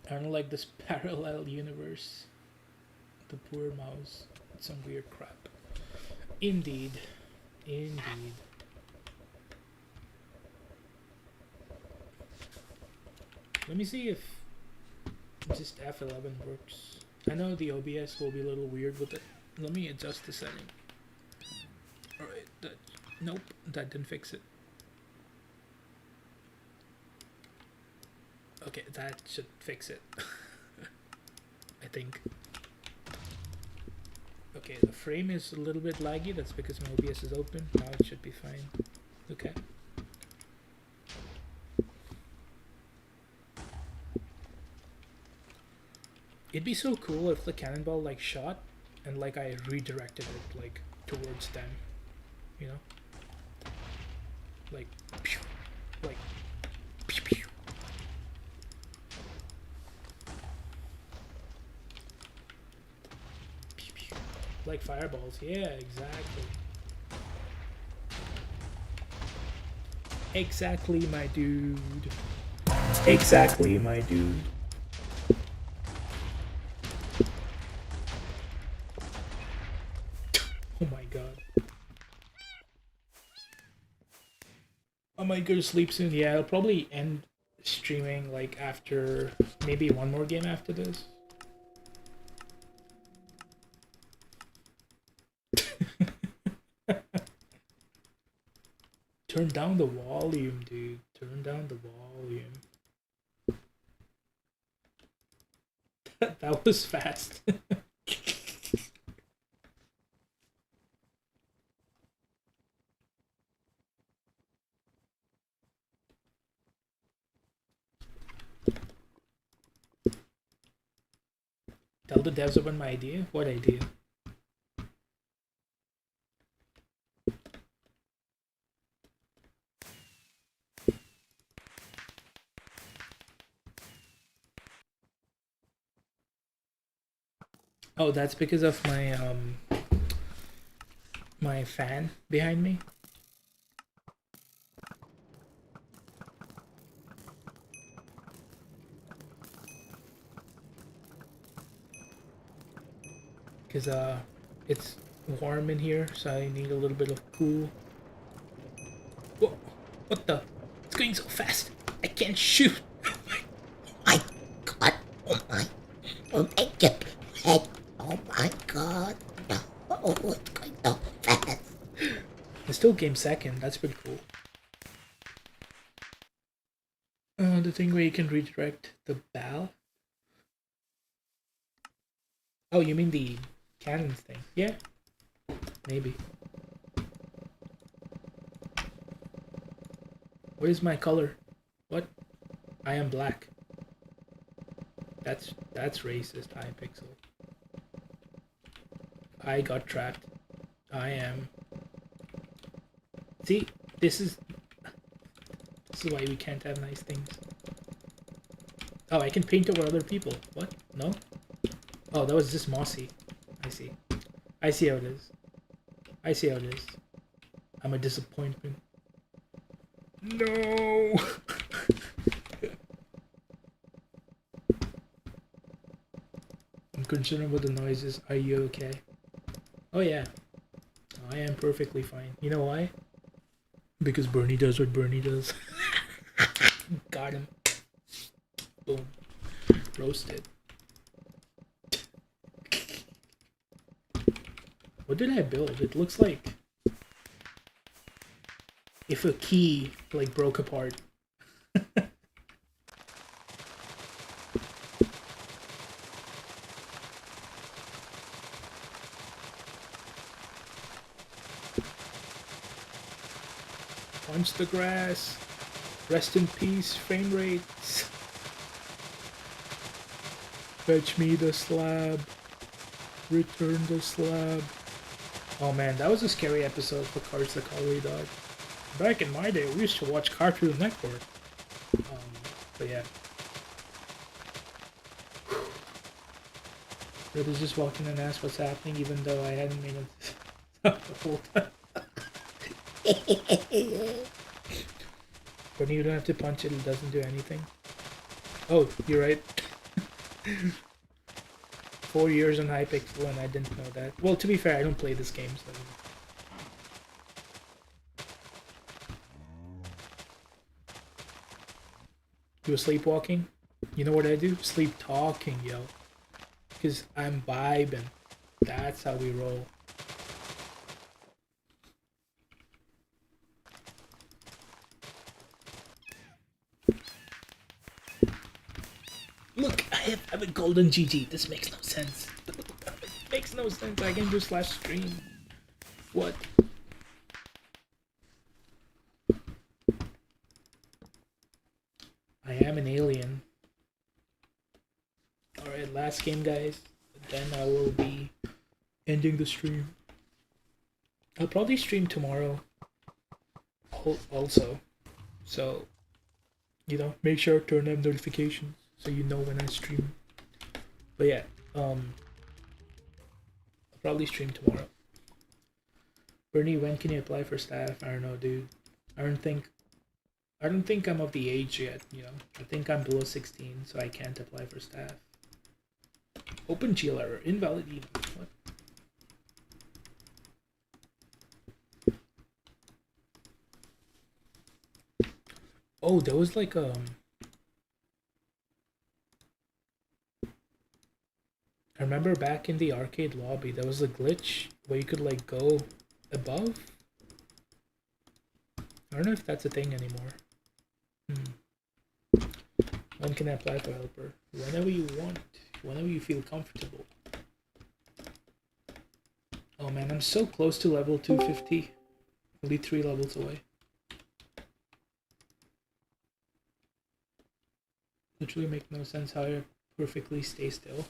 I don't like this parallel universe. The poor mouse. It's some weird crap. Indeed. Indeed. Let me see if just F11 works. I know the OBS will be a little weird with it. Let me adjust the setting. Alright, that, nope, that didn't fix it. Okay, that should fix it. I think. Okay, the frame is a little bit laggy, that's because my OBS is open. Now it should be fine. Okay. It'd be so cool if the cannonball like shot and like I redirected it like towards them, you know? Like, pew, like, pew, pew. Pew, pew. Like fireballs, yeah, exactly. Exactly, my dude. Exactly, my dude. Oh my god. I might go to sleep soon. Yeah, I'll probably end streaming like after maybe one more game after this. Turn down the volume, dude. Turn down the volume. That was fast. Tell the devs about my idea? What idea? Oh, that's because of my my fan behind me. Because it's warm in here, so I need a little bit of cool. Whoa, what the? It's going so fast. I can't shoot. My God! Oh my! Oh my God! Oh my God! No! Oh, it's going so fast. I still came second. That's pretty cool. The thing where you can redirect the ball. Oh, you mean the cannons thing? Yeah, maybe. Where's my color? What? I am black. That's racist, Hypixel. I got trapped. I am. See, this is why we can't have nice things. Oh, I can paint over other people. What? No? Oh, that was just mossy. I see. I see how it is. I see how it is. I'm a disappointment. No! I'm concerned about the noises. Are you okay? Oh yeah. I am perfectly fine. You know why? Because Bernie does what Bernie does. Got him. Boom. Roasted. What did I build? It looks like if a key like broke apart. Punch the grass. Rest in peace, frame rates. Fetch me the slab. Return the slab. Oh man, that was a scary episode for Cards the Calorie Dog. Back in my day, we used to watch Cartoon Network. But yeah. Brother's just walking and asked what's happening, even though I hadn't made it the whole time. But you don't have to punch it, it doesn't do anything. Oh, you're right. 4 years on Hypixel and I didn't know that. Well, to be fair, I don't play this game, so... You were sleepwalking? You know what I do? Sleep talking, yo. Because I'm vibing. That's how we roll. Look, I have a golden GG. This makes no sense. Makes no sense. I can do /stream. What? I am an alien. Alright, last game, guys. Then I will be ending the stream. I'll probably stream tomorrow. Also. So, you know, make sure to turn on notifications so you know when I stream. But yeah, I'll probably stream tomorrow. Bernie, when can you apply for staff? I don't know, dude. I don't think I'm of the age yet, you know. I think I'm below 16, so I can't apply for staff. Open GL error. Invalid email. What? Oh, there was like remember back in the arcade lobby, there was a glitch where you could like go above. I don't know if that's a thing anymore. When can I apply for helper? Whenever you want. Whenever you feel comfortable. Oh man, I'm so close to level 250. Only 3 levels away. Literally make no sense how I perfectly stay still.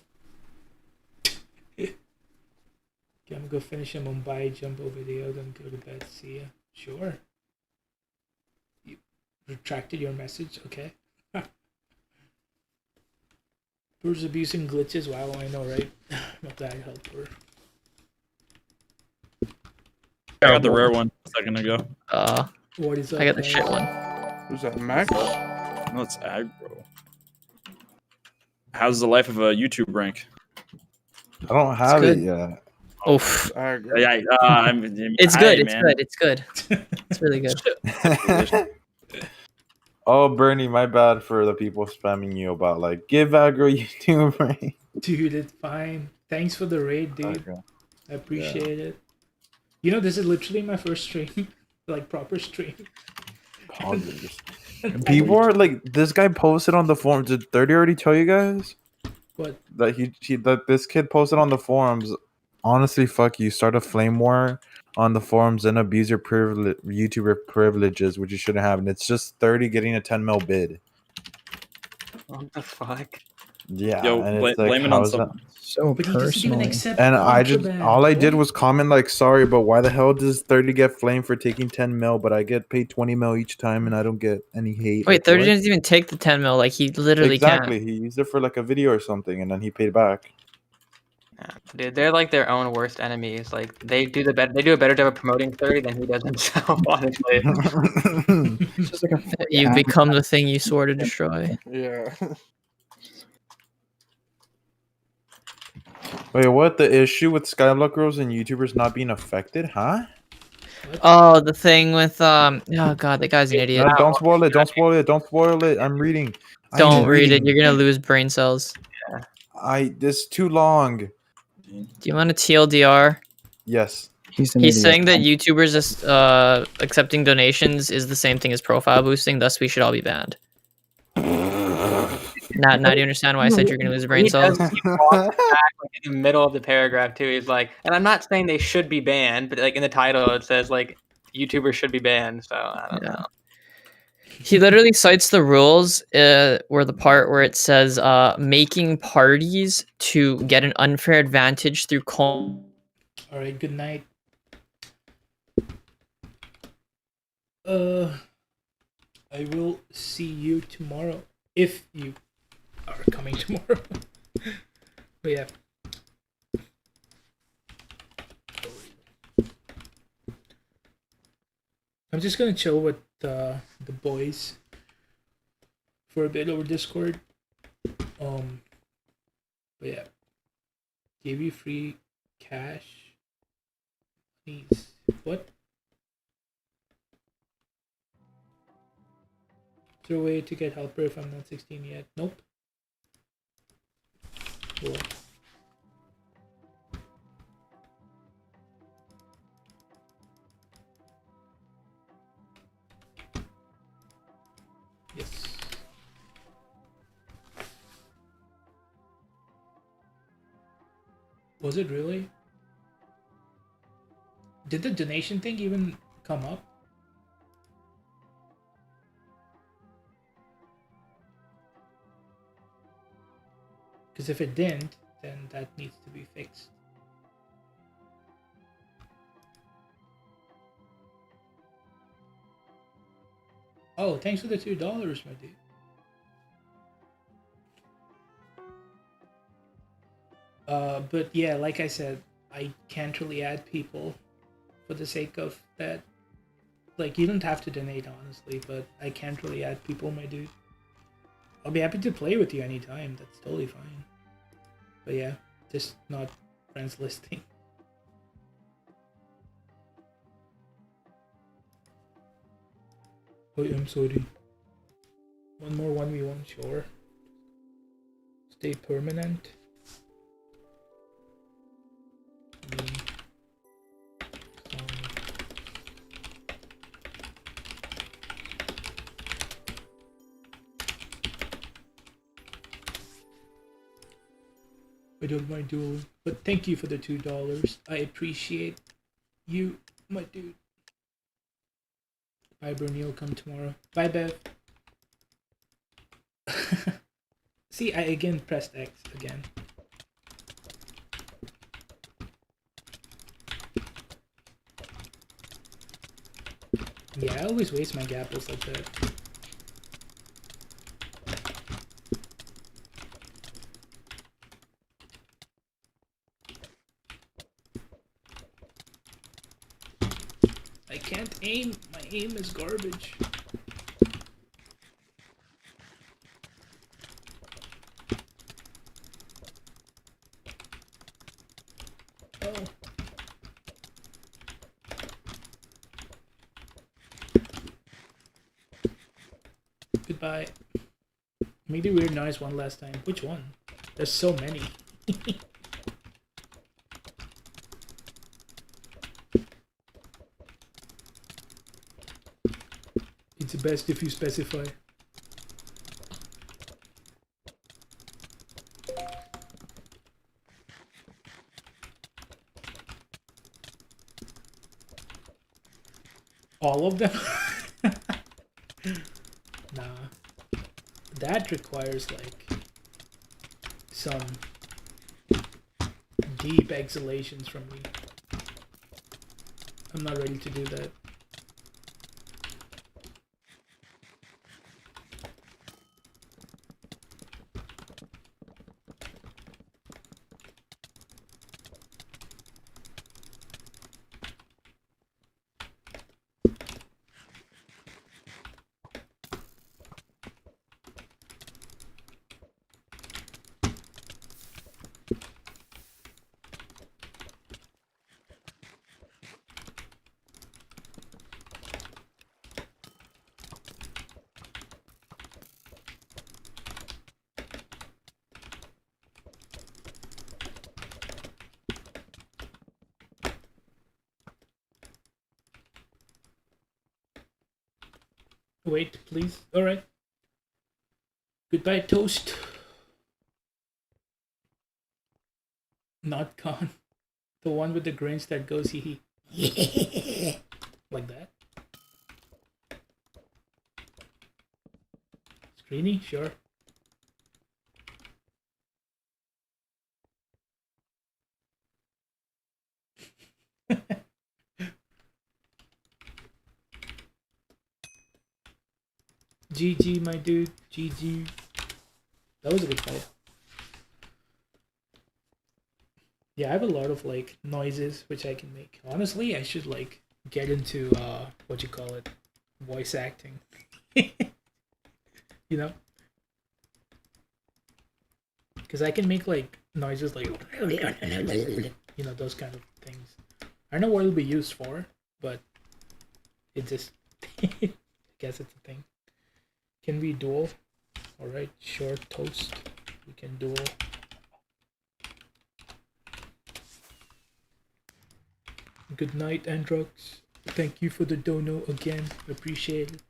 Okay, I'm gonna go finish a Mumbai Jumbo video, then go to bed. See ya. Sure. You retracted your message? Okay. Who's abusing glitches? Wow, I know, right? I'm a bad helper. I got the rare one a second ago. What is up, I got the guys? shit one. Who's that, Max? No, it's aggro. How's the life of a YouTube rank? I don't have good. it yet. Oof. Yeah, It's hi, good. It's man. good. It's good. It's really good. Oh, Bernie, my bad for the people spamming you about like give aggro YouTube rank. Dude, it's fine. Thanks for the raid, dude. Okay. I appreciate it. You know, this is literally my first stream, like proper stream. Poggers. People are like, this guy posted on the forums. Did 30 already tell you guys? What? That that this kid posted on the forums. Honestly, fuck you. Start a flame war on the forums and abuse your YouTuber privileges, which you shouldn't have. And it's just 30 getting a 10 mil bid. What the fuck? Yeah, Yo, and it's like, blame it on how's that? someone. So But he doesn't even personal. accept And I just, contraband. all I did What? was comment like, sorry, but why the hell does 30 get flamed for taking 10 mil, but I get paid 20 mil each time and I don't get any hate? Wait, Like, 30 what? didn't even take the 10 mil. Like, he literally Exactly. can't. He used it for like a video or something and then he paid back. Yeah, dude, they're like their own worst enemies. Like, they do a better job of promoting 30 than he does himself, honestly. It's just like a You become the thing you swore to destroy. Yeah. Wait, what? The issue with Skyblock girls and YouTubers not being affected? Huh? Oh, the thing with oh god, that guy's an idiot. No, don't spoil it. Don't spoil it. Don't spoil it. I'm reading. Don't I'm read it. reading. You're gonna lose brain cells. This is too long. Do you want a TLDR? Yes. He's an He's idiot. saying that YouTubers accepting donations is the same thing as profile boosting, thus we should all be banned. Now do you understand why I said you're gonna lose brain cells? does Keep walking back, like, in the middle of the paragraph too. He's like, and I'm not saying they should be banned, but like in the title it says like YouTubers should be banned. So I don't know. He literally cites the rules, where the part where it says making parties to get an unfair advantage through Alright, good night. I will see you tomorrow. If you are coming tomorrow. But yeah. I'm just gonna chill with the boys for a bit over Discord. But yeah. Give you free cash. Please. What? Is there a way to get helper if I'm not 16 yet? Nope. Cool. Yes. Was it really? Did the donation thing even come up? Because if it didn't, then that needs to be fixed. Oh, thanks for the $2, my dude. But yeah, like I said, I can't really add people for the sake of that. Like, you don't have to donate, honestly, but I can't really add people, my dude. I'll be happy to play with you anytime, that's totally fine. But yeah, just not friends listing. Oh, I'm sorry. One more 1v1, sure. Stay permanent. I don't mind dueling. But thank you for the $2. I appreciate you, my dude. Bye, Bernie. I'll come tomorrow. Bye, Bev. See, I again pressed X again. Yeah, I always waste my gapples like that. I can't aim. My aim is garbage. Oh. Goodbye. Made a weird noise one last time. Which one? There's so many. It's best if you specify. All of them? Nah. That requires like some deep exhalations from me. I'm not ready to do that. Wait, please. Alright. Goodbye, toast. Not gone. The one with the grins that goes hee hee. Like that. Screeny? Sure. GG, my dude. GG. That was a good fight. Yeah, I have a lot of like noises which I can make. Honestly, I should like get into what you call it, voice acting. You know, because I can make like noises like you know, those kind of things. I don't know what it'll be used for, but it just I guess it's a thing. Can we duel? Alright, sure, toast. We can duel. Good night, Androx. Thank you for the dono again. Appreciate it.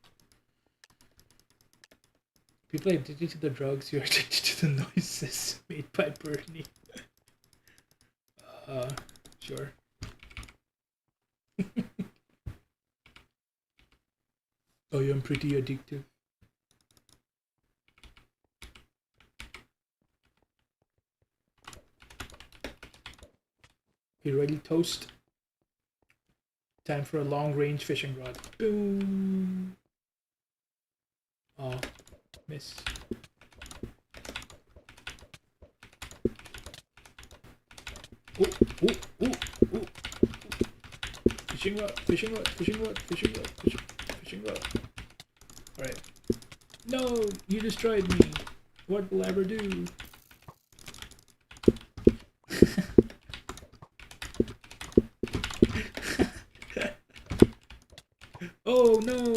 People are addicted to the drugs, you're addicted to the noises made by Bernie. Sure. Oh, yeah, I'm pretty addictive. You ready, toast? Time for a long-range fishing rod. Boom! Oh, miss. Oh, oh, oh, oh. Fishing rod, fishing rod, fishing rod, fishing rod, fishing rod. Alright. No, you destroyed me. What will I ever do? Oh no!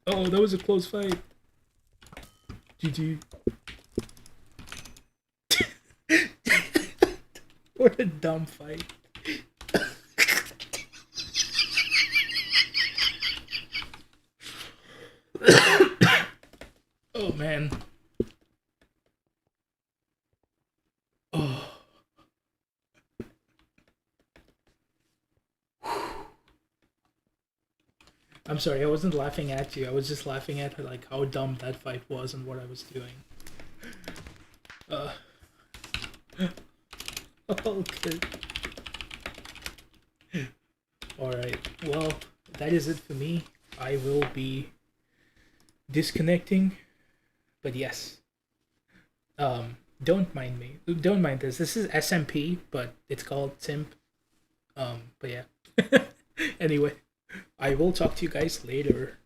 Oh, that was a close fight. GG. What a dumb fight. I'm sorry, I wasn't laughing at you. I was just laughing at like how dumb that fight was and what I was doing. Okay. Alright, well, that is it for me. I will be disconnecting. But yes. Don't mind me. Don't mind this. This is SMP, but it's called Simp. But yeah. Anyway, I will talk to you guys later.